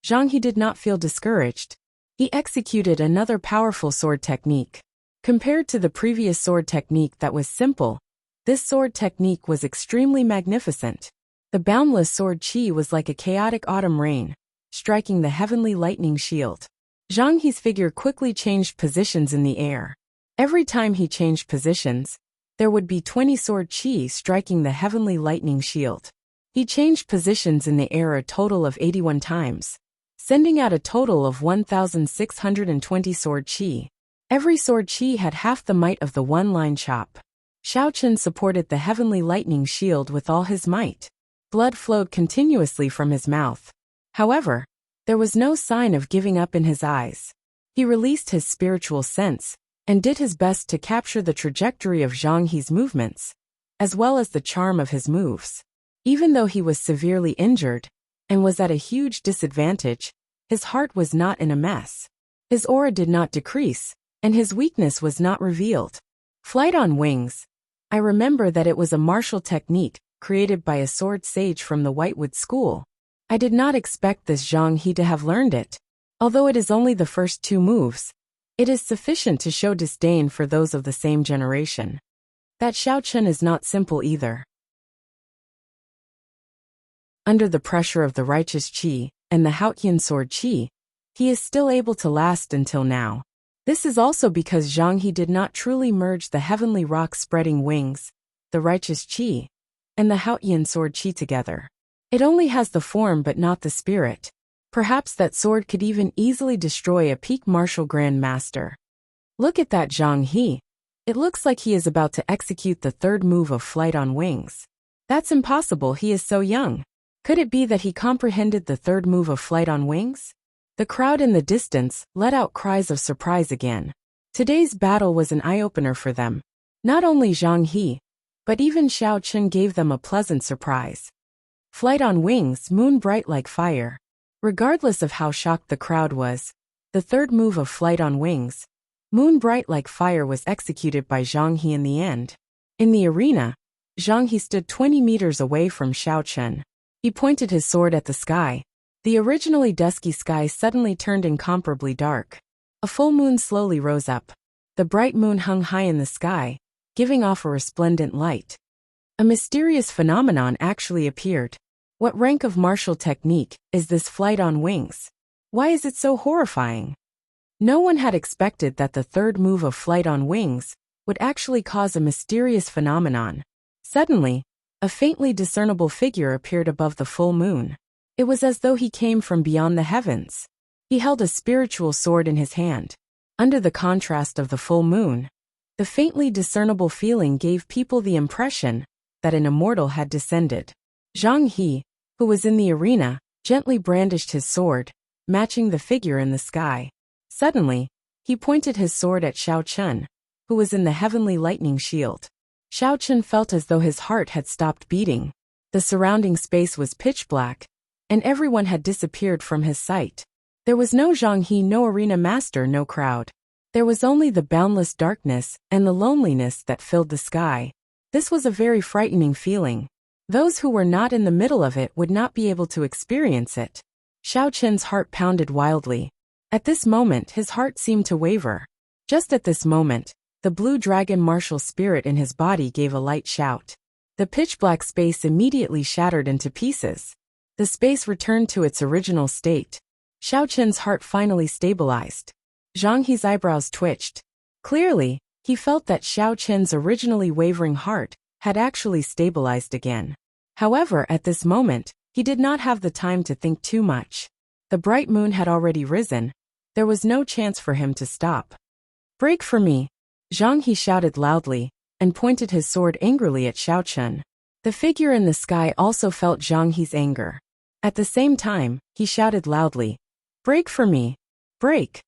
Zhang He did not feel discouraged. He executed another powerful sword technique. Compared to the previous sword technique that was simple, this sword technique was extremely magnificent. The boundless sword Qi was like a chaotic autumn rain, striking the Heavenly Lightning Shield. Zhang He's figure quickly changed positions in the air. Every time he changed positions, there would be 20 sword Qi striking the Heavenly Lightning Shield. He changed positions in the air a total of 81 times, sending out a total of 1,620 sword Qi. Every sword Qi had half the might of the one-line chop. Xiaoqun supported the Heavenly Lightning Shield with all his might. Blood flowed continuously from his mouth. However, there was no sign of giving up in his eyes. He released his spiritual sense, and did his best to capture the trajectory of Zhang He's movements, as well as the charm of his moves. Even though he was severely injured, and was at a huge disadvantage, his heart was not in a mess. His aura did not decrease, and his weakness was not revealed. Flight on wings. I remember that it was a martial technique, created by a sword sage from the Whitewood School. I did not expect this Zhang He to have learned it. Although it is only the first 2 moves, it is sufficient to show disdain for those of the same generation. That Xiaoqun is not simple either. Under the pressure of the righteous Qi and the Haotian sword Qi, he is still able to last until now. This is also because Zhang He did not truly merge the heavenly rock spreading wings, the righteous Qi, and the Haotian sword Qi together. It only has the form but not the spirit. Perhaps that sword could even easily destroy a peak martial grand master. Look at that Zhang He. It looks like he is about to execute the 3rd move of flight on wings. That's impossible, he is so young. Could it be that he comprehended the 3rd move of flight on wings? The crowd in the distance let out cries of surprise again. Today's battle was an eye-opener for them. Not only Zhang He, but even Xiaoqun gave them a pleasant surprise. Flight on wings, moon bright like fire. Regardless of how shocked the crowd was, the 3rd move of flight on wings, moon bright like fire, was executed by Zhang He in the end. In the arena, Zhang He stood 20 meters away from Xiaoqun. He pointed his sword at the sky. The originally dusky sky suddenly turned incomparably dark. A full moon slowly rose up. The bright moon hung high in the sky, giving off a resplendent light. A mysterious phenomenon actually appeared. What rank of martial technique is this flight on wings? Why is it so horrifying? No one had expected that the third move of flight on wings would actually cause a mysterious phenomenon. Suddenly, a faintly discernible figure appeared above the full moon. It was as though he came from beyond the heavens. He held a spiritual sword in his hand. Under the contrast of the full moon, the faintly discernible feeling gave people the impression that an immortal had descended. Zhang He, who was in the arena, gently brandished his sword, matching the figure in the sky. Suddenly, he pointed his sword at Xiao Chun, who was in the heavenly lightning shield. Xiao Chun felt as though his heart had stopped beating. The surrounding space was pitch black, and everyone had disappeared from his sight. There was no Zhang He, no arena master, no crowd. There was only the boundless darkness and the loneliness that filled the sky. This was a very frightening feeling. Those who were not in the middle of it would not be able to experience it. Xiao Chen's heart pounded wildly. At this moment, his heart seemed to waver. Just at this moment, the blue dragon martial spirit in his body gave a light shout. The pitch-black space immediately shattered into pieces. The space returned to its original state. Xiao Chen's heart finally stabilized. Zhang He's eyebrows twitched. Clearly, he felt that Xiao Chen's originally wavering heart had actually stabilized again. However, at this moment, he did not have the time to think too much. The bright moon had already risen. There was no chance for him to stop. "Break for me!" Zhang He shouted loudly, and pointed his sword angrily at Xiao Chen. The figure in the sky also felt Zhang He's anger. At the same time, he shouted loudly, "Break for me! Break!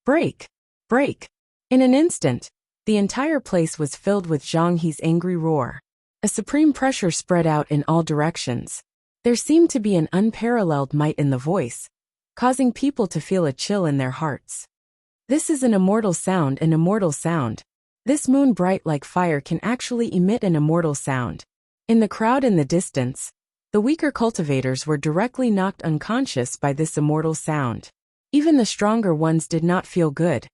Break! Break!" In an instant, the entire place was filled with Zhang He's angry roar. A supreme pressure spread out in all directions. There seemed to be an unparalleled might in the voice, causing people to feel a chill in their hearts. This is an immortal sound, an immortal sound. This moon bright like fire can actually emit an immortal sound. In the crowd in the distance, the weaker cultivators were directly knocked unconscious by this immortal sound. Even the stronger ones did not feel good.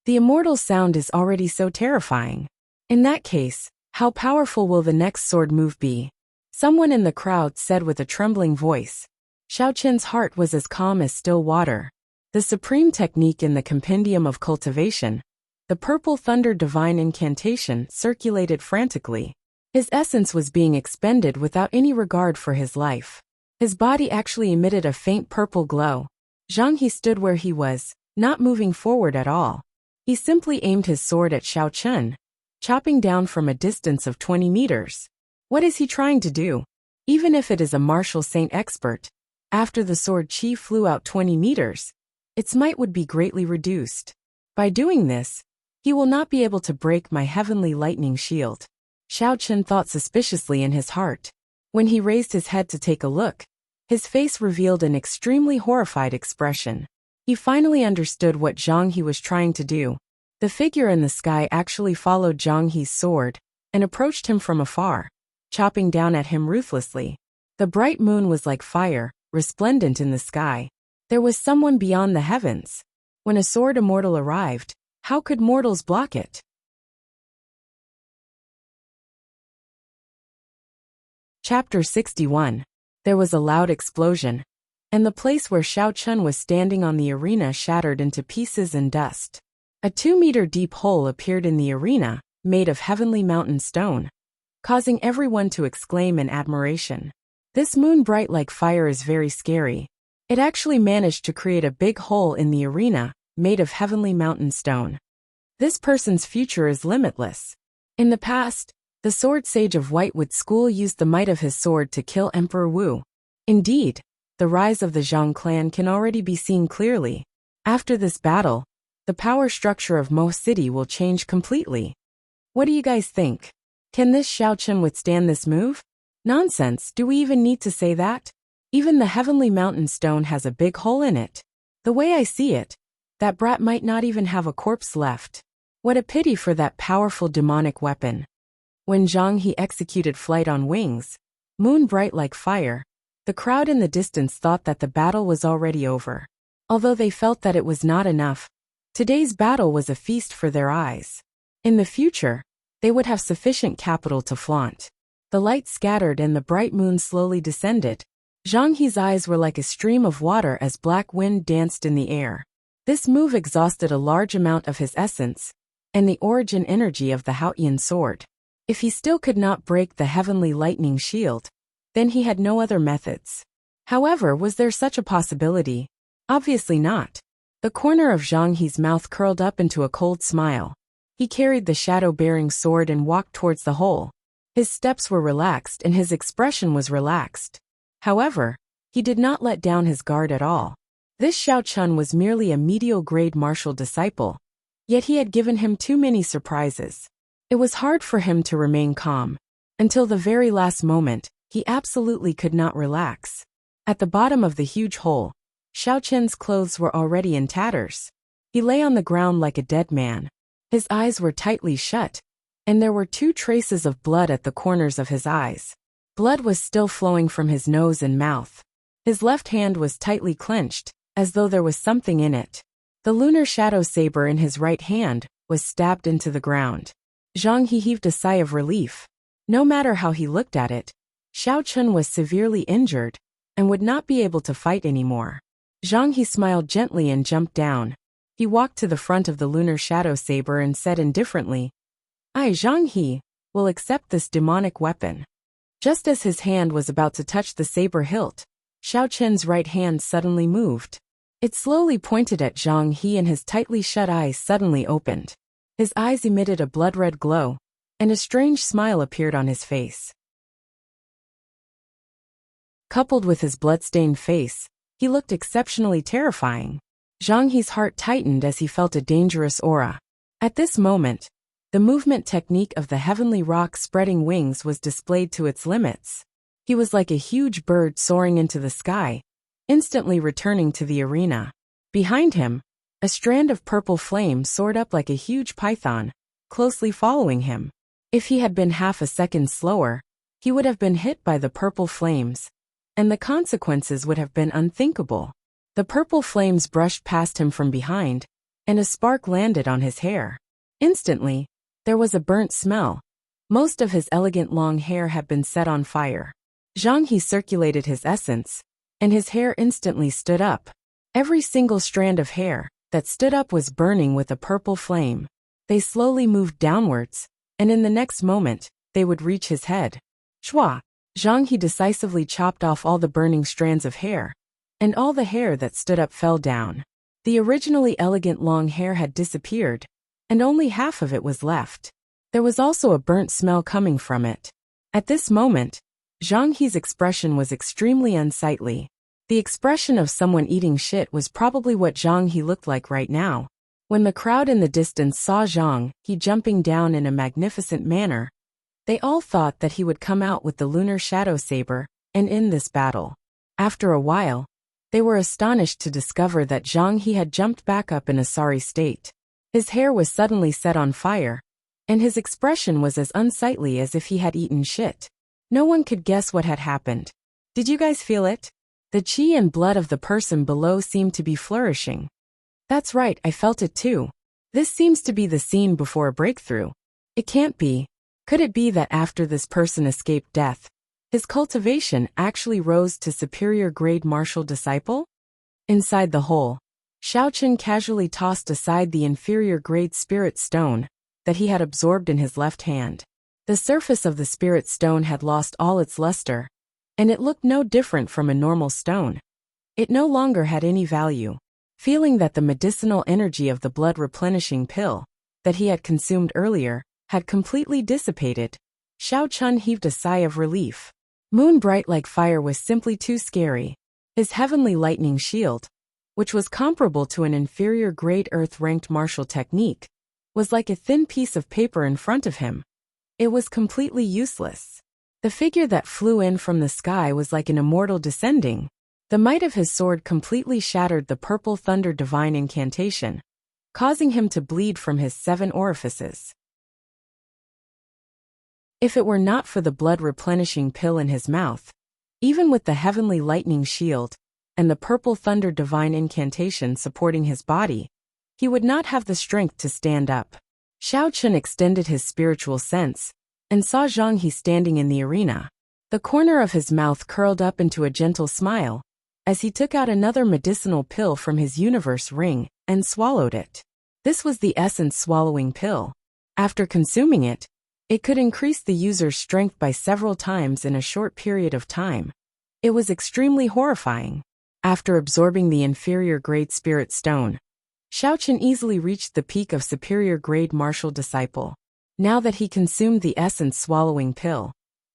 The immortal sound is already so terrifying. In that case, how powerful will the next sword move be? Someone in the crowd said with a trembling voice. Xiao Chen's heart was as calm as still water. The supreme technique in the compendium of cultivation, the purple thunder divine incantation, circulated frantically. His essence was being expended without any regard for his life. His body actually emitted a faint purple glow. Zhang He stood where he was, not moving forward at all. He simply aimed his sword at Xiao Chen, chopping down from a distance of 20 meters. What is he trying to do? Even if it is a martial saint expert, after the sword chi flew out 20 meters, its might would be greatly reduced. By doing this, he will not be able to break my heavenly lightning shield. Xiao Chen thought suspiciously in his heart. When he raised his head to take a look, his face revealed an extremely horrified expression. He finally understood what Zhang He was trying to do. The figure in the sky actually followed Zhang He's sword and approached him from afar, chopping down at him ruthlessly. The bright moon was like fire, resplendent in the sky. There was someone beyond the heavens. When a sword immortal arrived, how could mortals block it? Chapter 61. There was a loud explosion, and the place where Xiao Chen was standing on the arena shattered into pieces and dust. A 2-meter deep hole appeared in the arena, made of heavenly mountain stone, causing everyone to exclaim in admiration. This moon bright like fire is very scary. It actually managed to create a big hole in the arena, made of heavenly mountain stone. This person's future is limitless. In the past, the sword sage of Whitewood School used the might of his sword to kill Emperor Wu. Indeed, the rise of the Zhang clan can already be seen clearly. After this battle, the power structure of Mo City will change completely. What do you guys think? Can this Xiao Chen withstand this move? Nonsense, do we even need to say that? Even the heavenly mountain stone has a big hole in it. The way I see it, that brat might not even have a corpse left. What a pity for that powerful demonic weapon. When Zhang He executed flight on wings, moon bright like fire. The crowd in the distance thought that the battle was already over. Although they felt that it was not enough, today's battle was a feast for their eyes. In the future, they would have sufficient capital to flaunt. The light scattered and the bright moon slowly descended. Zhang He's eyes were like a stream of water as black wind danced in the air. This move exhausted a large amount of his essence, and the origin energy of the Haotian sword. If he still could not break the heavenly lightning shield, then he had no other methods. However, was there such a possibility? Obviously not. The corner of Zhang He's mouth curled up into a cold smile. He carried the shadow-bearing sword and walked towards the hole. His steps were relaxed and his expression was relaxed. However, he did not let down his guard at all. This Xiao Chun was merely a medial-grade martial disciple, yet he had given him too many surprises. It was hard for him to remain calm. Until the very last moment, he absolutely could not relax. At the bottom of the huge hole, Xiao Chun's clothes were already in tatters. He lay on the ground like a dead man. His eyes were tightly shut, and there were 2 traces of blood at the corners of his eyes. Blood was still flowing from his nose and mouth. His left hand was tightly clenched, as though there was something in it. The lunar shadow saber in his right hand was stabbed into the ground. Zhang He heaved a sigh of relief. No matter how he looked at it, Xiao Chun was severely injured and would not be able to fight anymore. Zhang He smiled gently and jumped down. He walked to the front of the lunar shadow saber and said indifferently, "I, Zhang He, will accept this demonic weapon." Just as his hand was about to touch the saber hilt, Xiao Chun's right hand suddenly moved. It slowly pointed at Zhang He and his tightly shut eyes suddenly opened. His eyes emitted a blood-red glow, and a strange smile appeared on his face. Coupled with his blood-stained face, he looked exceptionally terrifying. Zhang He's heart tightened as he felt a dangerous aura. At this moment, the movement technique of the heavenly rock spreading wings was displayed to its limits. He was like a huge bird soaring into the sky, instantly returning to the arena. Behind him, a strand of purple flame soared up like a huge python, closely following him. If he had been half a second slower, he would have been hit by the purple flames, and the consequences would have been unthinkable. The purple flames brushed past him from behind, and a spark landed on his hair. Instantly, there was a burnt smell. Most of his elegant long hair had been set on fire. Zhang He circulated his essence, and his hair instantly stood up. Every single strand of hair that stood up was burning with a purple flame. They slowly moved downwards, and in the next moment, they would reach his head. Shwa! Zhang He decisively chopped off all the burning strands of hair, and all the hair that stood up fell down. The originally elegant long hair had disappeared, and only half of it was left. There was also a burnt smell coming from it. At this moment, Zhang He's expression was extremely unsightly. The expression of someone eating shit was probably what Zhang He looked like right now. When the crowd in the distance saw Zhang He jumping down in a magnificent manner, they all thought that he would come out with the lunar shadow saber and end this battle. After a while, they were astonished to discover that Zhang He had jumped back up in a sorry state. His hair was suddenly set on fire, and his expression was as unsightly as if he had eaten shit. No one could guess what had happened. Did you guys feel it? The chi and blood of the person below seemed to be flourishing. That's right, I felt it too. This seems to be the scene before a breakthrough. It can't be. Could it be that after this person escaped death, his cultivation actually rose to superior grade martial disciple? Inside the hole, Xiao Chun casually tossed aside the inferior grade spirit stone that he had absorbed in his left hand. The surface of the spirit stone had lost all its luster, and it looked no different from a normal stone. It no longer had any value. Feeling that the medicinal energy of the blood replenishing pill that he had consumed earlier had completely dissipated, Xiao Chun heaved a sigh of relief. Moon bright like fire was simply too scary. His heavenly lightning shield, which was comparable to an inferior grade earth-ranked martial technique, was like a thin piece of paper in front of him. It was completely useless. The figure that flew in from the sky was like an immortal descending. The might of his sword completely shattered the purple thunder divine incantation, causing him to bleed from his 7 orifices. If it were not for the blood-replenishing pill in his mouth, even with the heavenly lightning shield and the purple thunder divine incantation supporting his body, he would not have the strength to stand up. Xiao Chun extended his spiritual sense and saw Zhang He standing in the arena. The corner of his mouth curled up into a gentle smile as he took out another medicinal pill from his universe ring and swallowed it. This was the essence swallowing pill. After consuming it, it could increase the user's strength by several times in a short period of time. It was extremely horrifying. After absorbing the inferior grade spirit stone, Xiao Chun easily reached the peak of superior grade martial disciple. Now that he consumed the essence swallowing pill,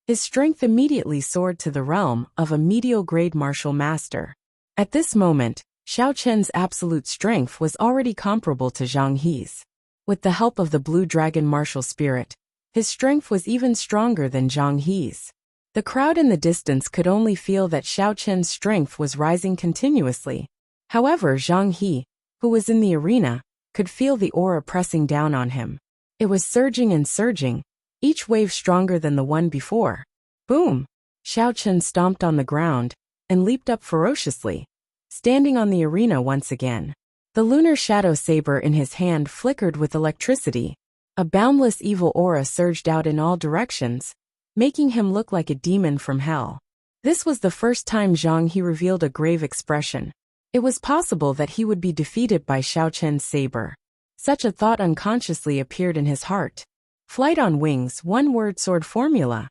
his strength immediately soared to the realm of a medial grade martial master. At this moment, Xiao Chun's absolute strength was already comparable to Zhang He's. With the help of the blue dragon martial spirit, his strength was even stronger than Zhang He's. The crowd in the distance could only feel that Xiao Chun's strength was rising continuously. However, Zhang He, who was in the arena, could feel the aura pressing down on him. It was surging and surging, each wave stronger than the one before. Boom! Xiao Chun stomped on the ground and leaped up ferociously, standing on the arena once again. The lunar shadow saber in his hand flickered with electricity. A boundless evil aura surged out in all directions, making him look like a demon from hell. This was the first time Zhang He revealed a grave expression. It was possible that he would be defeated by Xiao Chun's saber. Such a thought unconsciously appeared in his heart. Flight on wings, one-word sword formula.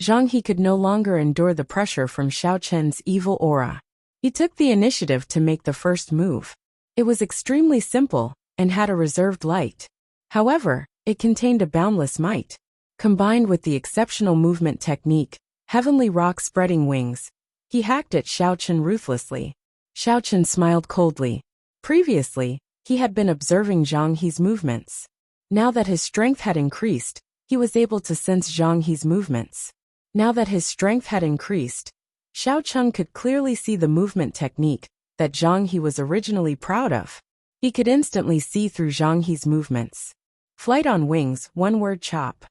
Zhang He could no longer endure the pressure from Xiao Chun's evil aura. He took the initiative to make the first move. It was extremely simple and had a reserved light. However, it contained a boundless might. Combined with the exceptional movement technique, heavenly rock spreading wings, he hacked at Xiao Chun ruthlessly. Xiao Chun smiled coldly. Previously, he had been observing Zhang He's movements. Now that his strength had increased, he was able to sense Zhang He's movements. Now that his strength had increased, Xiao Chun could clearly see the movement technique that Zhang He was originally proud of. He could instantly see through Zhang He's movements. Flight on wings, one-word chop.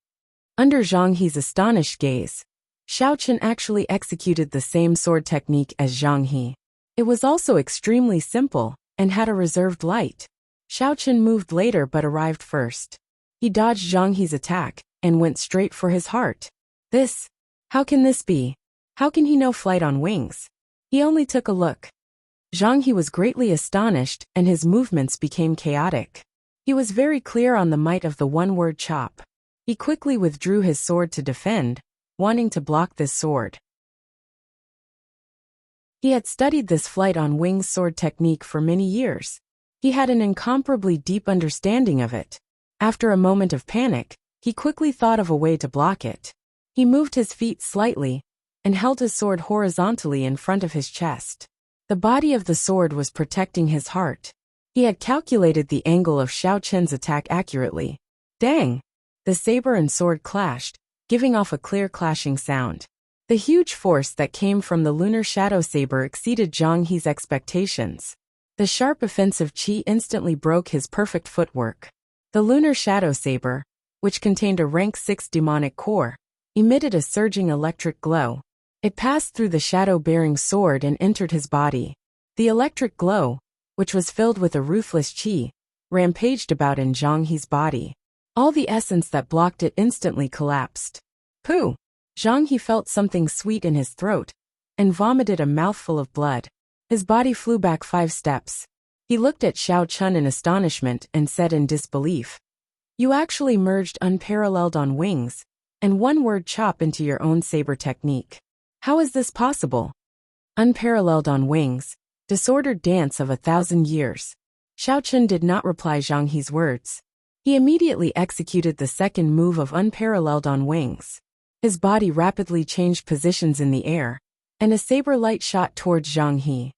Under Zhang He's astonished gaze, Xiao Chun actually executed the same sword technique as Zhang He. It was also extremely simple and had a reserved light. Xiao Chun moved later but arrived first. He dodged Zhang He's attack and went straight for his heart. How can this be? How can he know flight on wings? He only took a look. Zhang He was greatly astonished and his movements became chaotic. He was very clear on the might of the one-word chop. He quickly withdrew his sword to defend, wanting to block this sword. He had studied this flight on wings sword technique for many years. He had an incomparably deep understanding of it. After a moment of panic, he quickly thought of a way to block it. He moved his feet slightly and held his sword horizontally in front of his chest. The body of the sword was protecting his heart. He had calculated the angle of Xiao Chun's attack accurately. Dang! The saber and sword clashed, giving off a clear clashing sound. The huge force that came from the lunar shadow saber exceeded Zhang He's expectations. The sharp offensive chi instantly broke his perfect footwork. The lunar shadow saber, which contained a rank 6 demonic core, emitted a surging electric glow. It passed through the shadow-bearing sword and entered his body. The electric glow, which was filled with a ruthless chi, rampaged about in Zhang He's body. All the essence that blocked it instantly collapsed. Pooh! Zhang He felt something sweet in his throat and vomited a mouthful of blood. His body flew back 5 steps. He looked at Xiao Chun in astonishment and said in disbelief, "You actually merged unparalleled on wings and one-word chop into your own saber technique. How is this possible?" Unparalleled on wings, disordered dance of 1,000 years. Xiao Chun did not reply Zhang He's words. He immediately executed the second move of unparalleled on wings. His body rapidly changed positions in the air, and a saber light shot towards Zhang He.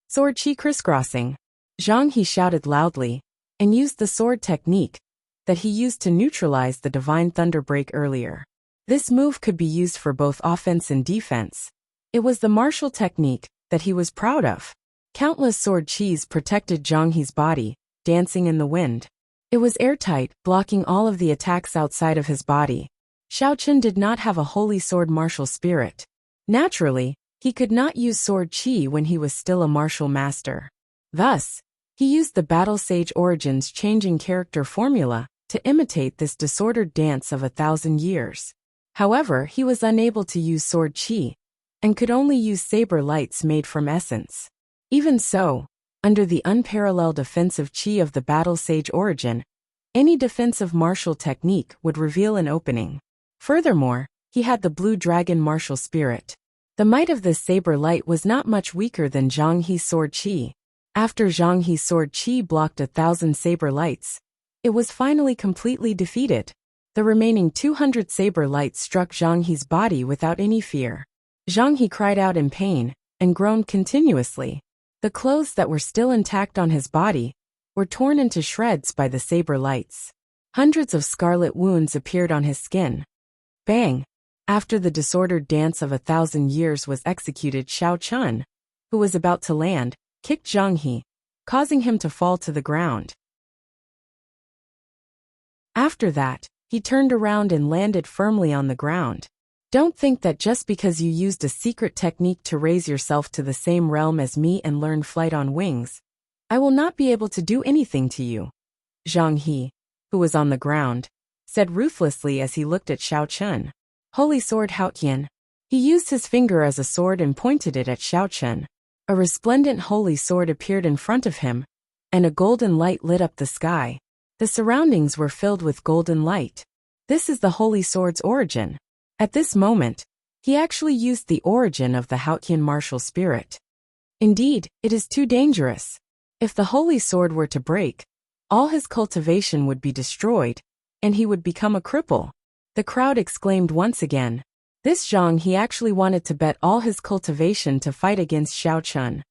Sword chi crisscrossing. Zhang He shouted loudly, and used the sword technique that he used to neutralize the divine thunder break earlier. This move could be used for both offense and defense. It was the martial technique that he was proud of. Countless sword chis protected Zhang He's body, dancing in the wind. It was airtight, blocking all of the attacks outside of his body. Xiao Chun did not have a holy sword martial spirit. Naturally, he could not use sword qi when he was still a martial master. Thus, he used the Battle Sage Origins changing character formula to imitate this disordered dance of 1,000 years. However, he was unable to use sword qi, and could only use saber lights made from essence. Even so, under the unparalleled offensive qi of the Battle Sage Origin, any defensive martial technique would reveal an opening. Furthermore, he had the Blue Dragon martial spirit. The might of this saber light was not much weaker than Zhang He's sword qi. After Zhang He's sword qi blocked 1,000 saber lights, it was finally completely defeated. The remaining 200 saber lights struck Zhang He's body without any fear. Zhang He cried out in pain and groaned continuously. The clothes that were still intact on his body were torn into shreds by the saber lights. Hundreds of scarlet wounds appeared on his skin. Bang! After the disordered dance of 1,000 years was executed, Xiao Chun, who was about to land, kicked Zhang He, causing him to fall to the ground. After that, he turned around and landed firmly on the ground. Don't think that just because you used a secret technique to raise yourself to the same realm as me and learn flight on wings, I will not be able to do anything to you. Zhang He, who was on the ground, said ruthlessly as he looked at Xiao Chun. Holy sword Haotian. He used his finger as a sword and pointed it at Xiao Chun. A resplendent holy sword appeared in front of him, and a golden light lit up the sky. The surroundings were filled with golden light. This is the holy sword's origin. At this moment, he actually used the origin of the Haotian martial spirit. Indeed, it is too dangerous. If the holy sword were to break, all his cultivation would be destroyed, and he would become a cripple. The crowd exclaimed once again. This Zhang He actually wanted to bet all his cultivation to fight against Xiao Chun.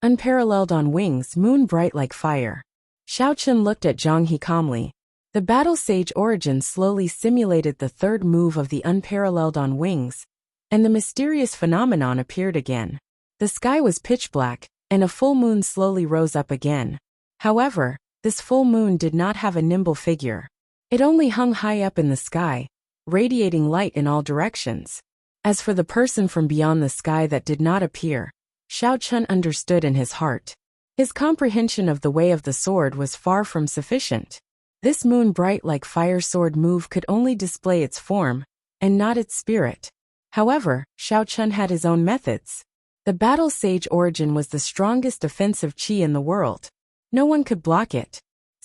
Unparalleled on wings, moon bright like fire. Xiao Chun looked at Zhang He calmly. The Battle Sage Origin slowly simulated the third move of the unparalleled on wings, and the mysterious phenomenon appeared again. The sky was pitch black, and a full moon slowly rose up again. However, this full moon did not have a nimble figure. It only hung high up in the sky, radiating light in all directions. As for the person from beyond the sky that did not appear, Xiao Chun understood in his heart. His comprehension of the way of the sword was far from sufficient. This moon bright like fire sword move could only display its form, and not its spirit. However, Xiao Chun had his own methods. The Battle Sage Origin was the strongest offensive qi in the world. No one could block it.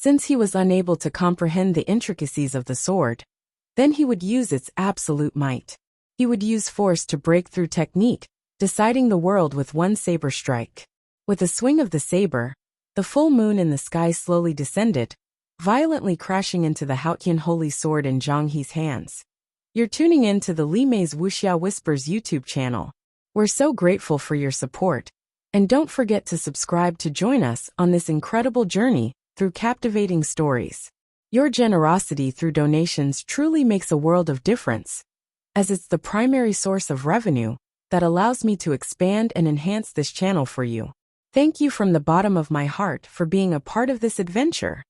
Since he was unable to comprehend the intricacies of the sword, then he would use its absolute might. He would use force to break through technique, deciding the world with one saber strike. With a swing of the saber, the full moon in the sky slowly descended, violently crashing into the Haotian holy sword in Zhang He's hands. You're tuning in to the Li Mei's Wuxia Whispers YouTube channel. We're so grateful for your support, and don't forget to subscribe to join us on this incredible journey through captivating stories. Your generosity through donations truly makes a world of difference, as it's the primary source of revenue that allows me to expand and enhance this channel for you. Thank you from the bottom of my heart for being a part of this adventure.